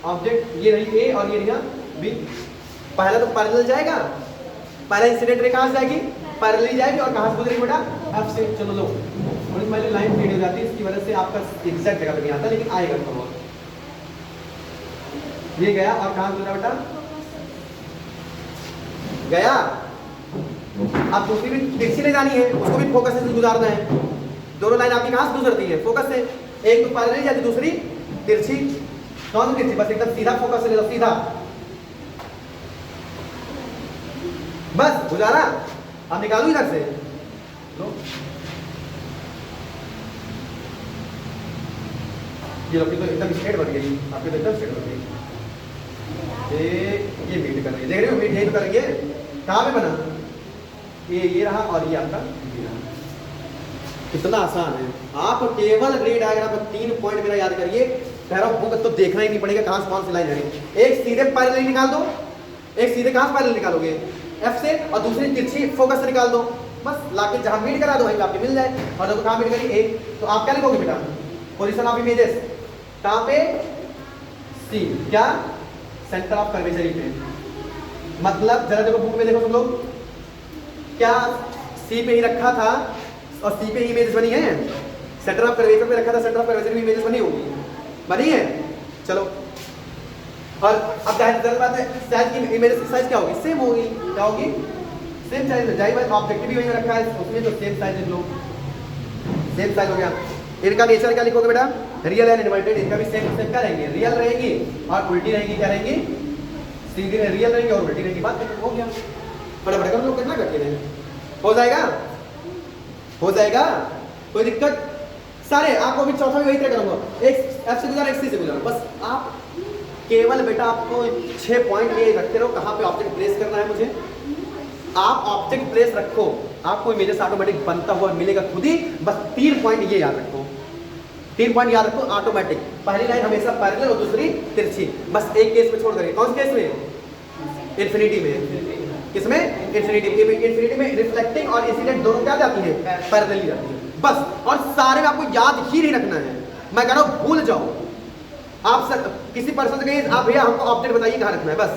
ऑब्जेक्ट। ये रही ए और ये रही बी। पहला तो पैरेलल जाएगा, पहला इंसिडेंट रे कहाँ से जाएगी, पैरेलली जाएगी और कहाँ से गुजरेगी बेटा, एफ से। चलो लो, थोड़ी पहले लाइन टेढ़ी हो जाती है, इसकी वजह से आपका एग्जैक्ट जगह पे नहीं आता, लेकिन आएगा थोड़ा। ये गया और कहाँ गुजरा बेटा, गया। अब दूसरी भी तिरछी ले जानी है, उसको भी फोकस से गुजारना है। दोनों लाइन आपकी कहाँ से गुजरती है, फोकस से। एक तो पैरेलल जाती, दूसरी तिरछी। कौन सी तिरछी, बस एकदम सीधा फोकस से ले लो, सीधा, बस गुजारा। अब निकालू इधर से, लो ये आपकी तो एकदम स्ट्रेट बन गई, आपकी तो एकदम स्ट्रेट बन गई। ये मीट कर रही है, देख रहे हो, मीट यही तो करेंगे। कहाँ पे बना, ये रहा और ये आपका ये रहा। कितना आसान है, आप केवल रे डायग्राम पर 3 पॉइंट मेरा याद करिए। कह रहा हूँ बुक तो देखना ही नहीं पड़ेगा कहाँ से कौन सी लाइन है। एक सीधे पैरेलल निकाल दो, एक सीधे कहाँ से पैरेलल निकालोगे, एफ से, और दूसरी तिरछी फोकस से निकाल दो। बस लाके जहाँ मीट करा दो वहीं आपकी मिल जाए। और जब कहाँ मीट करी ए, तो आप क्या लिखोगे बेटा, पोजीशन ऑफ इमेजेस कहाँ पे, सी। क्या, सेंटर ऑफ कर्वेचर पे। मतलब जरा देखो बुक में देखो तुम लोग, क्या सी पे ही रखा था और सी पे ही इमेजेस बनी है। सेंटर ऑफ कर्वेचर पे रखा था, सेंटर ऑफ कर्वेचर में इमेजेस बनी होगी, बनी है। चलो और अब जाहिर बात है, साइज की इमेजेस की साइज क्या होगी, सेम होगी। क्या होगी, सेम साइज। जाहिर बात ऑब्जेक्टिव भी वहीं रखा है, उसमें तो सेम साइज लिख लो, सेम साइज हो गया। इनका नेचर क्या लिखोगे बेटा, रियल एंड इनवर्टेड। इनका भी सेम सेम क्या रहेंगे, रियल रहेगी और उल्टी रहेगी। क्या रहेंगी, सीधी रियल रहेंगी और उल्टी रहेगी। बात हो गया, फटाफट कर लो, कितना करके दें, हो जाएगा, हो जाएगा, कोई दिक्कत। सारे आपको भी चौथा भी वही तय करूंगा, एक एफ से गुजारा, एक सी से गुजारा। बस आप केवल बेटा आपको 6 पॉइंट ये रखते रहो, कहाँ पे ऑब्जेक्ट प्लेस करना है मुझे। आप ऑब्जेक्ट प्लेस रखो, आपको इमेजेस ऑटोमेटिक बनता हुआ मिलेगा खुद ही। बस 3 पॉइंट ये याद रखो, 3 पॉइंट याद रखो ऑटोमेटिक। पहली लाइन हमेशा पैरेलल और दूसरी तिरछी, बस एक केस में छोड़ करें। कौन से केस में, इन्फिनिटी में, किसमें? इन्फिनिटी में रिफ्लेक्टिंग और इंसिडेंट दोनों क्या जाती है? पैरेलली जाती है बस। और सारे में आपको याद ही नहीं रखना है, मैं कह रहा हूँ भूल जाओ। आप सर किसी पर्सन से कहिए आप भैया हमको ऑब्जेक्ट बताइए कहाँ रखना है, बस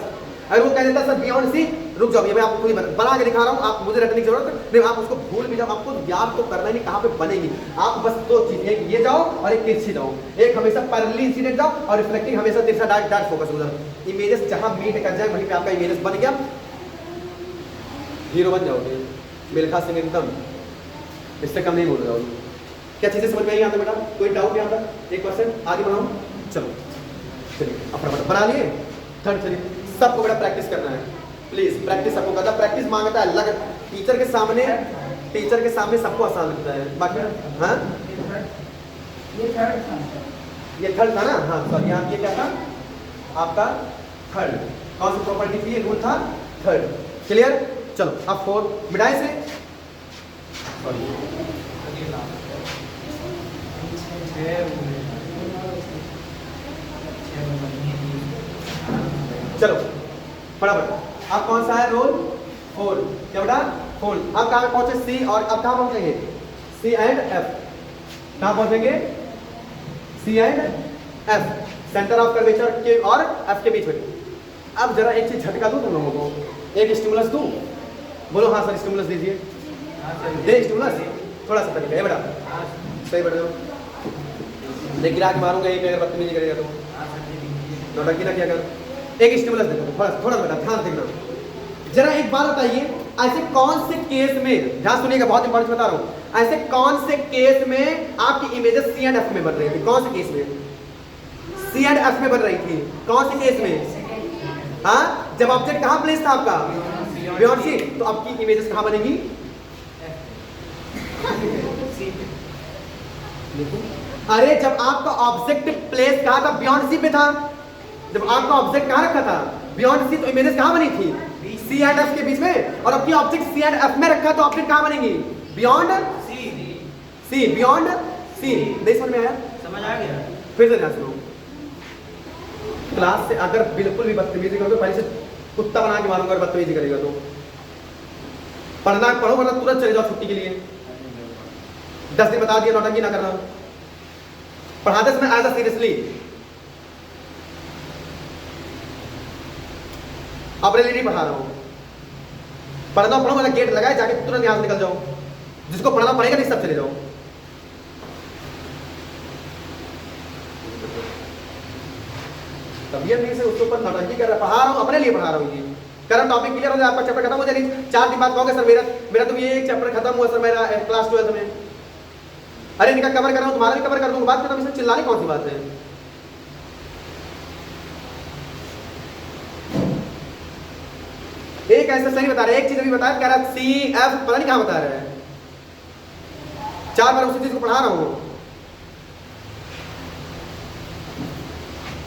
अगर वो कह देता है सर बियॉन्ड सी, रुक जाओ, ये मैं आपको खुद बना के दिखा रहा हूँ, आप मुझे रखने की जरूरत नहीं, आप उसको भूल भी जाओ, आपको याद तो करना ही नहीं कहाँ पे बनेगी। आप बस दो चीज, एक ये जाओ और एक तिरछी जाओ, एक हमेशा पैरेलली इंसिडेंट जाओ और रिफ्लेक्टिंग हमेशा तिरछा डायरेक्ट फोकस उधर। इमेजेस जहाँ मीट कर जाए वहीं पे आपका इमेजेस बन गया, हीरो बन जाओगे, मिल्खा सिंह एकदम, इससे कम नहीं बोल रहा हूँ। क्या चीजें समझ में आई यहाँ पे बेटा? कोई डाउट यहाँ पर? 1% आगे बढ़ाऊँ? चलो चलिए अपना बना लिए। थर्ड चलिए, सबको बड़ा प्रैक्टिस करना है, प्लीज प्रैक्टिस सबको करना। प्रैक्टिस मांगता है अलग, टीचर के सामने सबको आसान लगता है, बाकी हाँ ये थर्ड था ना, हाँ सॉरी यहाँ ये क्या था आपका? थर्ड। कौन सी प्रॉपर्टी थी? ये रूल था थर्ड। क्लियर? चलो अब 4 मिटाए से, चलो फटाफट। अब कौन सा है रोल? 4। क्या बेटा? 4। अब कहाँ पे पहुंचे? सी, और अब कहाँ पहुंचेंगे? C and F. कहाँ पहुंचेंगे? C and F, centre of curvature के और एफ के बीच में। अब जरा एक चीज झटका दूं तुम लोगों को, एक स्टिमुलस दूं? बोलो हाँ सर स्टिमुलस दीजिए। दे स्टिमुलस, थोड़ा सा तरीका है बेटा, सही बेटा। लेकिन गिरा के मारूंगा यहीं पे अगर बदतमीजी करेगा तो, नौटंकी ना क्या कर। एक स्टिमुलस दे दो, थोड़ा बेटा ध्यान देखना। जरा एक बात बताइए, ऐसे कौन से केस में, ध्यान सुनिएगा बहुत इंपॉर्टेंट बता रहा हूँ, ऐसे कौन से केस में आपकी इमेजेस सी एंड एफ में बन रही थी? कौन से केस में सी एंड एफ में बन रही थी? कौन से केस में? हाँ, जब ऑब्जेक्ट कहाँ प्लेस था आपका? बियॉन्ड सी, तो आपकी इमेजेस कहाँ बनेगी? अरे जब आपका ऑब्जेक्ट प्लेस कहाँ था? बियॉन्ड सी पे था। जब आपका ऑब्जेक्ट कहाँ रखा था? बियॉन्ड सी, तो इमेजेस कहाँ बनी थी? सी एंड एफ के बीच में। और आपकी ऑब्जेक्ट सी एंड एफ में रखा तो ऑब्जेक्ट कहाँ बनेगी? Beyond C, beyond C. नहीं समझ में आया? समझ आ गया। फिर से ध्यान सुनो, क्लास से अगर बिल्कुल भी बदतमीजी करोगे पहले से कुत्ता बना के मारूंगा, अगर बदतमीजी करेगा तो। पढ़ना पढ़ो वरना तुरंत चले जाओ छुट्टी के लिए। 10 दिन बता दिया, नौटंकी ना करना। पढ़ाते समय एज अ सीरियसली, अपने नहीं पढ़ा रहा हूँ। पढ़ना पढ़ो वाला गेट लगाए, जाके तुरंत यहाँ से निकल जाओ। जिसको पढ़ना पड़ेगा नहीं सब चले जाओ। तबीयत नहीं से उसके ऊपर नौटंकी कर रहा, पढ़ा रहा हूँ, अपने लिए पढ़ा रहा हूँ। ये करंट टॉपिक क्लियर हो जाए, आपका चैप्टर खत्म हो जाए। 4 दिन बाद कहोगे सर मेरा तो ये एक चैप्टर खत्म हुआ सर, मेरा क्लास 12 में। अरे इनका कवर कर रहा हूँ, तुम्हारा भी कवर कर दूंगा। बात खत्म, इसमें चिल्लाने कौन सी बात है? एक ऐसा सही बता रहे, एक चीज अभी बताया, कह रहा सी एफ, पता नहीं कहां बता रहा है। 4 बार उसी चीज को पढ़ा रहा हूं।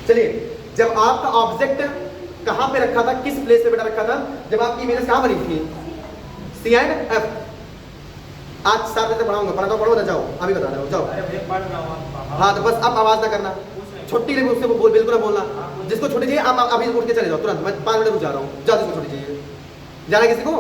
चलिए, जब आपका ऑब्जेक्ट कहां पे रखा था, किस प्लेस पे बेटा रखा था? जब आपकी इमेजेस कहां बनी थी? सी एंड एफ। आज 7 बजे तक पढ़ाऊंगा, पढ़ो ना, जाओ अभी बता रहा हूँ, जाओ। अरे भैया पढ़ रहा हूँ। हाँ तो बस अब आवाज ना करना, छुट्टी लेके उससे बोल, बिल्कुल ना बोलना। जिसको छुट्टी चाहिए आप अभी उठ के चले जाओ तुरंत, मैं 5 मिनट रुक जा रहा हूँ। जाओ, जिसको छुट्टी चाहिए जाना, किसी को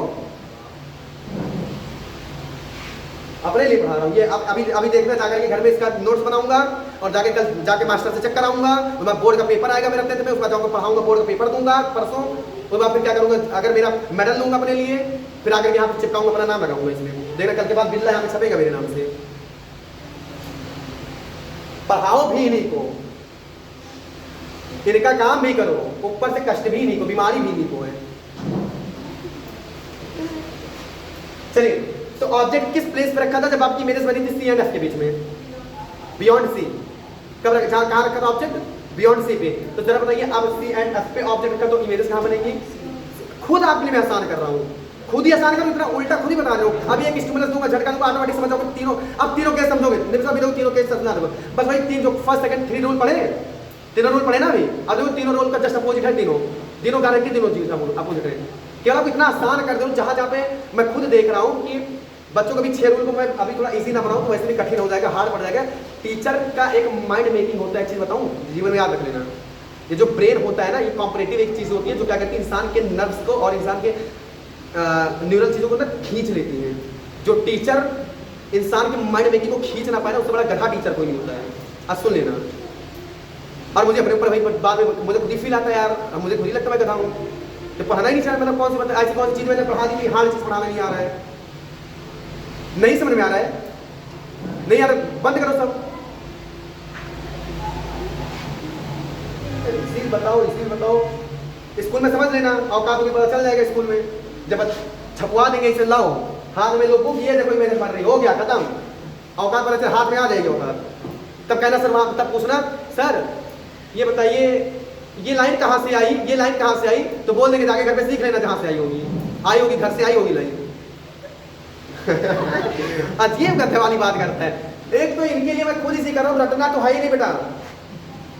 अपने लिए पढ़ा रहा हूँ। ये अभी देखना, जाकर के घर में इसका नोट्स बनाऊंगा और जाके मास्टर से चेक कराऊंगा। और मैं बोर्ड का पेपर आएगा मेरा 10th में, उसका जाऊंगा पढ़ाऊंगा, बोर्ड का पेपर दूंगा परसों। और मैं फिर क्या करूंगा, अगर मेरा मेडल लूंगा अपने लिए, फिर आकर यहाँ पे चिपकाऊंगा, अपना नाम लगाऊंगा इसमें। देखना कल के बाद बिल्ला यहाँ पे छपेगा मेरे नाम से। पढ़ाओ भी इन्हीं को, इनका काम भी करो, ऊपर से कष्ट भी इन्हीं को, बीमारी भी इन्हीं को है। चलिए, तो ऑब्जेक्ट किस प्लेस पे रखा था जब आपकी इमेजेस बनी थी सी एंड एफ के बीच में? Beyond C. कब रखा, कहां रखा था ऑब्जेक्ट? बियॉन्ड सी पे। तो जरा बताइए, अब सी एंड एफ पे ऑब्जेक्ट रखा तो इमेजेस कहां बनेंगी? खुद आपके लिए मैं आसान कर रहा हूं, खुद ही आसान कर, इतना उल्टा खुद ही बता रहे हो। अभी एक स्टिमुलस दूंगा, झटका दूंगा, ऑटोमेटिक समझ जाओगे तीनों। अब तीनों केस समझोगे, तीनों केस समझा दूंगा। बस भाई 3 जो फर्स्ट सेकंड 3 रूल पढ़े, तीनों रूल पढ़े ना अभी? अब देखो तीनों रूल का जस्ट अपोजिट है, तीनों गारंटी, तीनों चीज अपोजिट है। केवल आपको इतना आसान कर दूं, जहां पे मैं खुद देख रहा हूं कि बच्चों को भी 6 रूल को मैं अभी थोड़ा इजी ना बनाऊं तो वैसे भी कठिन हो जाएगा, हार्ड पड़ जाएगा। टीचर का एक माइंड मेकिंग होता है, एक चीज बताऊं, जीवन में याद रख लेना। ये जो ब्रेन होता है ना, ये कॉम्परेटिव एक चीज़ होती है जो क्या करती है, इंसान के नर्व्स को और इंसान के न्यूरल चीज़ों को ना खींच लेती है। जो टीचर इंसान के माइंड मेकिंग को खींच ना पाए ना, उससे बड़ा गधा टीचर कोई नहीं होता है। अब सुन लेना। और मुझे अपने ऊपर भाई बाद में मुझे खुद ही फील आता है यार, मुझे खुद ही लगता है मैं गधा हूँ। तो पढ़ाना ही नहीं चाहिए, मतलब कौन सी मतलब ऐसी कौन सी चीज़ मैंने पढ़ा दी कि हाँ चीज़ पढ़ाना नहीं आ रहा है, नहीं समझ में आ रहा है, नहीं यार बंद करो सब। इसी बताओ स्कूल में समझ लेना, औकात को पता चल जाएगा स्कूल में। जब छपवा देंगे इसे, लाओ हाथ में लोग बुक, ये देखो मेरे पढ़ रही, हो गया खत्म, औकात पता चल हाथ में आ जाएगी औकात। तब कहना सर वहाँ, तब पूछना सर ये बताइए ये लाइन कहाँ से आई, ये लाइन कहाँ से आई, तो बोल देंगे जाके घर पे सीख लेना जहाँ से आई होगी घर से आई होगी लाइन। अजीब गधे वाली बात करता है। एक तो इनके लिए मैं खुद ही सीख रहा हूँ, रटना तो है ही नहीं बेटा,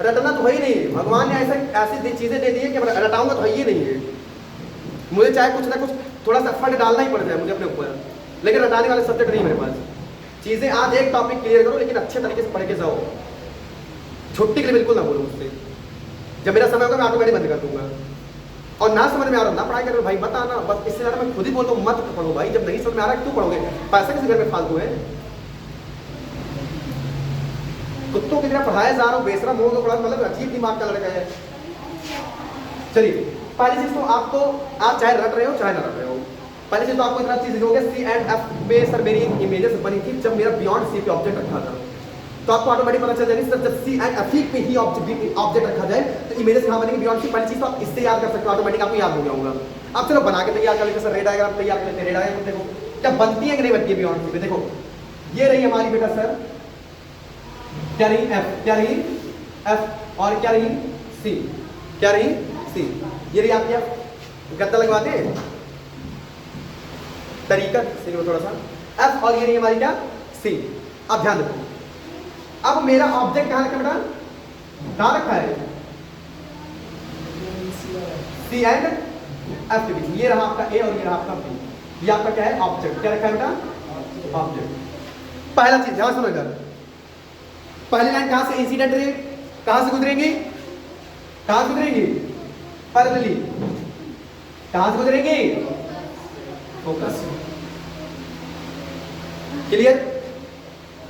रटना तो है ही नहीं। भगवान ने ऐसी चीजें दे दी है कि रटाऊंगा तो है ही नहीं है। मुझे चाहे कुछ ना कुछ थोड़ा सा एफर्ट डालना ही पड़ जाए मुझे अपने ऊपर, लेकिन रटाने वाले सब्जेक्ट नहीं मेरे पास। चीजें आज एक टॉपिक क्लियर करो, लेकिन अच्छे तरीके से पढ़ के जाओ। छुट्टी के लिए बिल्कुल ना बोलो मुझसे। जब मेरा समय होगा मैं ऑटोमेटिक बंद कर दूंगा। और ना समझ में आ रहा हो ना पढ़ाई करो भाई, मत आना बस। इससे ज़्यादा मैं खुद ही बोलता हूँ मत पढ़ो भाई। जब नहीं समझ में आ रहा है क्यों पढ़ोगे, पैसा किसी घर में फालतू है। कुत्तों की तरह पढ़ाया जा रहा हूँ, बेसरा मोह को पढ़ा, मतलब अजीब दिमाग का लड़का है। चलिए पहली चीज तो आपको, आप चाहे रट रहे हो चाहे ना रट रहे हो, पहली चीज तो आपको इतना चीज हो गया सी एंड एफ पे सर मेरी इमेजेस बनी थी जब मेरा बियॉन्ड सी पे ऑब्जेक्ट रखा था, तो आपको ऑटोमेटिक पता चल जाएगी सर जब सी एंड एफ पे ही ऑब्जेक्ट रखा जाए तो इमेजेस कहाँ बनेगी, बियॉन्ड सी। पहली चीज तो आप इससे याद कर सकते हो, ऑटोमेटिक आपको याद हो गया होगा। अब चलो बना के तैयार कर लेते सर, रे डायग्राम तैयार कर लेते। रे डायग्राम देखो क्या बनती है कि नहीं बनती है बियॉन्ड सी पे। देखो ये रही हमारी बेटा सर, क्या रही एफ, क्या रही एफ, और क्या रही सी, क्या रही सी। ये रही आपकी एफ, गत्ता लगवाते हैं तरीका सी में थोड़ा सा एफ, और ये रही हमारी क्या सी। अब ध्यान रखो, अब मेरा ऑब्जेक्ट कहां रखा बेटा, कहां रखा है, सी एंड एफ के बीच। ये रहा आपका ए और ये रहा आपका बी। ये आपका क्या है, ऑब्जेक्ट। क्या रखा है बेटा, ऑब्जेक्ट। पहला चीज ध्यान सुनो इधर, पहली लाइन कहां से इंसिडेंट रे, कहां से गुजरेंगी, कहां से गुजरेंगी, पैरेलली, कहां से गुजरेंगी, फोकस। क्लियर।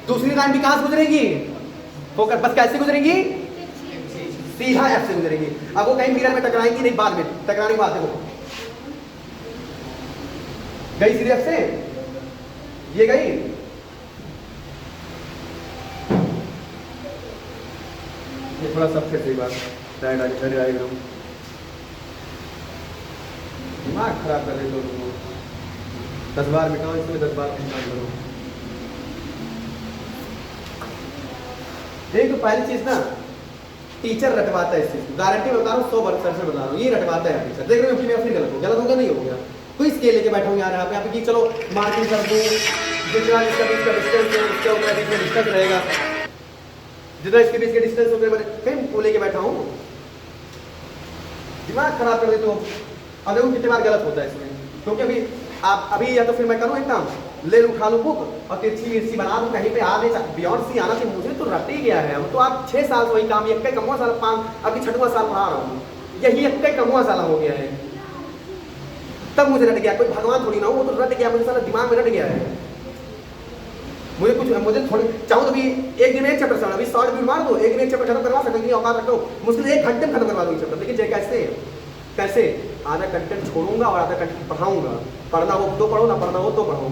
दूसरी लाइन भी कहां से गुजरेंगी, फोकस। बस कैसे गुजरेंगी, सीधा एफ से गुजरेंगी। अब वो कहीं मिरर में टकराएंगी नहीं, बाद में टकराने के बाद देखो गई सीधे एफ से, ये गई, ये थोड़ा सब फिर सही बात डायग्राम दिमाग खराब कर रहे हो लोगों को। 10 बार मिटाओ इसमें, 10 बार काम करो। एक तो पहली चीज ना, टीचर रटवाता है इस चीज, गारंटी बता रहा हूँ 100% से बता रहा हूँ, ये रटवाता है टीचर। देख रहे हो मेरा फिर गलत हो गया नहीं हो गया। कोई स्केल लेके बैठा हूँ यार यहाँ पे कि चलो मार्किंग कर दूँ, जितना इसका बीच का डिस्टेंस है उसके ऊपर बीच में डिस्टेंस रहेगा, जितना इसके बीच के डिस्टेंस होते हैं कहीं वो लेके बैठा हूँ, दिमाग खराब कर देते हो। अब देखो कितनी बार गलत होता है इसमें, क्योंकि अभी या तो फिर मैं करूँ एक काम, ले उठा लूँ बुक और तिरछी विरछी बना दूँ, कहीं पे आ नहीं बियॉन्ड सी आना चाहिए। मुझे तो रट ही गया है। तो आप 6 साल से वही काम, एक कमवा साल 5 अभी 6वां साल पढ़ा रहा हूँ, यही एक कमवा साल हो गया है, तब मुझे रट गया। कोई भगवान थोड़ी ना हो, वो तो रट गया मुझे, सारा दिमाग में रट गया है। मुझे थोड़ी चाहूँ तो भी एक दिन में एक चैप्टर समझ, अभी शॉर्ट वीडियो मार दो, एक दिन एक चैप्टर खत्म करवा सकते हैं, औकात रखो, मुश्किल 1 घंटे में खत्म करवा दूँगी चैप्टर। लेकिन कैसे आधा कंटेंट छोड़ूंगा और आधा कंटेंट पढ़ाऊंगा। पढ़ना हो तो पढ़ो, ना पढ़ना हो तो पढ़ो,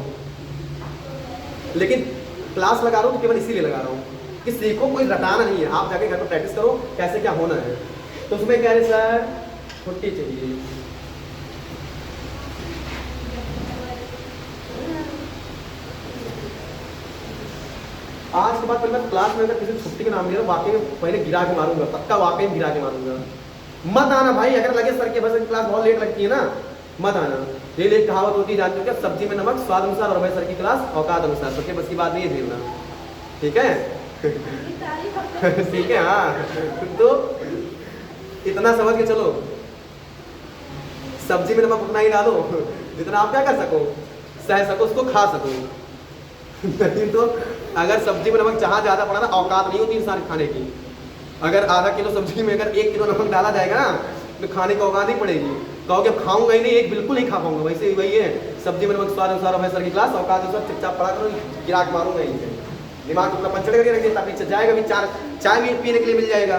लेकिन क्लास लगा रहा हूँ तो केवल इसीलिए लगा रहा हूँ कि सीखो, कोई रटाना नहीं है। आप जाके घर पर प्रैक्टिस करो कैसे क्या होना है। तो उसमें कह रहे सर छुट्टी चाहिए, आज के बाद पहले मैं क्लास में अगर किसी छुट्टी का नाम लिया वाकई में पहले गिरा के मारूंगा, पक्का वाकई में गिरा के मारूंगा। मत आना भाई, अगर लगे सर के बस क्लास बहुत लेट लगती है ना, मत आना। ये लेट कहावत होती है जानते हो क्या, सब्जी में नमक स्वाद अनुसार, और भाई सर की क्लास औकात अनुसार। सबके बस की बात नहीं है झेलना, ठीक है ठीक है। हाँ तो इतना समझ के चलो, सब्जी में नमक उतना ही डालो जितना आप क्या कर सको, सह सको, उसको खा सको। नहीं तो अगर सब्जी में नमक जहाँ ज्यादा पड़ा ना, औकात नहीं होती इंसान खाने की। अगर आधा किलो सब्जी में अगर 1 किलो नमक डाला जाएगा ना तो खाने की औकात नहीं पड़ेगी। कहोगे अब खाऊंगा ही नहीं, एक बिल्कुल नहीं खा पाऊंगा। वैसे ही वही है, सब्जी में नमक स्वाद अनुसार है सर की क्लास, औकात अनुसार चुपचाप पड़ा करो, गिराक मारूंगा यहीं पे। दिमाग अपना पंचड़ करके रख दिया, पीछे जाएगा भी चाय भी पीने के लिए मिल जाएगा,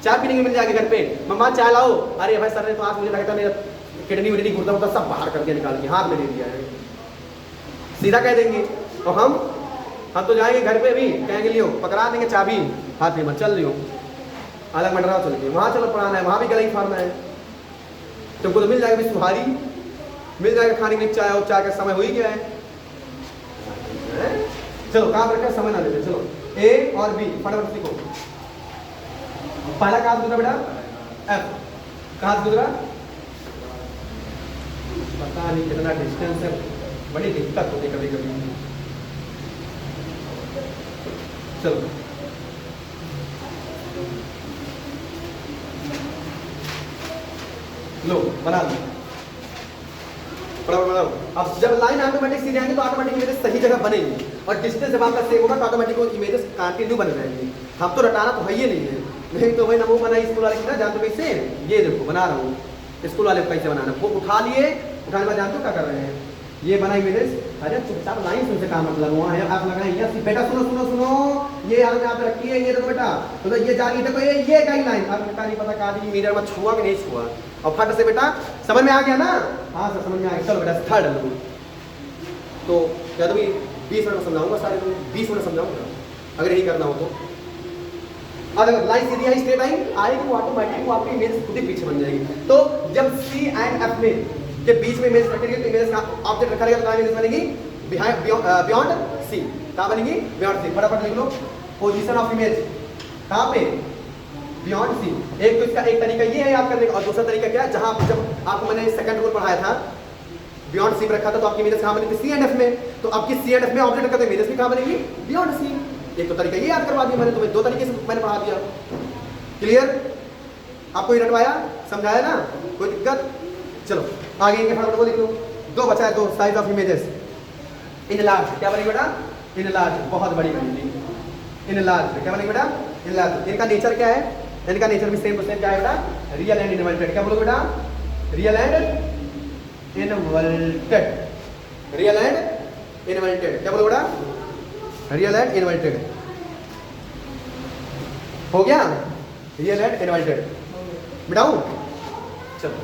चाय पीने के लिए मिल जाएगा घर पे। मम्मा चाय लाओ, अरे भाई सर ने तो आज मुझे लगता मेरा किडनी विडनी घुटना होता सब बाहर करके निकाल के हाथ में दे दिया है, सीधा कह देंगे। और हम तो जाएंगे घर पे भी, कहेंगे लियो पकड़ा देंगे चाबी हाथ में, चल लियो अलग मंडरा चल गए, वहाँ चलो पढ़ाना है, वहाँ भी गला ही फाड़ना है। तुमको तो मिल जाएगा भी सुहारी, मिल जाएगा खाने के लिए चाय, और चाय का समय हो ही गया है। चलो काम रखा, समय ना लेते, चलो ए और बी फटाफट सीखो। पहला कहाँ गुजरा बेटा? एफ। कहाँ गुजरा? पता नहीं कितना डिस्टेंस है, बड़ी दिक्कत होती कभी कभी। चलो लो बना लो, बराबर बनाओ। अब जब लाइन ऑटोमेटिक सीधे आएंगे तो ऑटोमेटिक इमेजेस सही जगह बनेगी, और डिस्टेंस जब आपका सेव होगा तो ऑटोमेटिक वो इमेजेस कंटिन्यू बन जाएंगे। हम तो रटाना तो है ही नहीं है, नहीं तो भाई नमो बनाई स्कूल वाले की ना, जानते हो कैसे? ये देखो बना रहा हूँ, स्कूल वाले को कैसे बनाना, वो उठा लिए, उठाने के बाद जानते हो क्या कर रहे हैं, ये बना इमेजेस। अरे चुपचाप लाइन सुन से काम मतलब वहाँ है, आप लगाएंगे बेटा सुनो सुनो सुनो, ये याद यहाँ पे रखी है, ये देखो बेटा, तो ये जा रही है, देखो ये गाइडलाइन, अब बेटा नहीं पता कहा मीटर में छुआ कि नहीं छुआ, और फट से बेटा समझ में आ गया ना? हाँ सर समझ में आ गया, चलो बेटा थर्ड लो। तो क्या तुम्हें 20 मिनट में समझाऊंगा, सारे 20 मिनट समझाऊंगा अगर यही करना हो तो। अगर लाइन सीधी आई स्ट्रेट लाइन आएगी, वो ऑटोमेटिक वो आपकी इमेज खुद ही पीछे बन जाएगी। तो जब सी एंड एफ में के बीच में इमेज रखेंगे तो इमेज का ऑब्जेक्ट रखा रहेगा, तो कहाँ इमेज बनेगी? Beyond C. कहाँ बनेगी? Beyond C. फटाफट लिख लो पोजीशन ऑफ इमेज कहाँ पे? Beyond C. एक तो इसका एक तरीका ये है याद करने का, और दूसरा तरीका क्या है, जहां जब आपको मैंने सेकंड रूल पढ़ाया था बियॉन्ड सी रखा था तो आपकी इमेज कहाँ बनी थी? सी एंड एफ में। तो आपकी सी एंड एफ में ऑब्जेक्ट रखा तो इमेज भी कहाँ बनेगी? Beyond C. एक तो तरीका ये याद करवा दिया मैंने तुम्हें, दो तरीके से मैंने पढ़ा दिया। क्लियर? आपको ये रटवाया, समझाया ना? कोई दिक्कत? चलो आगे इनके फटाफट को लिख लो। दो बचा है, दो size of images. In large क्या बनेगी बेटा? इन लार्ज बहुत बड़ी बनेगी। इन लार्ज क्या बनेगी बेटा? In large. इनका नेचर क्या है? इनका नेचर भी सेम क्या है बेटा? Real and inverted. क्या बोलोगे बेटा? Real and inverted. Real and inverted. क्या बोलोगे बेटा? Real and inverted. हो गया? रियल एंड इनवर्टेड बिठाऊं? चलो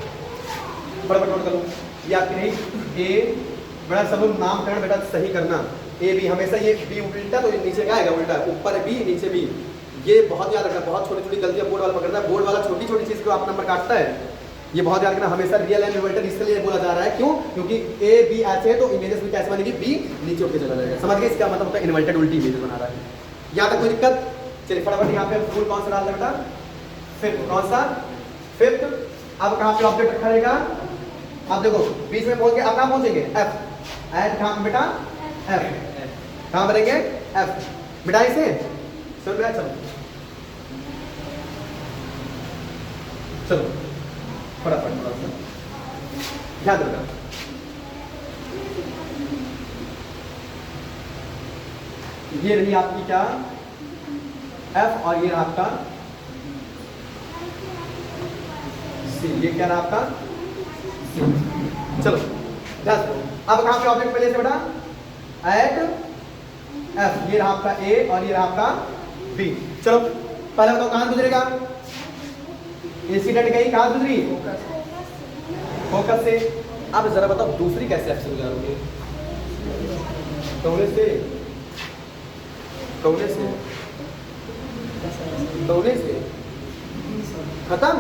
फटाफट नोट कर लो। ये आपकी नहीं ए बड़ा सब लोग नामकरण बेटा सही करना। ए बी हमेशा ये बी उल्टा तो नीचे क्या आएगा? उल्टा। ऊपर बी नीचे बी, ये बहुत याद रखना। बहुत छोटी छोटी गलतियां बोर्ड वाला पकड़ता है, बोर्ड वाला छोटी छोटी चीज को आप नंबर काटता है, ये बहुत याद रखना। हमेशा रियल एंड इनवर्टेड इसलिए बोला जा रहा है, क्यों? क्योंकि ए बी ऐसे है तो इमेजेस भी कैसे बनेगी? बी नीचे उठ के चला जाएगा। समझ गए? इसका मतलब होता है इनवर्टेड उल्टी इमेज बना रहा है। यहाँ तक कोई दिक्कत? चलिए फटाफट यहाँ पे फुल कौन सा डालना बेटा? फिफ्थ। कौन सा? फिफ्थ। अब कहाँ पे ऑब्जेक्ट रखा रहेगा? आप देखो बीच में पहुंच के अब कहाँ पहुंचेंगे? एफ। एंड कहाँ बेटा? एफ। कहाँ बनेंगे? एफ। बेटा इसे सुन रहे? चलो चलो फटाफट थोड़ा सा ध्यान देना। ये रही आपकी क्या? एफ, और ये रहा आपका सी। ये क्या रहा आपका? सी। चलो ध्यान दो। अब कहां पे ऑब्जेक्ट पहले से बेटा? At F. ये रहा आपका ए और ये रहा आपका बी। चलो पहले बताओ कहां गुजरेगा? इंसिडेंट गई कहां गुजरी? फोकस से। अब जरा बताओ दूसरी कैसे एफ से गुजारोगे? कौने से? कौने से? कौने से? खत्म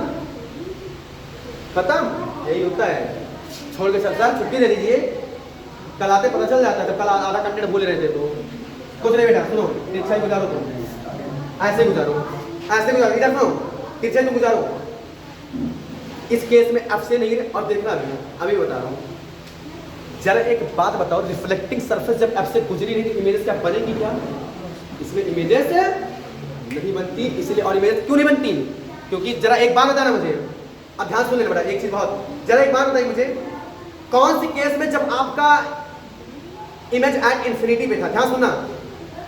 खत्म। यही होता है। छोड़ के सर छुट्टी दे दीजिए, कल आते पता चल जाता है। जब कल आधा कंटेंट भूले रहते तो कुछ नहीं बेटा, सुनो तिरछाई गुजारो, तुम ऐसे गुजारो, ऐसे गुजारो, इधर सुनो तिरछाई तुम गुजारो। इस केस में अब से नहीं, और देखना अभी बता रहा हूँ। जरा एक बात बताओ, रिफ्लेक्टिंग सरफेस जब अब से गुजरी नहीं तो इमेजेस क्या बनेगी? क्या इसमें इमेजेस नहीं बनती? इसलिए। और इमेजेस क्यों नहीं बनती? क्योंकि जरा एक बात बताना मुझे, अब ध्यान सुन लेना बेटा, एक चीज बहुत, जरा एक बात बताइए मुझे, कौन सी केस में जब आपका इमेज एट इंफिनिटी पे था? ध्यान सुनना,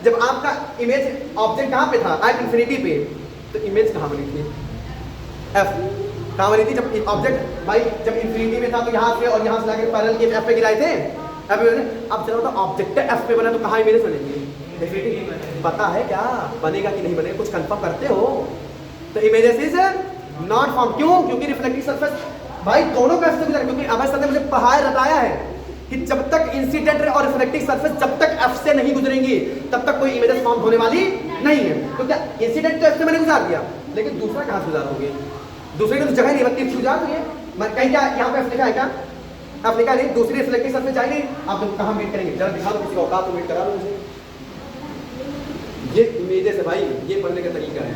जब आपका इमेज ऑब्जेक्ट कहां पे था? एट इंफिनिटी पे, तो इमेज कहाँ बनी थी? एफ कहाँ बनी थी? जब ऑब्जेक्ट भाई जब इंफिनिटी में था तो यहाँ से और यहाँ से लाकर पैरेलल के एफ पे गिराए थे। अब चलो तो ऑब्जेक्ट एफ पे बना तो कहाँ इमेजेस बनेंगे? इंफिनिटी। पता है क्या बनेगा कि नहीं बनेगा? कुछ कंफर्म करते हो? तो इमेजेस इज नॉट फॉर्म। क्यों? क्योंकि रिफ्लेक्टिव सरफेस भाई दोनों का से गुजरा। क्योंकि अभय सर ने मुझे पढ़ाया बताया है कि जब तक इंसिडेंट रे और रिफ्लेक्टिव सरफेस जब तक एफ से नहीं गुजरेंगी तब तक कोई इमेजेस फॉर्म होने वाली नहीं है। तो क्या इंसिडेंट तो एफ से मैंने गुजार दिया, लेकिन दूसरा कहाँ से गुजारोगे? दूसरे की तो जगह नहीं बनती, गुजार दो। मैं कहीं क्या यहाँ पे एफ लिखा है क्या? एफ लिखा नहीं, दूसरी रिफ्लेक्टिव सरफेस जाएगी। आप तो कहाँ मीट करेंगे? जरा दिखा दो किसी को औकात तो मीट करा दो मुझे। ये इमेजेस है भाई, ये पढ़ने का तरीका है।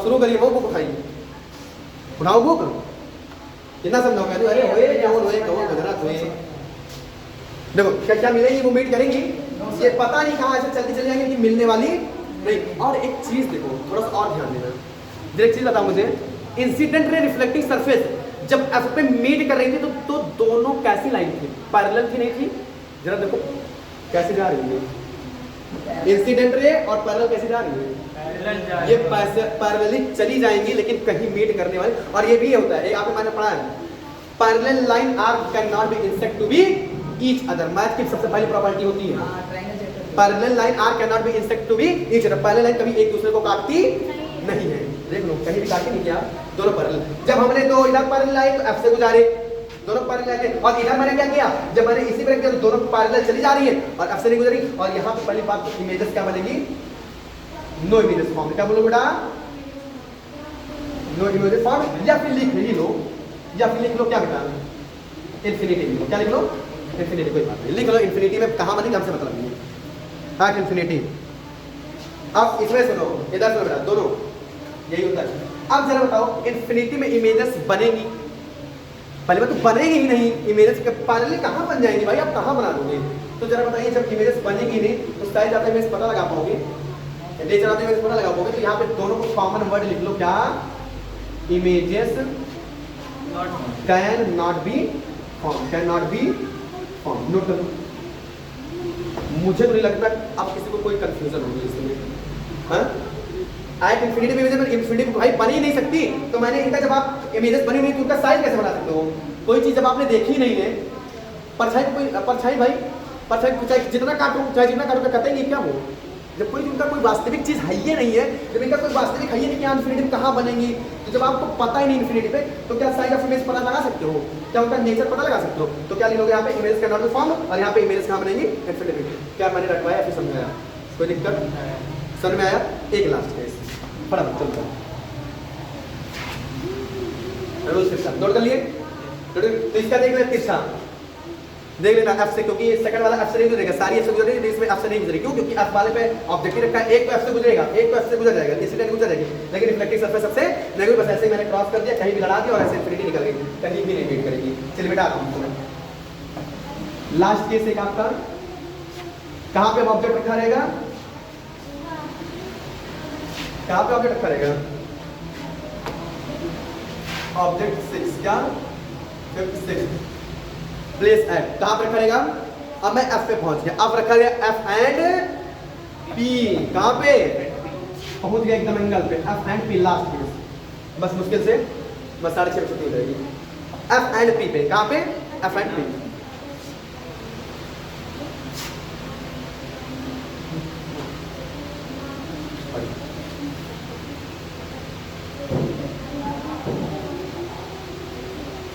शुरू करिए, वो बुक उठाइए, उठाओ बुक। कितना समझाओगे? अरे होए कौन होए कौन गुजरात होए। देखो क्या क्या मिलेंगी वो मीट करेंगी, ये पता नहीं कहाँ ऐसे चलती चली जाएंगी, लेकिन मिलने वाली नहीं। और एक चीज देखो, थोड़ा सा और ध्यान देना। एक चीज बताओ मुझे, इंसिडेंट रे रिफ्लेक्टिंग सरफेस जब एफ पे मीट कर रही थी तो दोनों कैसी लाइन थी? पैरेलल थी नहीं थी? जरा देखो कैसे जा रही है इंसिडेंट रे और पैरेलल कैसे जा रही है? ये पैरेलली चली जाएंगी लेकिन कहीं मीट करने वाली। और ये भी होता है, आपको मैंने पढ़ा है, parallel line are can not be intersect to be each other. Math की सबसे पहली प्रॉपर्टी होती है parallel line are can not be intersect to be each other. Parallel line कभी एक दूसरे को काटती नहीं है। देख लो कहीं भी काटी नहीं किया, दोनों पैरेलल। जब हमने दो इधर पैरेलल लाइन तो एफ से गुजारे, दोनों पैरेलल थे। और इधर मैंने क्या किया, जब मैंने इसी पर किया तो दोनों पैरेलल चली जा रही है और एफ से नहीं गुजरी। और यहाँ पे पहली बात तो इमेजेस क्या बनेगी? No images form. क्या बोलो बेटा? No images form. या फिर लिख लो, या फिर लिख लो क्या बेटा? इंफिनिटी लिख लो। क्या लिख लो? इंफिनिटी। कोई बात नहीं, लिख लो इंफिनिटी में कहाँ बनेगी हमसे मतलब नहीं है। हाँ इंफिनिटी। अब इसमें सुनो, इधर सुनो बेटा, दोनों यही होता है। अब जरा बताओ इंफिनिटी में इमेजेस बनेगी? पहले बात तो बनेगी ही नहीं। इमेजेस पैरेलल कहाँ बन जाएंगी भाई? आप कहाँ बना दोगे? तो जरा बताइए, जब इमेजेस बनेगी नहीं तो शायद आप इमेज पता लगा पाओगे, नेचर ऑफ इमेज पता लगा पाओगे। तो यहाँ पे दोनों को कॉमन वर्ड लिख लो। क्या? Images can not B form. Can not B form. Note करो। मुझे तो नहीं लगता अब किसी को कोई कंफ्यूजन होगी इसमें। हाँ आई इंफिनिटी में इंफिनिटी भाई बन ही नहीं सकती। तो मैंने इनका जब आप इमेजेस बनी नहीं तो उनका साइज कैसे बना सकते हो? कोई चीज जब आपने देखी नहीं है, परछाई कोई परछाई भाई परछाई चाहे जितना काटो कटेंगे क्या वो? जब कोई इनका कोई वास्तविक चीज है ही नहीं है, जब इनका कोई वास्तविक है ही नहीं कि इन्फिनिटी में कहाँ बनेंगी, तो जब आपको पता ही नहीं इन्फिनिटी पे तो क्या साइज ऑफ इमेज पता लगा सकते हो? क्या उनका नेचर पता लगा सकते हो? तो क्या लिखोगे यहाँ पे? इमेज का नॉट फॉर्म। और यहाँ पे इमेज कहाँ बनेंगी? इन्फिनिटी में। क्या मैंने रखवाया फिर समझाया? कोई दिक्कत समझ में आया? एक लास्ट केस फटाफट चलता है। नोट कर लिए? तो इसका देख लेना तिरछा, देख लेना एफ से, क्योंकि सेकंड वाला एफ से नहीं गुजरेगा, सारी एफ से गुजरेगी, इसमें एफ से नहीं गुजरेगी। क्यों? क्योंकि एफ वाले पे ऑब्जेक्टिव रखा है, एक तो एफ से गुजरेगा, एक तो एफ से गुजर जाएगा, इसलिए गुजर जाएगी। लेकिन रिफ्लेक्टिव सरफेस सबसे नहीं, बस ऐसे ही मैंने क्रॉस कर दिया, कहीं भी लड़ा दिया और ऐसे इंफिनिटी निकल गई, कहीं भी नहीं मीट करेगी। चलिए बेटा लास्ट केस एक आपका, कहाँ पे ऑब्जेक्ट रखा रहेगा? कहाँ पे ऑब्जेक्ट रखा रहेगा? ऑब्जेक्ट 6 क्या 56 प्लेस एट, कहाँ पे रखा रहेगा? अब मैं एफ पे पहुंच गया, अब रखा गया एफ एंड पी। कहाँ पे पहुंच गया? एकदम एंगल पे, F and P last case. बस मुश्किल से बस 6.5 छुट्टी हो जाएगी। एफ एंड पी पे, कहाँ पे? F and P.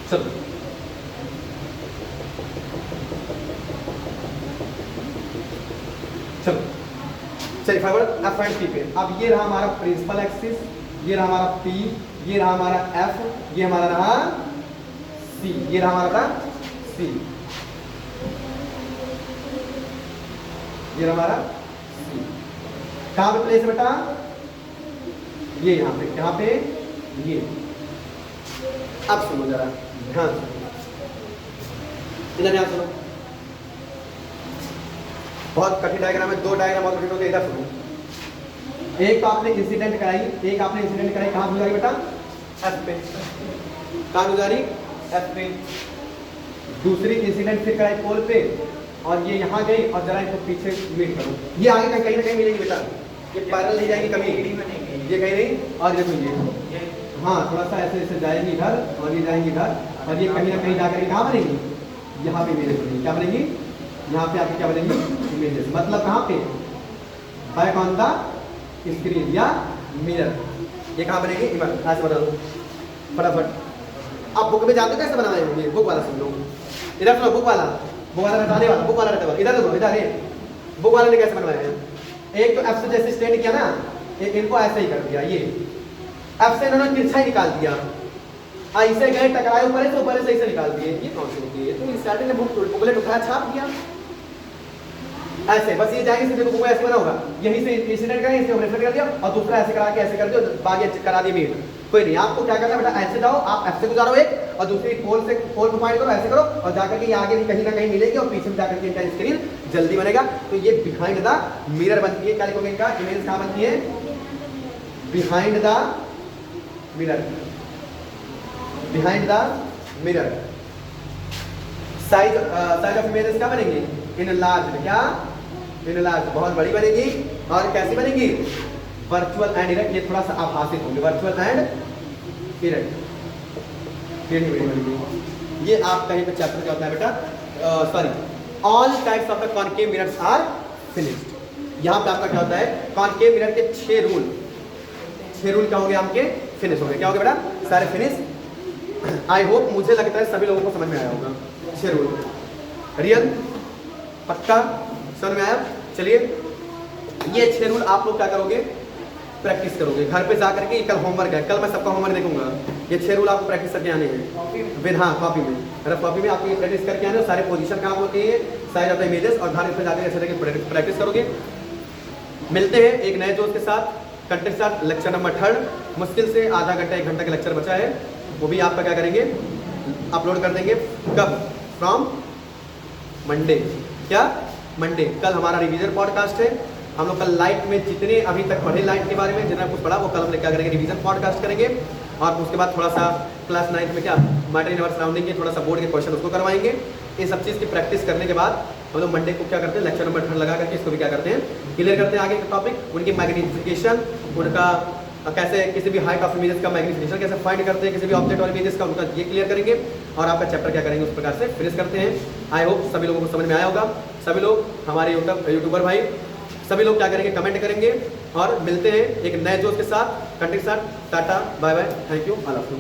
चलो चलो चलिए फॉरवर्ड एफ एंड पी पे। अब ये रहा हमारा प्रिंसिपल एक्सिस, ये रहा हमारा पी, ये रहा हमारा एफ, ये हमारा रहा सी, ये रहा हमारा सी, ये रहा हमारा सी। कहाँ पे प्लेस है बेटा? ये यहाँ पे, यहाँ पे ये। अब सुनो जरा ध्यान सुनो, इधर ध्यान सुनो, बहुत कठिन डायग्राम है, 2 डायग्राम बहुत कठिन होते, इधर सुनो। एक तो आपने इंसिडेंट कराई, एक आपने इंसिडेंट कराई, कहाँ गुजारी बेटा? एफ पे। कहाँ गुजारी? एफ पे। दूसरी इंसिडेंट फिर कराई पोल पे, और ये यहाँ गई, और जरा इनको पीछे मीट करो, ये आगे कहीं ना कहीं मिलेगी बेटा, ये पैरेलल नहीं जाएंगी कभी, ये कहीं नहीं। और देखो ये हाँ थोड़ा सा ऐसे ऐसे जाएंगी इधर और ये जाएंगी इधर, और ये कहीं ना कहीं जाकर के कहाँ बनेंगी, यहाँ पे इमेजेस बनेंगी। क्या बनेंगी, यहाँ पे आपकी क्या बनेंगी, इमेजेस। मतलब कहाँ पे, बैक ऑन द स्क्रीन या मिरर। ये कहाँ बनेगी, ऐसे बना दो फटाफट। आप बुक में जानते हो कैसे बनाए होंगे, बुक वाला सुन लो, इधर सुनो, बुक वाला रहने वाला, बुक वाला रहता है, इधर देखो, इधर है बुक वाले ने कैसे बनवाया है। एक तो एफ से जैसे स्टैंड किया ना, इनको ऐसे ही कर दिया, ये एफ से इन्होंने तिरछा ही निकाल दिया, ऐसे गए टकराए ऊपर से, ऊपर से ऐसे निकाल दिए। ये कौन सी होती है, तो स्टार्टिंग में बुकलेट उठाया छाप दिया ऐसे, बस ये जाएंगे सीधे बुक में ऐसे बना होगा, यहीं से इंसिडेंट करेंगे, इसको रेफर कर दिया और दूसरा ऐसे करा के ऐसे कर दिया, बाकी करा दिए मीट। कोई नहीं, आपको क्या करना है बेटा, ऐसे जाओ, आप एफ से गुजारो एक और दूसरी पोल को पॉइंट करो, ऐसे करो और जाकर के ये आगे भी कहीं ना कहीं मिलेगी और पीछे में जाकर के इनका स्क्रीन जल्दी बनेगा। तो ये बिहाइंड द मिरर बनती है। क्या लिखोगे इनका, इमेज कहाँ बनती है, behind the mirror, behind the mirror. Size of images क्या बनेंगी, इन लार्ज, क्या इन लार्ज, बहुत बड़ी बनेगी। और कैसी बनेगी, वर्चुअल एंड इरेक्ट, ये थोड़ा सा आभासित होंगे, वर्चुअल एंड इरेक्ट, ये नहीं बनेगी। ये आप कहीं पे चैप्टर क्या होता है बेटा, sorry, all types of the concave mirrors are finished. यहाँ पे आपका क्या होता है, कॉनकेव मिरर के 6 रूल, 6 रूल क्या हो गए आपके, फिनिश हो गए। क्या हो गया बेटा, सारे फिनिश। आई होप, मुझे लगता है सभी लोगों को समझ में आया होगा 6 रूल। रियल, पक्का समझ में आया। चलिए ये 6 रूल आप लोग क्या करोगे, प्रैक्टिस करोगे घर पे जा करके। कल होमवर्क है, कल मैं सबका होमवर्क देखूंगा। ये 6 रूल आपको प्रैक्टिस करके आने हैं फिर, हाँ कॉपी में, रफ कॉपी में आपको ये प्रैक्टिस करके आने। सारे पोजीशन कहाँ होते हैं, साइज ऑफ द इमेजेस, और घर पे जाकर ऐसे करके प्रैक्टिस करोगे। मिलते हैं एक नए दोस्त के साथ, कंटेंट के साथ, लेक्चर नंबर 3। मुश्किल से आधा घंटा 1 घंटा का लेक्चर बचा है, वो भी आपका क्या करेंगे, अपलोड कर देंगे। कब, फ्रॉम मंडे। क्या, मंडे। कल हमारा रिवीजन पॉडकास्ट है। हम लोग कल लाइट में जितने अभी तक पढ़े लाइट के बारे में, जितना कुछ पढ़ा वो कल हम लोग क्या करेंगे, रिवीजन पॉडकास्ट करेंगे। और उसके बाद थोड़ा सा क्लास 9 में क्या मैटर इन आवर सराउंडिंग के थोड़ा सा बोर्ड के क्वेश्चन उसको करवाएंगे। ये सब चीज़ की प्रैक्टिस करने के बाद हम लोग मंडे को क्या करते हैं, लेक्चर नंबर 3 लगा करके इसको भी क्या करते हैं, क्लियर करते हैं। आगे का टॉपिक, उनकी मैग्नीफिकेशन, उनका कैसे किसी भी हाइट ऑफ इमेजेस का मैग्नीफिकेशन कैसे फाइंड करते हैं, किसी भी ऑब्जेक्ट और इमेजेस का, उनका ये क्लियर करेंगे। और आपका चैप्टर क्या करेंगे उस प्रकार से फिनिश करते हैं। आई होप सभी लोगों को समझ में आया होगा। सभी लोग हमारे यूट्यूबर भाई सभी लोग क्या करेंगे, कमेंट करेंगे। और मिलते हैं एक नए जोश के साथ, कंटेंट के साथ। Tata, bye bye, thank you, all of you.